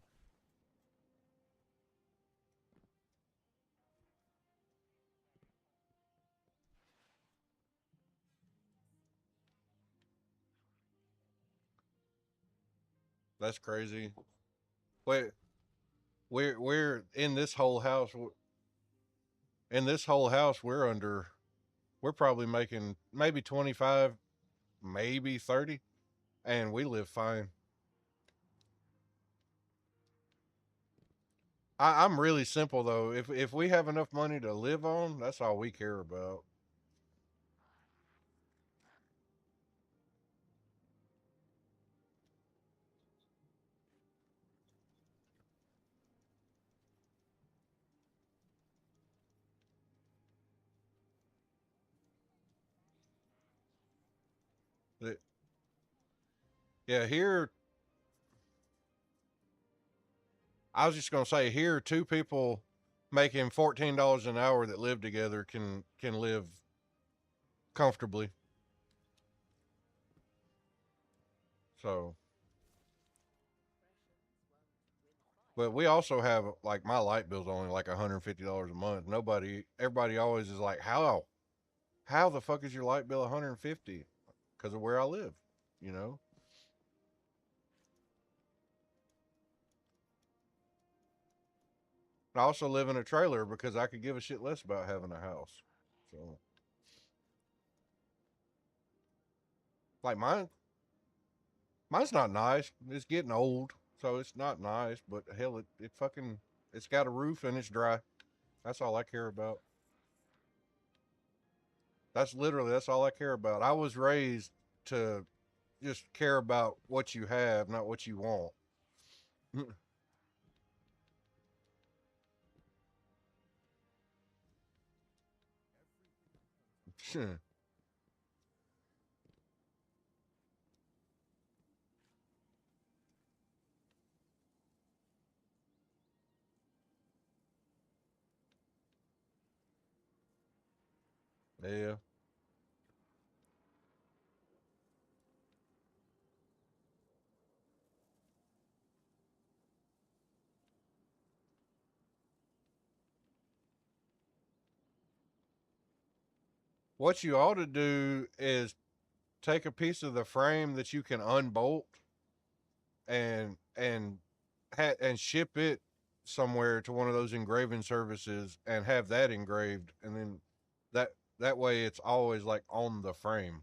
That's crazy. Wait, we're in this whole house. In this whole house, we're under. We're probably making maybe 25, maybe 30, and we live fine. I'm really simple though. If we have enough money to live on, that's all we care about. Yeah, here I was just gonna say here two people making $14 an hour that live together can live comfortably. So, but we also have like my light bill's only like $150 a month. Everybody always is like, how the fuck is your light bill 150? Because of where I live, you know. I also live in a trailer because I could give a shit less about having a house. So, like mine's not nice. It's getting old, so it's not nice. But hell, it fucking it's got a roof and it's dry. That's all I care about. That's all I care about. I was raised to just care about what you have, not what you want. Yeah. What you ought to do is take a piece of the frame that you can unbolt and ship it somewhere to one of those engraving services and have that engraved, and then that that way it's always like on the frame.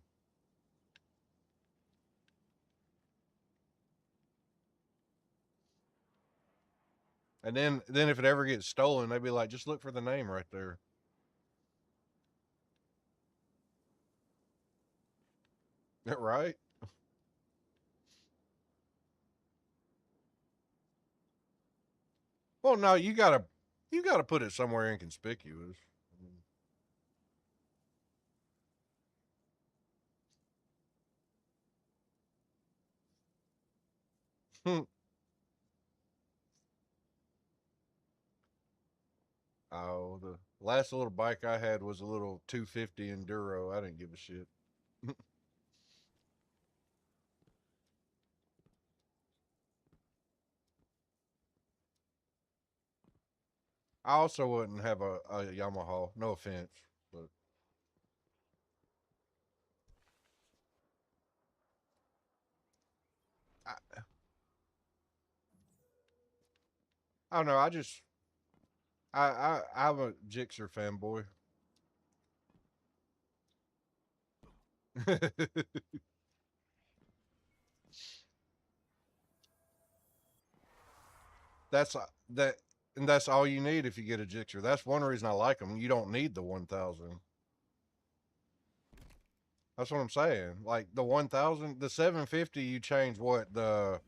And then if it ever gets stolen, they'd be like, just look for the name right there. Right? Well, no, you gotta put it somewhere inconspicuous. Oh, the last little bike I had was a little 250 enduro. I didn't give a shit. I also wouldn't have a Yamaha. No offense, but I don't know. I'm a Gixxer fanboy. that's that, and that's all you need if you get a Gixxer. That's one reason I like them. You don't need the 1000. That's what I'm saying. Like the 1000, the 750, you change what the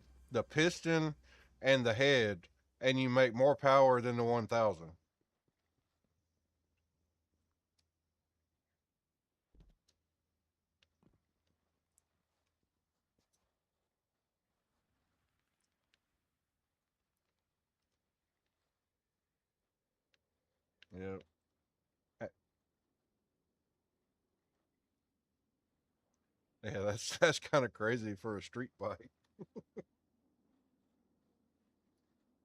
piston and the head, and you make more power than the 1000. Yeah, yeah. That's kind of crazy for a street bike.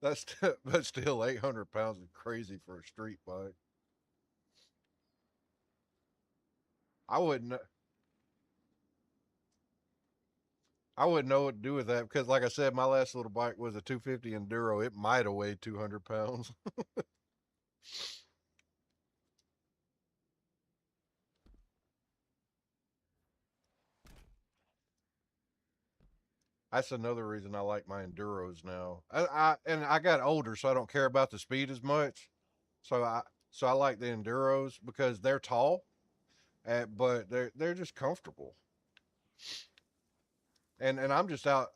But still, 800 pounds is crazy for a street bike. I wouldn't. I wouldn't know what to do with that because, like I said, my last little bike was a 250 enduro. It might have weighed 200 pounds. That's another reason I like my enduros now. I got older, so I don't care about the speed as much. So I like the enduros because they're tall, but they're just comfortable. And I'm just out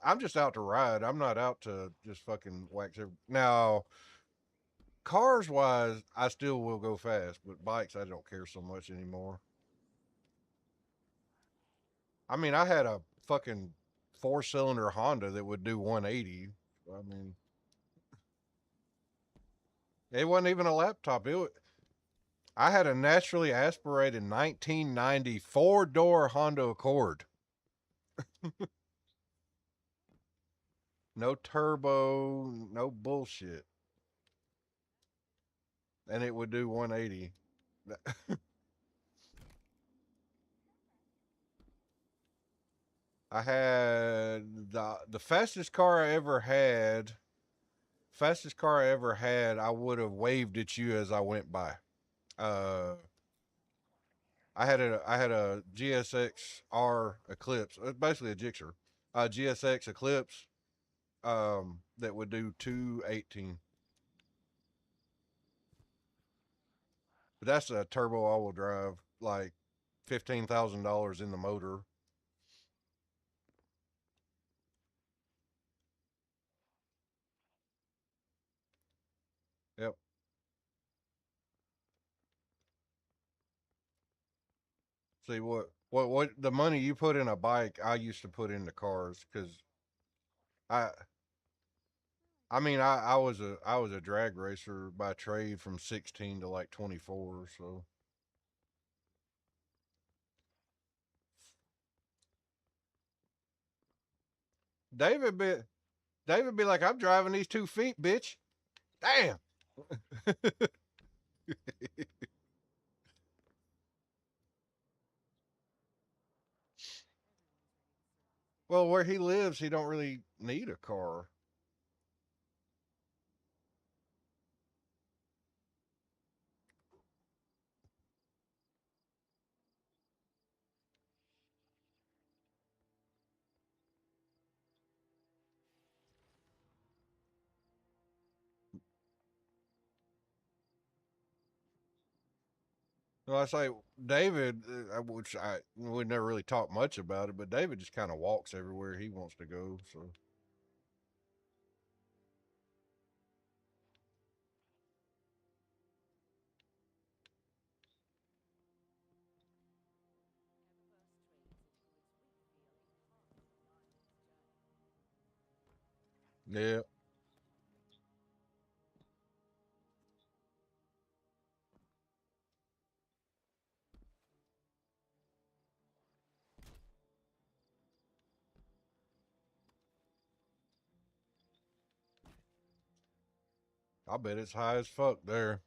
to ride. I'm not out to just fucking wax every. Now, cars wise, I still will go fast, but bikes I don't care so much anymore. I mean, I had a fucking 4-cylinder Honda that would do 180. I mean, it wasn't even a laptop. I had a naturally aspirated 1990 four-door Honda Accord. No turbo, no bullshit. And it would do 180. I had the fastest car I ever had. Fastest car I ever had, I would have waved at you as I went by. Uh, I had a GSX R Eclipse. It's basically a Gixxer. A GSX Eclipse that would do 218. But that's a turbo all-wheel drive, like $15,000 in the motor. Yep. See what the money you put in a bike, I used to put into cars because I I mean I was a drag racer by trade from 16 to like 24. So David be David be like, I'm driving these 2 feet, bitch. Damn. Well, where he lives, he don't really need a car. Well, I say David, which I we never really talked much about it, but David just kind of walks everywhere he wants to go. So yeah, I bet it's high as fuck there.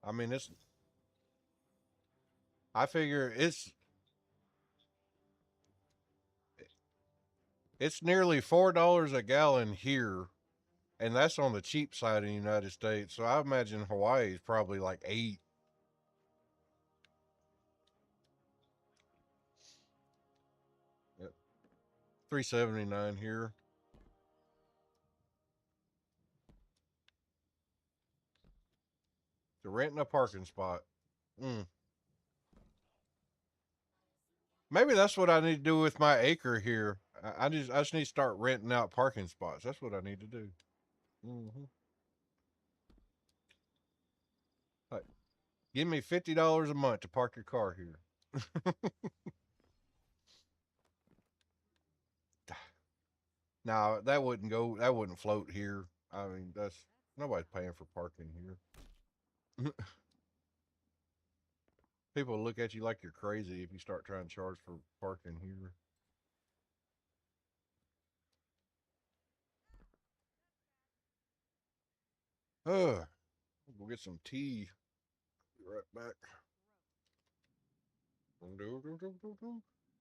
I mean, I figure it's nearly $4 a gallon here, and that's on the cheap side in the United States. So I imagine Hawaii is probably like 8. 379 here. To renting a parking spot. Mm. Maybe that's what I need to do with my acre here. I just need to start renting out parking spots. That's what I need to do. Hmm. Like, give me $50 a month to park your car here. Now that wouldn't go. That wouldn't float here. I mean, that's nobody's paying for parking here. People look at you like you're crazy if you start trying to charge for parking here. We'll get some tea. Be right back.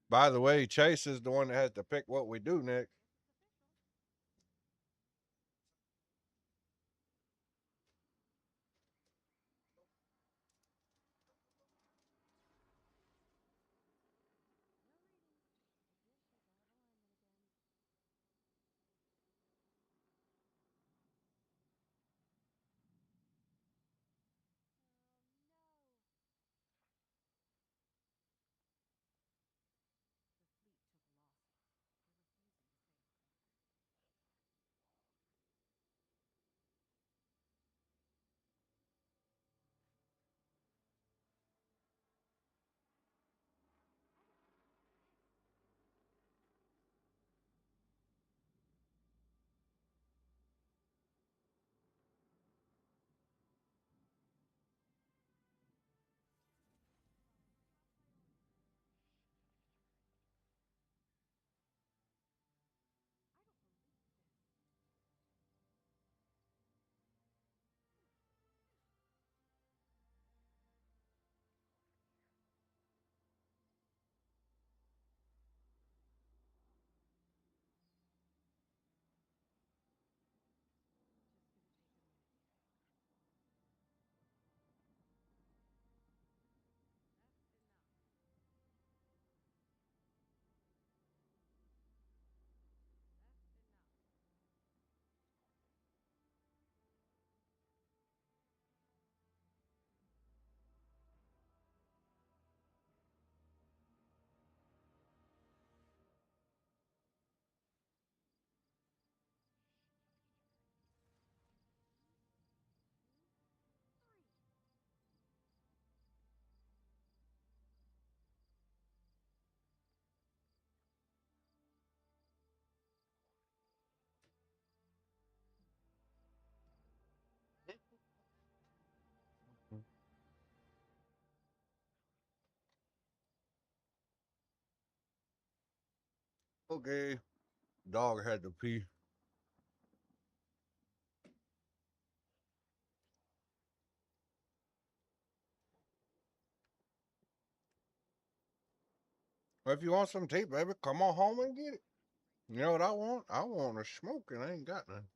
By the way, Chase is the one that has to pick what we do next. Okay. Dog had to pee. Well, if you want some tea, baby, come on home and get it. You know what I want? I want a smoke and I ain't got none.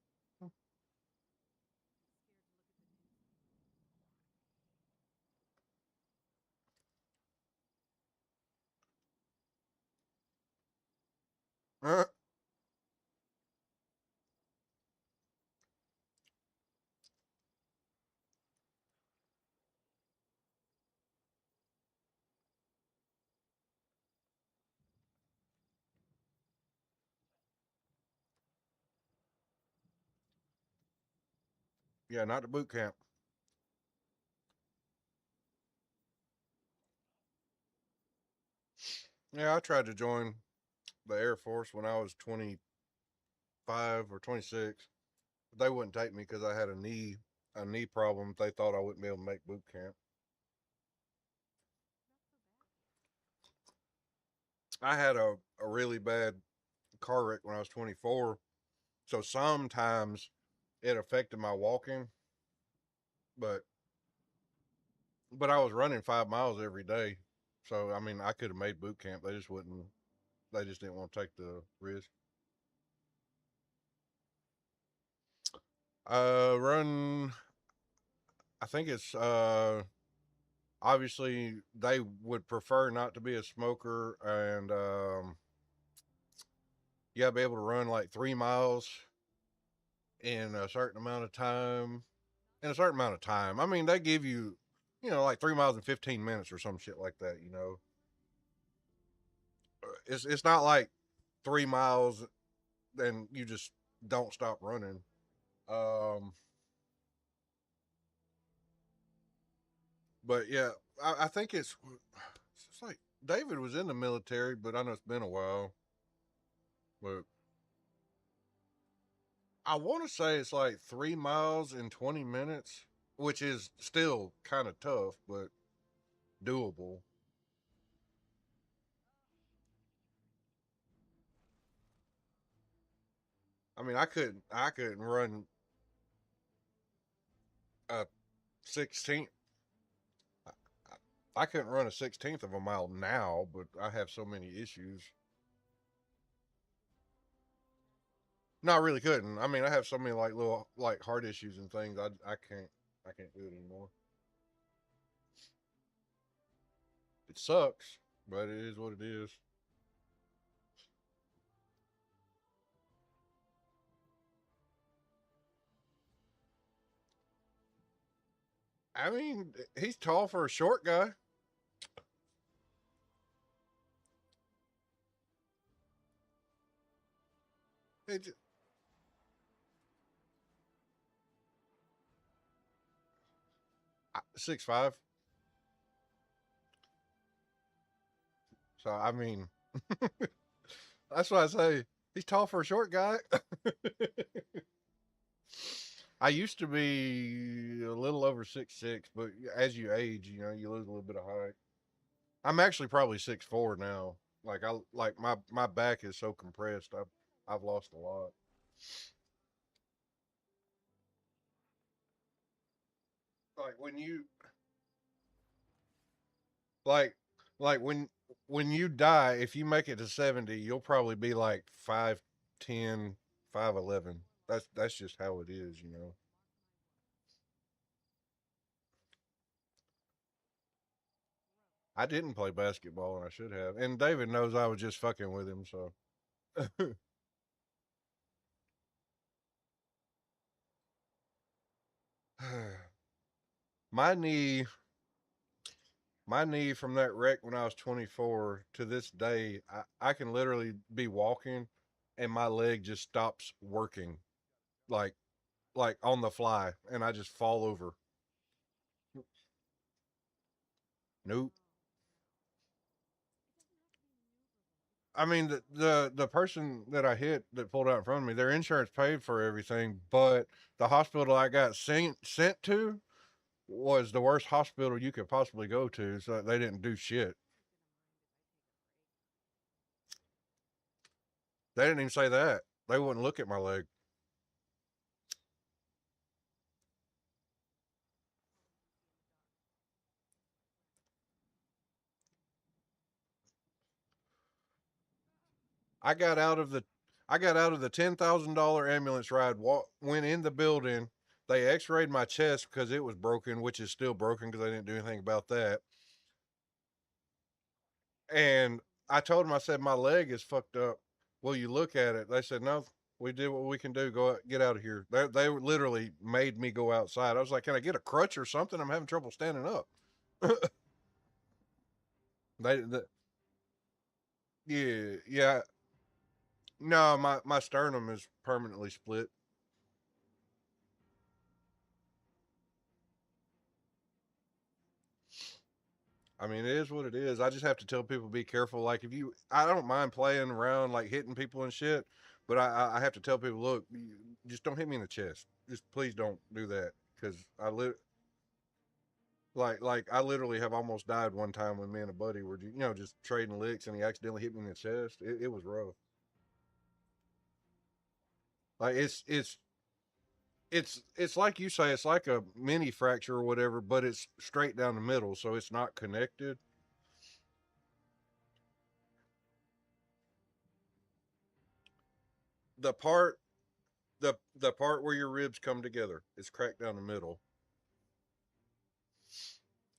Yeah, not the boot camp. Yeah, I tried to join the Air Force when I was 25 or 26. But they wouldn't take me because I had a knee problem. They thought I wouldn't be able to make boot camp. I had a really bad car wreck when I was 24. So sometimes it affected my walking, but I was running 5 miles every day. So I mean I could have made boot camp. They just wouldn't they just didn't want to take the risk. Run I think it's obviously they would prefer not to be a smoker and you gotta be able to run like 3 miles in a certain amount of time. In a certain amount of time. I mean, they give you, like 3 miles in 15 minutes or some shit like that. It's not like 3 miles and you just don't stop running. Um, but yeah, I think it's like David was in the military, but I know it's been a while. But I want to say it's like 3 miles in 20 minutes, which is still kind of tough, but doable. I mean, I couldn't run a 16th. I couldn't run a 16th of a mile now, but I have so many issues. No, I really couldn't. I mean, I have so many like little like heart issues and things. I can't do it anymore. It sucks, but it is what it is. I mean, he's tall for a short guy. It, 6'5". So I mean, that's what I say. He's tall for a short guy. I used to be a little over 6'6", but as you age, you lose a little bit of height. I'm actually probably 6'4" now. Like my back is so compressed. I've lost a lot. Like like like when you die, if you make it to 70, you'll probably be like 5'10", 5'11". That's just how it is. I didn't play basketball and I should have. And David knows I was just fucking with him, so my knee my knee from that wreck when I was 24 to this day, I can literally be walking and my leg just stops working like on the fly and I just fall over. Nope. I mean the person that I hit that pulled out in front of me, their insurance paid for everything, but the hospital I got sent to was the worst hospital you could possibly go to, so they didn't do shit. They didn't even say that. They wouldn't look at my leg. I got out of the $10,000 ambulance ride. Went in the building. They X-rayed my chest because it was broken, which is still broken because I didn't do anything about that. And I told them, I said, my leg is fucked up. Will you look at it? They said, no, we did what we can do. Get out of here. They literally made me go outside. I was like, can I get a crutch or something? I'm having trouble standing up. they, yeah, yeah. No, my sternum is permanently split. I mean, it is what it is. I just have to tell people be careful. Like, I don't mind playing around, like hitting people and shit, but I have to tell people, look, just don't hit me in the chest. Just please don't do that, because like I literally have almost died one time when me and a buddy were, just trading licks, and he accidentally hit me in the chest. It was rough. Like it's like you say, it's like a mini fracture or whatever, but it's straight down the middle, so it's not connected. The part the part where your ribs come together is cracked down the middle.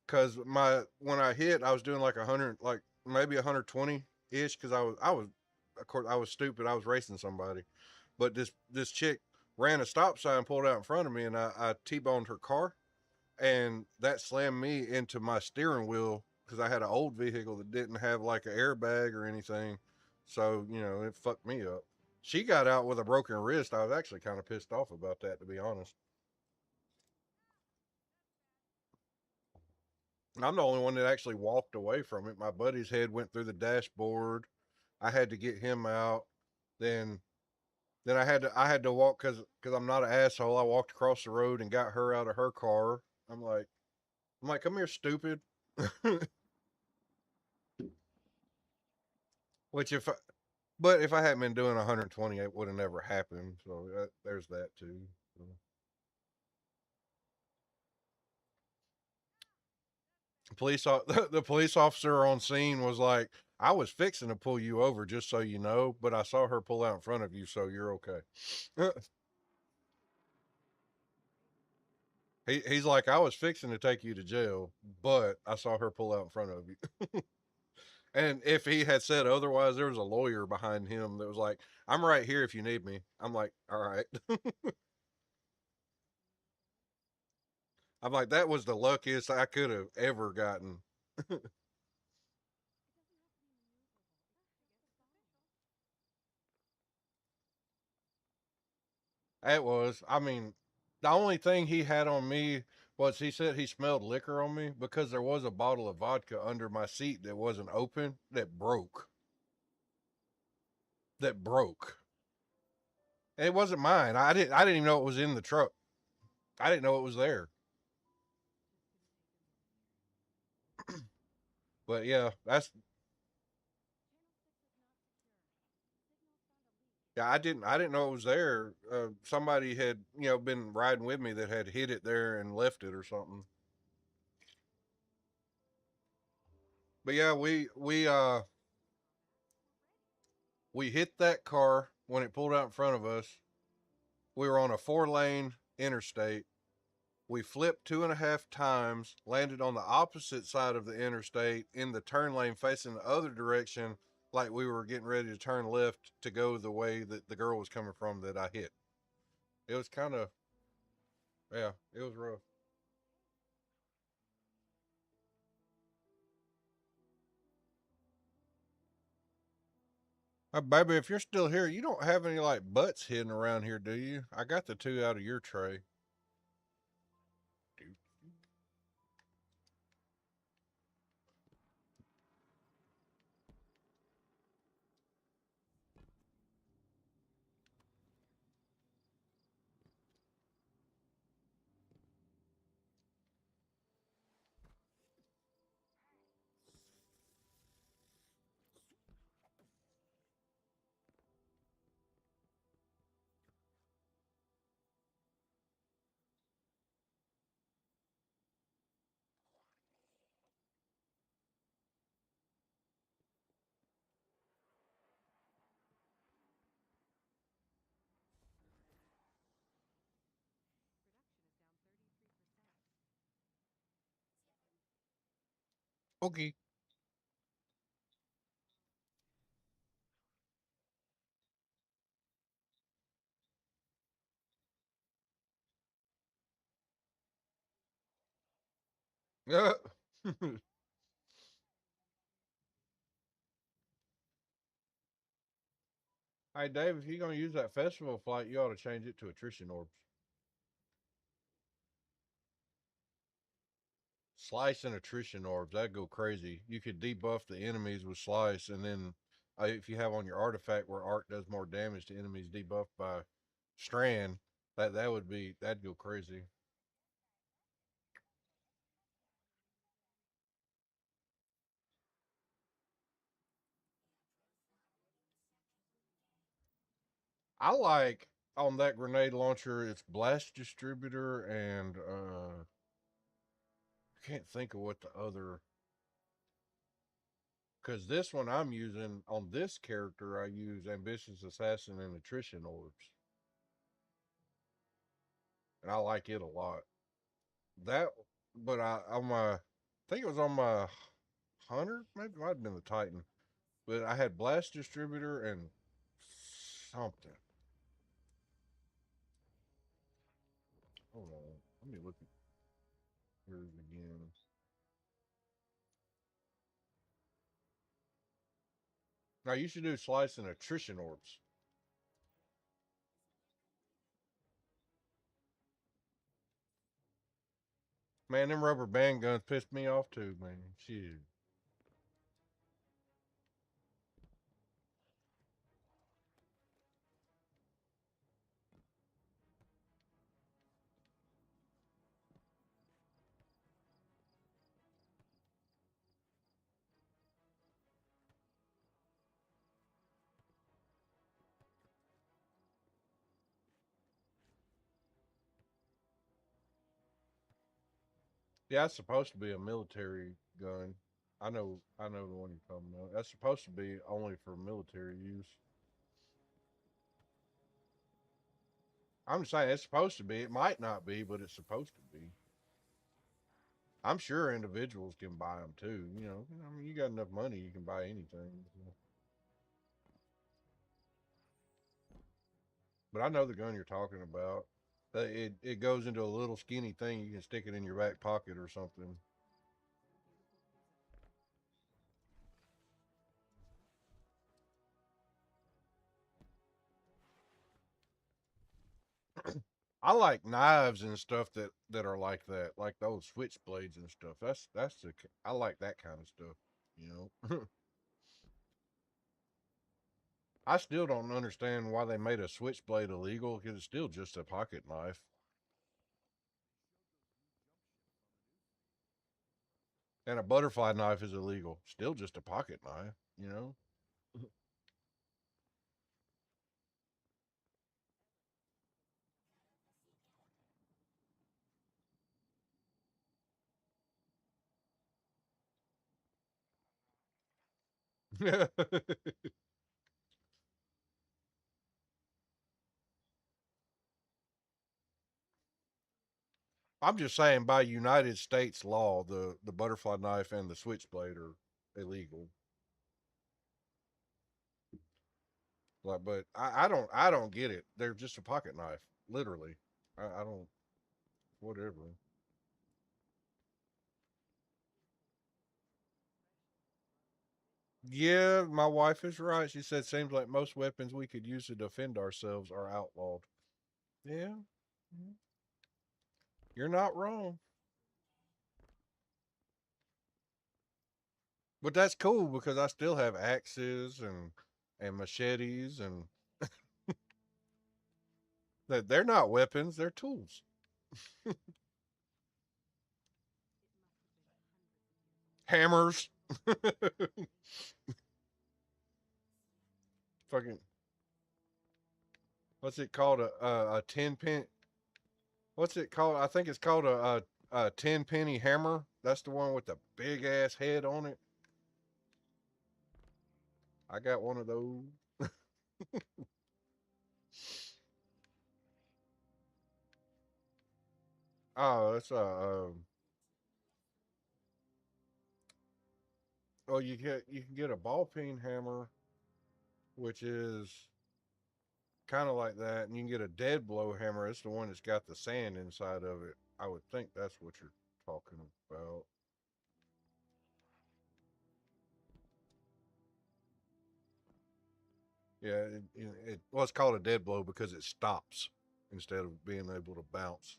Cause when I hit, I was doing like 100, like maybe 120 ish. Cause I was, of course, I was stupid. I was racing somebody, but this chick ran a stop sign, pulled out in front of me, and I T-boned her car, and that slammed me into my steering wheel because I had an old vehicle that didn't have like an airbag or anything, so it fucked me up. She got out with a broken wrist. I was actually kind of pissed off about that, to be honest. I'm the only one that actually walked away from it. My buddy's head went through the dashboard. I had to get him out. Then I had to walk because I'm not an asshole. I walked across the road and got her out of her car. I'm like come here, stupid. Which but if I hadn't been doing 120, it would have never happened. So there's that too. So. The police officer on scene was like, I was fixing to pull you over just so you know, but I saw her pull out in front of you, so you're okay. He's like, I was fixing to take you to jail, but I saw her pull out in front of you. And if he had said otherwise, there was a lawyer behind him that was like, I'm right here if you need me. I'm like, all right. I'm like, that was the luckiest I could have ever gotten. It was. I mean, the only thing he had on me was he said he smelled liquor on me because there was a bottle of vodka under my seat that wasn't open that broke. That broke. And it wasn't mine. I didn't even know it was in the truck. I didn't know it was there. But yeah, yeah, I didn't know it was there. Somebody had, been riding with me that had hit it there and left it or something. But yeah, we hit that car when it pulled out in front of us. We were on a 4-lane interstate. We flipped 2.5 times, landed on the opposite side of the interstate in the turn lane facing the other direction, like we were getting ready to turn left to go the way that the girl was coming from that I hit. It was kind of, yeah, it was rough. Baby, if you're still here, you don't have any like butts hidden around here, do you? I got the two out of your tray. Okay. Yeah. Hey, Dave, if you're going to use that festival flight, you ought to change it to attrition orbs. Slice and attrition orbs, that'd go crazy. You could debuff the enemies with slice, and then if you have on your artifact where arc does more damage to enemies debuffed by strand, that'd go crazy. I like on that grenade launcher, it's blast distributor and I can't think of what the other, because this one I'm using on this character, I use ambitious assassin and attrition orbs, and I like it a lot. That, but I on my, I think it was on my hunter, maybe it might have been the Titan, but I had blast distributor and something. Hold on, let me look at yours again. Now you should do slice and attrition orbs. Man, them rubber band guns pissed me off too, man. Shit. Yeah, it's supposed to be a military gun. I know the one you're talking about. That's supposed to be only for military use. I'm just saying it's supposed to be. It might not be, but it's supposed to be. I'm sure individuals can buy them too. I mean, you got enough money, you can buy anything. But I know the gun you're talking about. It goes into a little skinny thing. You can stick it in your back pocket or something. I like knives and stuff that are like that, like those switchblades and stuff. I like that kind of stuff. You know, I still don't understand why they made a switchblade illegal because it's still just a pocket knife, and a butterfly knife is illegal. Still just a pocket knife. You know. I'm just saying, by United States law, the butterfly knife and the switchblade are illegal. Like, but I don't get it. They're just a pocket knife, literally. I don't. Whatever. Yeah, my wife is right. She said, seems like most weapons we could use to defend ourselves are outlawed. Yeah, you're not wrong. But that's cool because I still have axes and machetes, and that they're not weapons, they're tools. Hammers. Fucking, what's it called? A 10 pin. What's it called? I think it's called a 10 penny hammer. That's the one with the big ass head on it. I got one of those. Oh, it's a Oh, you can get a ball peen hammer, which is kind of like that, and you can get a dead blow hammer. It's the one that's got the sand inside of it. I would think that's what you're talking about. Yeah, well, it's called a dead blow because it stops instead of being able to bounce.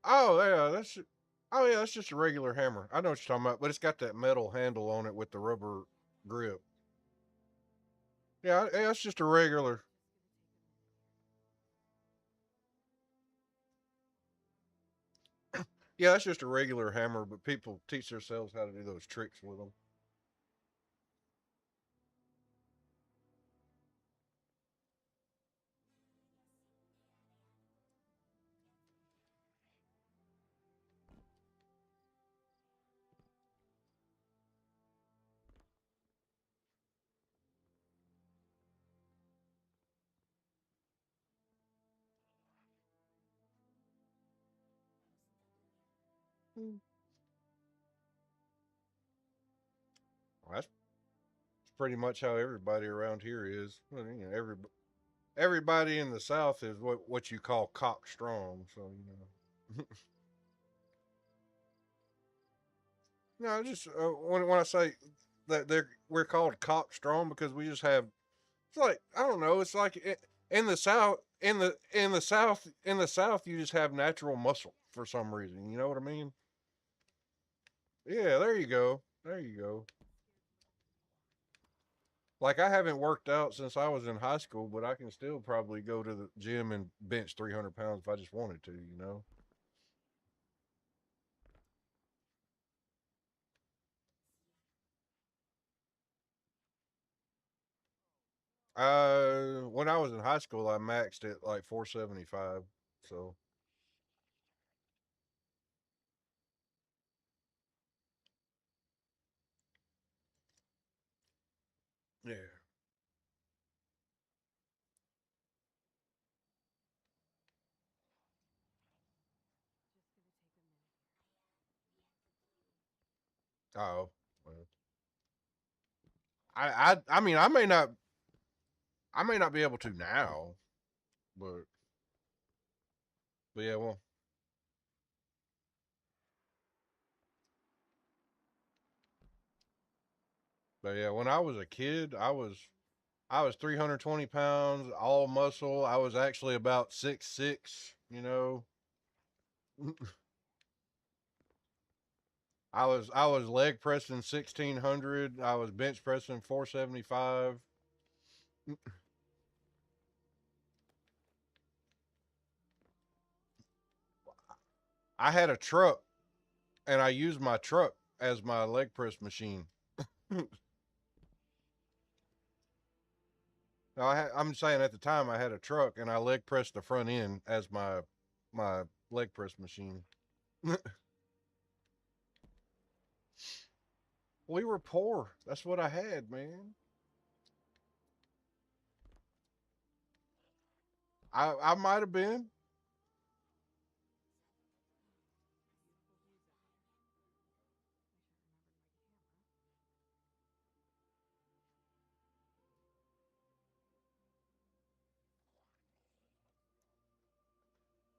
Oh yeah, that's just a regular hammer. I know what you're talking about, but it's got that metal handle on it with the rubber grip. Yeah, it's just a regular. Yeah, that's just a regular hammer, but people teach themselves how to do those tricks with them. Well, that's pretty much how everybody around here is. Well, everybody in the South is what you call cock strong. So no, just when I say that we're called cock strong because we just have. It's like I don't know. It's like in the South, in the South, you just have natural muscle for some reason. You know what I mean? Yeah, there you go. There you go. Like I haven't worked out since I was in high school, but I can still probably go to the gym and bench 300 pounds if I just wanted to. When I was in high school, I maxed at like 475. So yeah. Oh, well. I mean, I may not be able to now, but yeah, well, but yeah, when I was a kid, I was 320 pounds, all muscle. I was actually about 6'6". I was leg pressing 1600. I was bench pressing 475. I had a truck, and I used my truck as my leg press machine. No, I'm saying at the time I had a truck, and I leg pressed the front end as my leg press machine. We were poor. That's what I had, man. I might have been.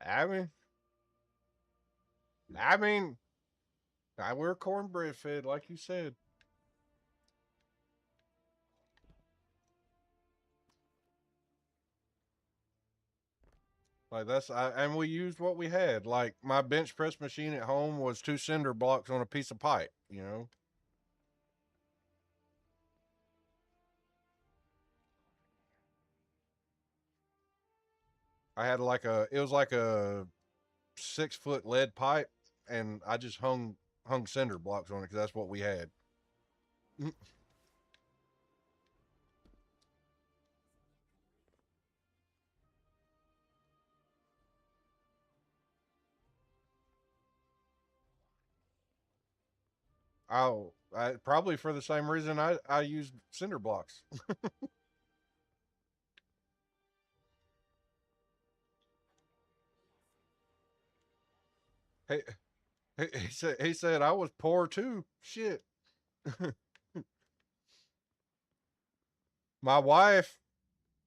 I mean, I mean, we're cornbread fed, like you said. Like and we used what we had. Like my bench press machine at home was two cinder blocks on a piece of pipe. I had it was like a 6 foot lead pipe, and I just hung cinder blocks on it because that's what we had. I probably for the same reason I used cinder blocks. He, he said I was poor too. Shit. My wife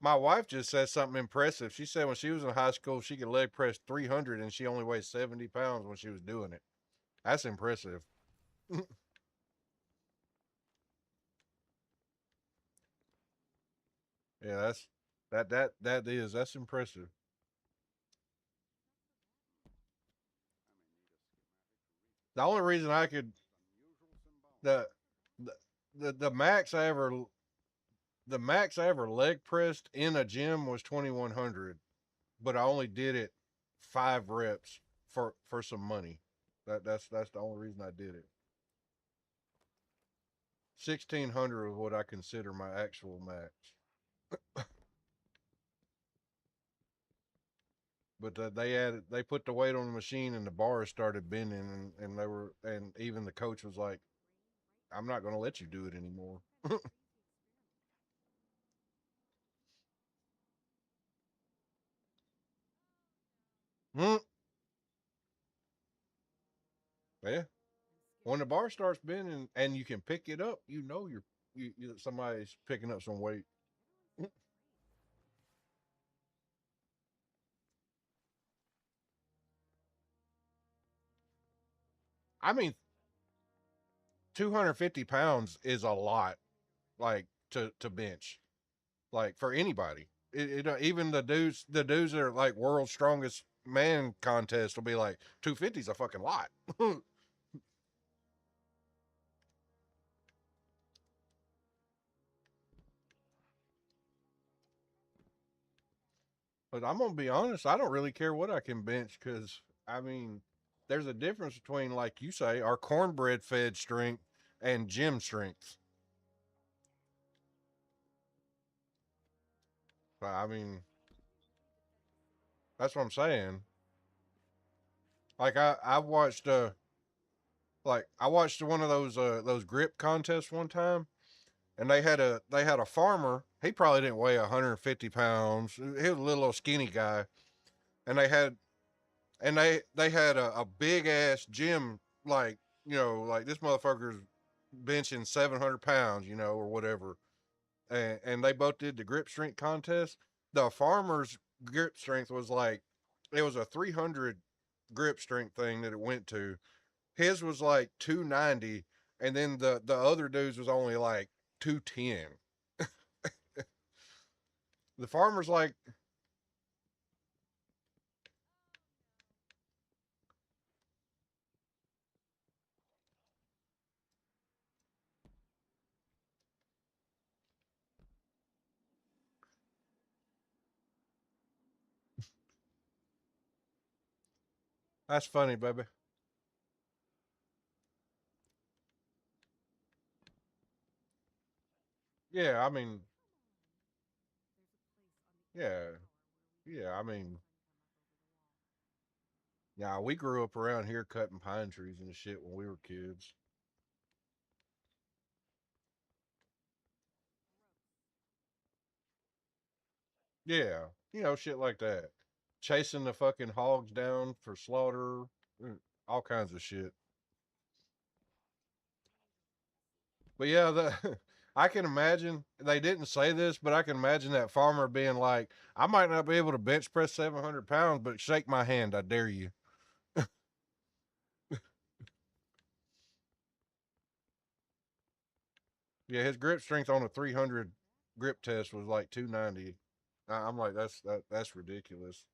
my wife just said something impressive. She said when she was in high school she could leg press 300 and she only weighed 70 pounds when she was doing it. That's impressive. Yeah, that's impressive. The only reason I could the the the max I ever leg pressed in a gym was 2100, but I only did it 5 reps for some money. That's the only reason I did it. 1600 is what I consider my actual max. But they put the weight on the machine and the bars started bending and they were and even the coach was like, I'm not going to let you do it anymore. Hmm. Yeah. When the bar starts bending and you can pick it up, you know somebody's picking up some weight. I mean, 250 pounds is a lot, like to bench, like for anybody. Even the dudes that are like world's strongest man contest will be like 250 is a fucking lot. But I'm gonna be honest, I don't really care what I can bench because I mean, there's a difference between like you say our cornbread fed strength and gym strength. I mean, that's what I'm saying. Like I watched I watched one of those grip contests one time, and they had a farmer. He probably didn't weigh 150 pounds. He was a little old skinny guy, and they had a big ass gym, like like this motherfucker's benching 700 pounds, or whatever. And they both did the grip strength contest. The farmer's grip strength was like it was a 300 grip strength thing that it went to. His was like 290, and then the other dude's was only like 210. The farmer's like, that's funny, baby. Yeah, I mean, yeah, yeah, I mean, yeah, we grew up around here cutting pine trees and shit when we were kids. Yeah, shit like that. Chasing the fucking hogs down for slaughter, all kinds of shit. But yeah, I can imagine they didn't say this, but I can imagine that farmer being like, "I might not be able to bench press 700 pounds, but shake my hand, I dare you." Yeah, his grip strength on a 300 grip test was like 290. I'm like, that's ridiculous.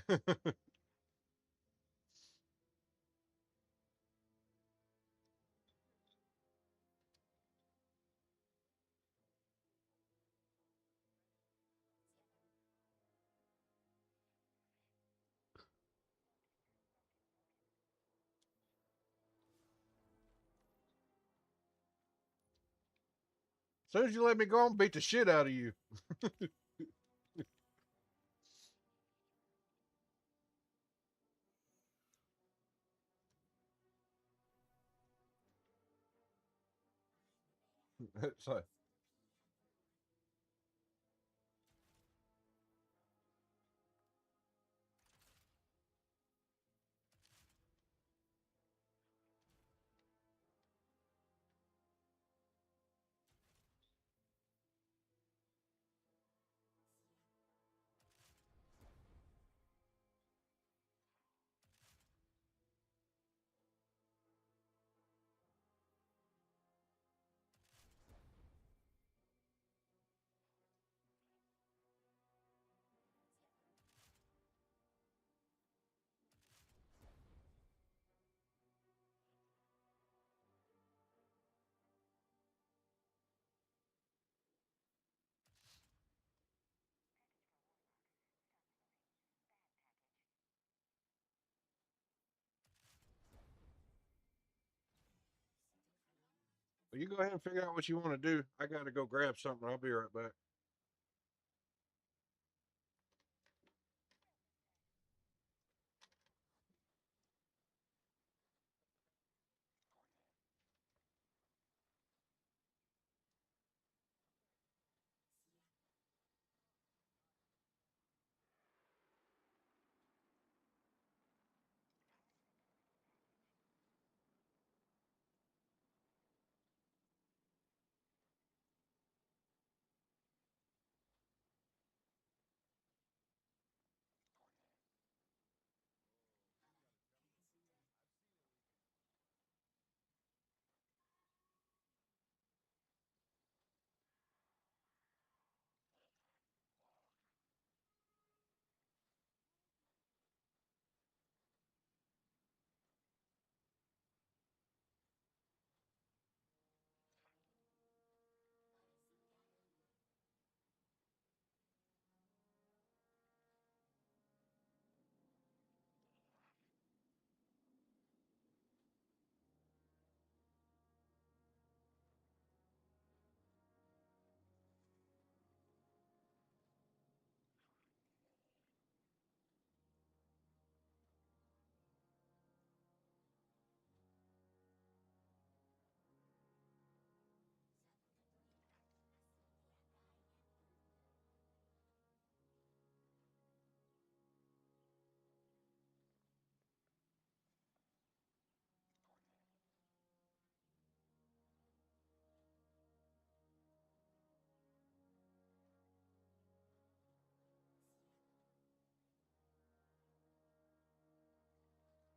As soon as you let me go, I'm beat the shit out of you. It's like, well, you go ahead and figure out what you want to do. I got to go grab something. I'll be right back.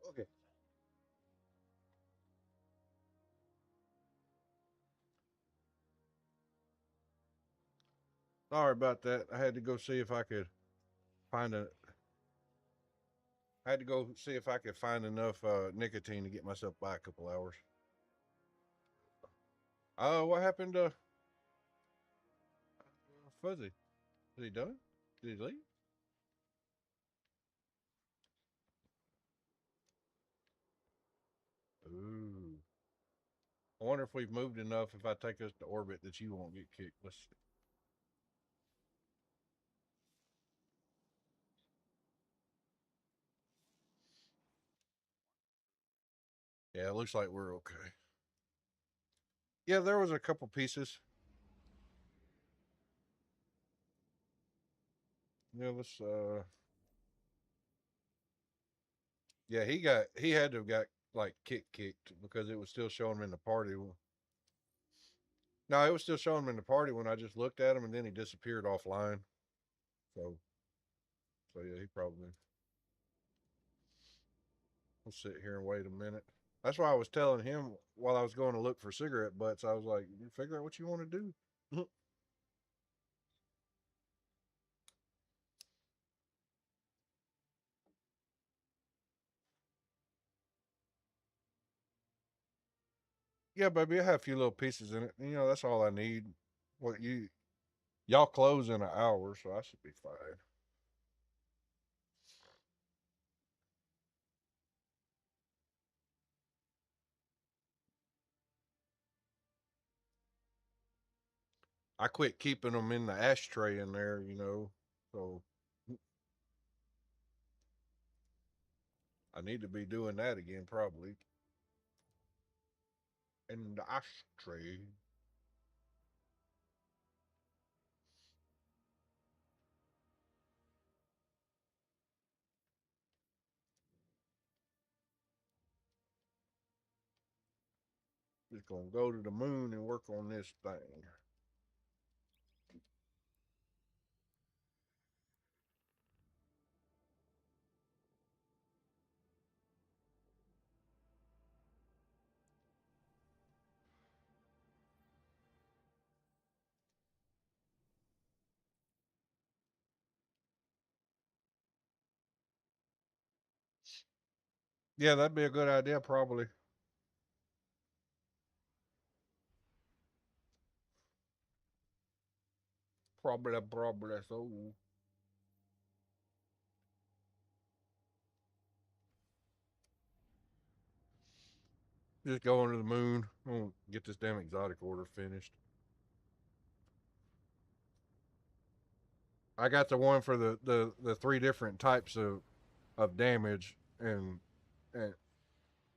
Okay. Sorry about that. I had to go see if I could find a. I had to go see if I could find enough nicotine to get myself by a couple hours. What happened to Fuzzy? Is he done? Did he leave? Ooh. I wonder if we've moved enough if I take us to orbit that you won't get kicked. Let's see. Yeah, it looks like we're okay. Yeah, there was a couple pieces. Yeah, let's yeah, he had to have got like kicked because it was still showing him in the party. No, it was still showing him in the party when I just looked at him and then he disappeared offline. So yeah, he probably we'll sit here and wait a minute. That's why I was telling him while I was going to look for cigarette butts, I was like, you figure out what you want to do. Yeah, baby, I have a few little pieces in it. You know, that's all I need. What y'all close in an hour, so I should be fine. I quit keeping them in the ashtray in there, you know, so I need to be doing that again probably. In the ashtray. Just gonna go to the moon and work on this thing. Yeah, that'd be a good idea, probably. Probably so. Just going to the moon. I'm gonna get this damn exotic order finished. I got the one for the three different types of damage and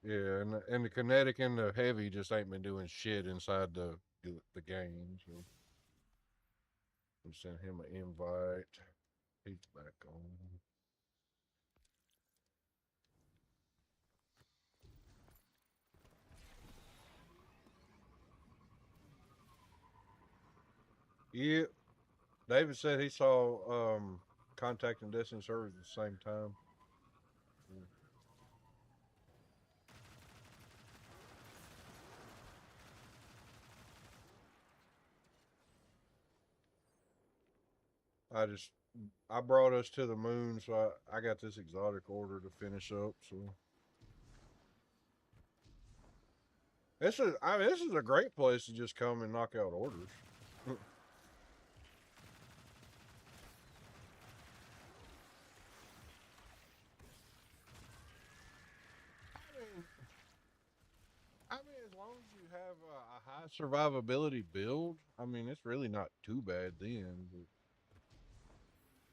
yeah, and the kinetic and the heavy just ain't been doing shit inside the game. So we sent him an invite. He's back on. Yeah, David said he saw contact and destined servers at the same time. I just I brought us to the moon, so I got this exotic order to finish up. So this is a great place to just come and knock out orders. I mean, as long as you have a high survivability build, I mean, it's really not too bad then. But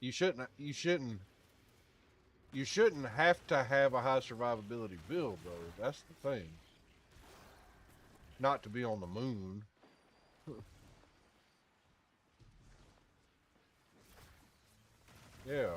you shouldn't have to have a high survivability build though. That's the thing. Not to be on the moon. Yeah.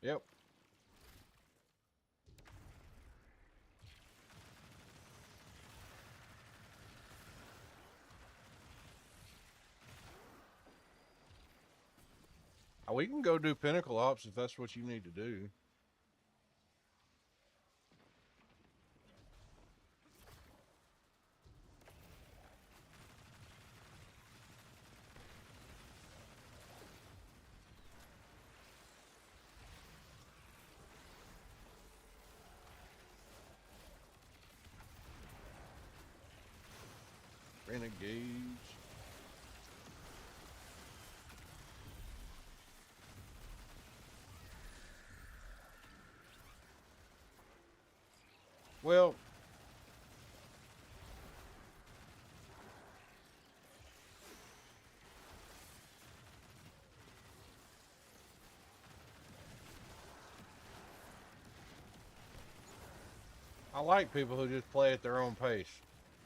Yep. We can go do Pinnacle Ops if that's what you need to do. Renegades. Well, I like people who just play at their own pace.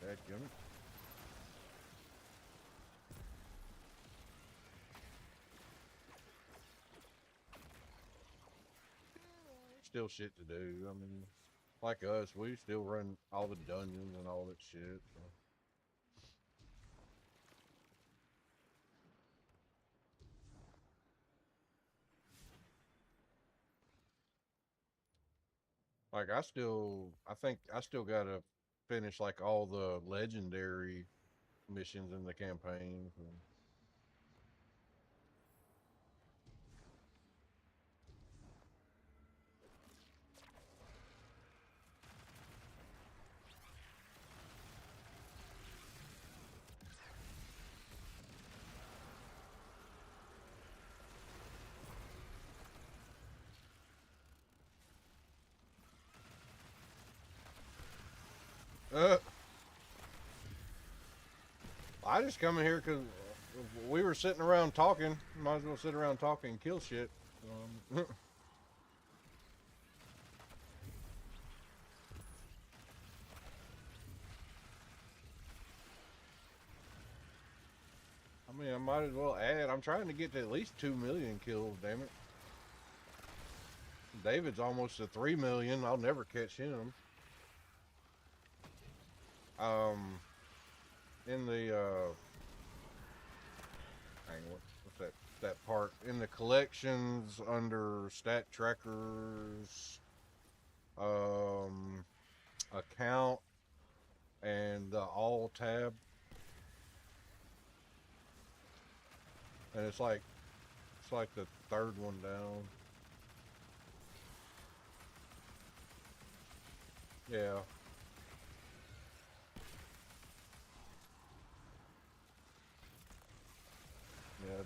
Dadgummit. Still shit to do. I mean, like us, we still run all the dungeons and all that shit. So. Like I think I still gotta finish like all the legendary missions in the campaign. Uh, I just come in here because we were sitting around talking. Might as well sit around talking and kill shit. I mean, I might as well add. I'm trying to get to at least 2 million kills. Damn it! David's almost to 3 million. I'll never catch him. Um, in the hang on, what's that part in the collections under stat trackers, um, account, and the all tab, and it's like the third one down. Yeah. Yeah,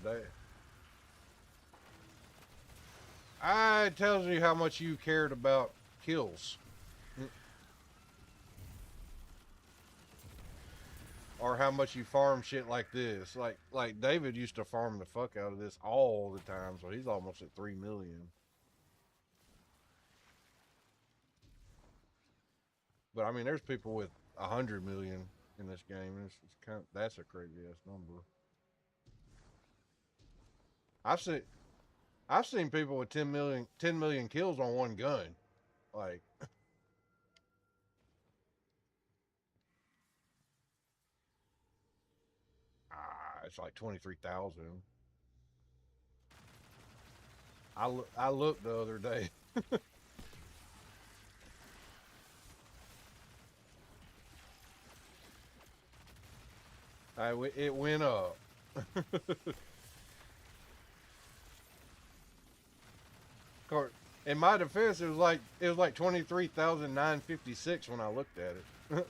they. It tells you how much you cared about kills, or how much you farm shit like this. Like David used to farm the fuck out of this all the time, so he's almost at 3 million. But I mean, there's people with 100 million in this game. It's kind of, that's a crazy ass number. I've seen I've seen people with 10 million kills on one gun. Like, it's like 23,000. I looked the other day. It went up. Course, in my defense, it was like 23,956 when I looked at it.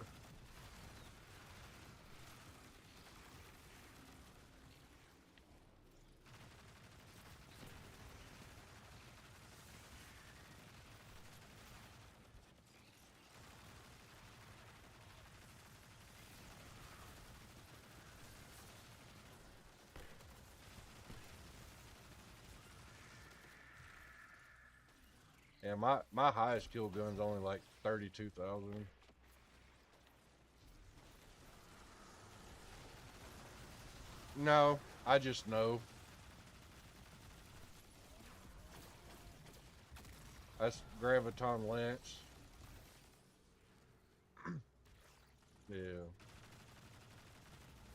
Yeah, my highest kill gun's only like 32,000. No, I just know. That's Graviton Lance. Yeah.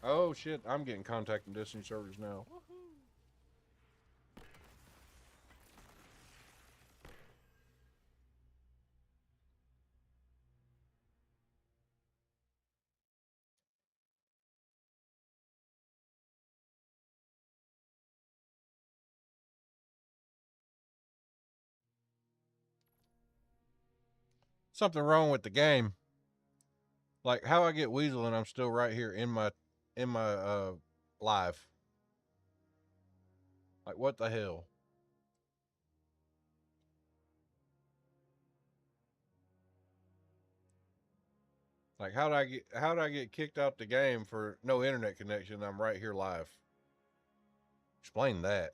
Oh shit, I'm getting contact and distance servers now. Something wrong with the game. Like how I get Weasel and I'm still right here in my live. Like what the hell? Like how did I get kicked out the game for no internet connection? I'm right here live. Explain that.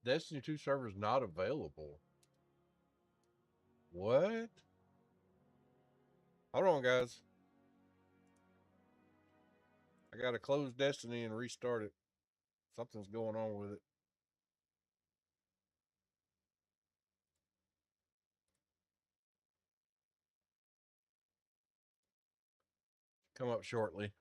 Destiny 2 servers not available. What? Hold on, guys. I gotta close Destiny and restart it. Something's going on with it. come up shortly.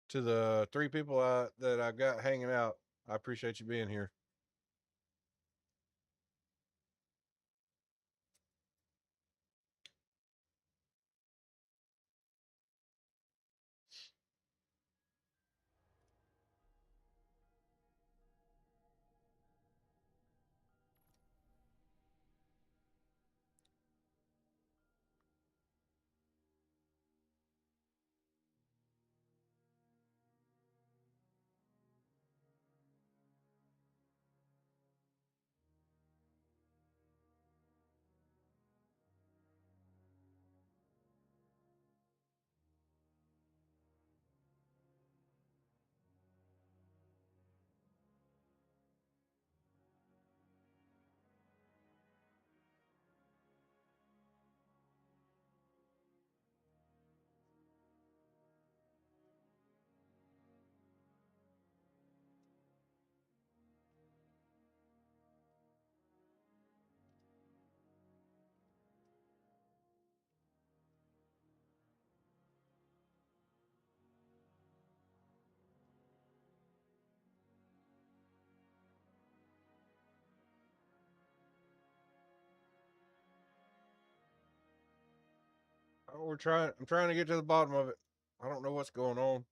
To the 3 people that I've got hanging out, I appreciate you being here. Oh, I'm trying to get to the bottom of it. I don't know what's going on.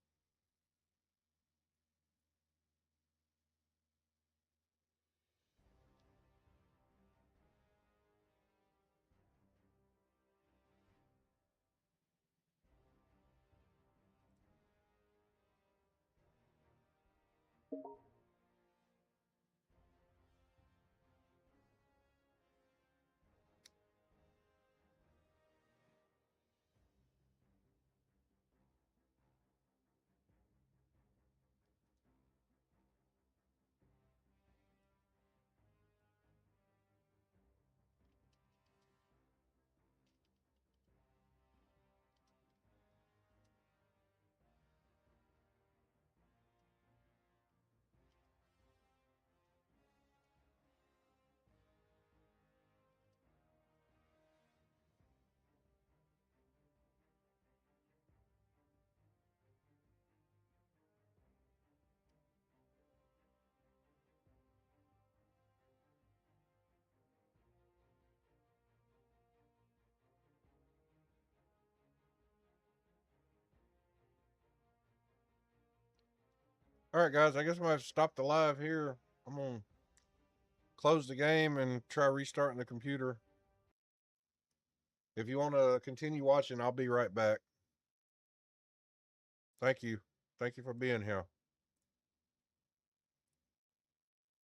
All right, guys, I guess I'm going to stop the live here. I'm going to close the game and try restarting the computer. If you want to continue watching, I'll be right back. Thank you. Thank you for being here.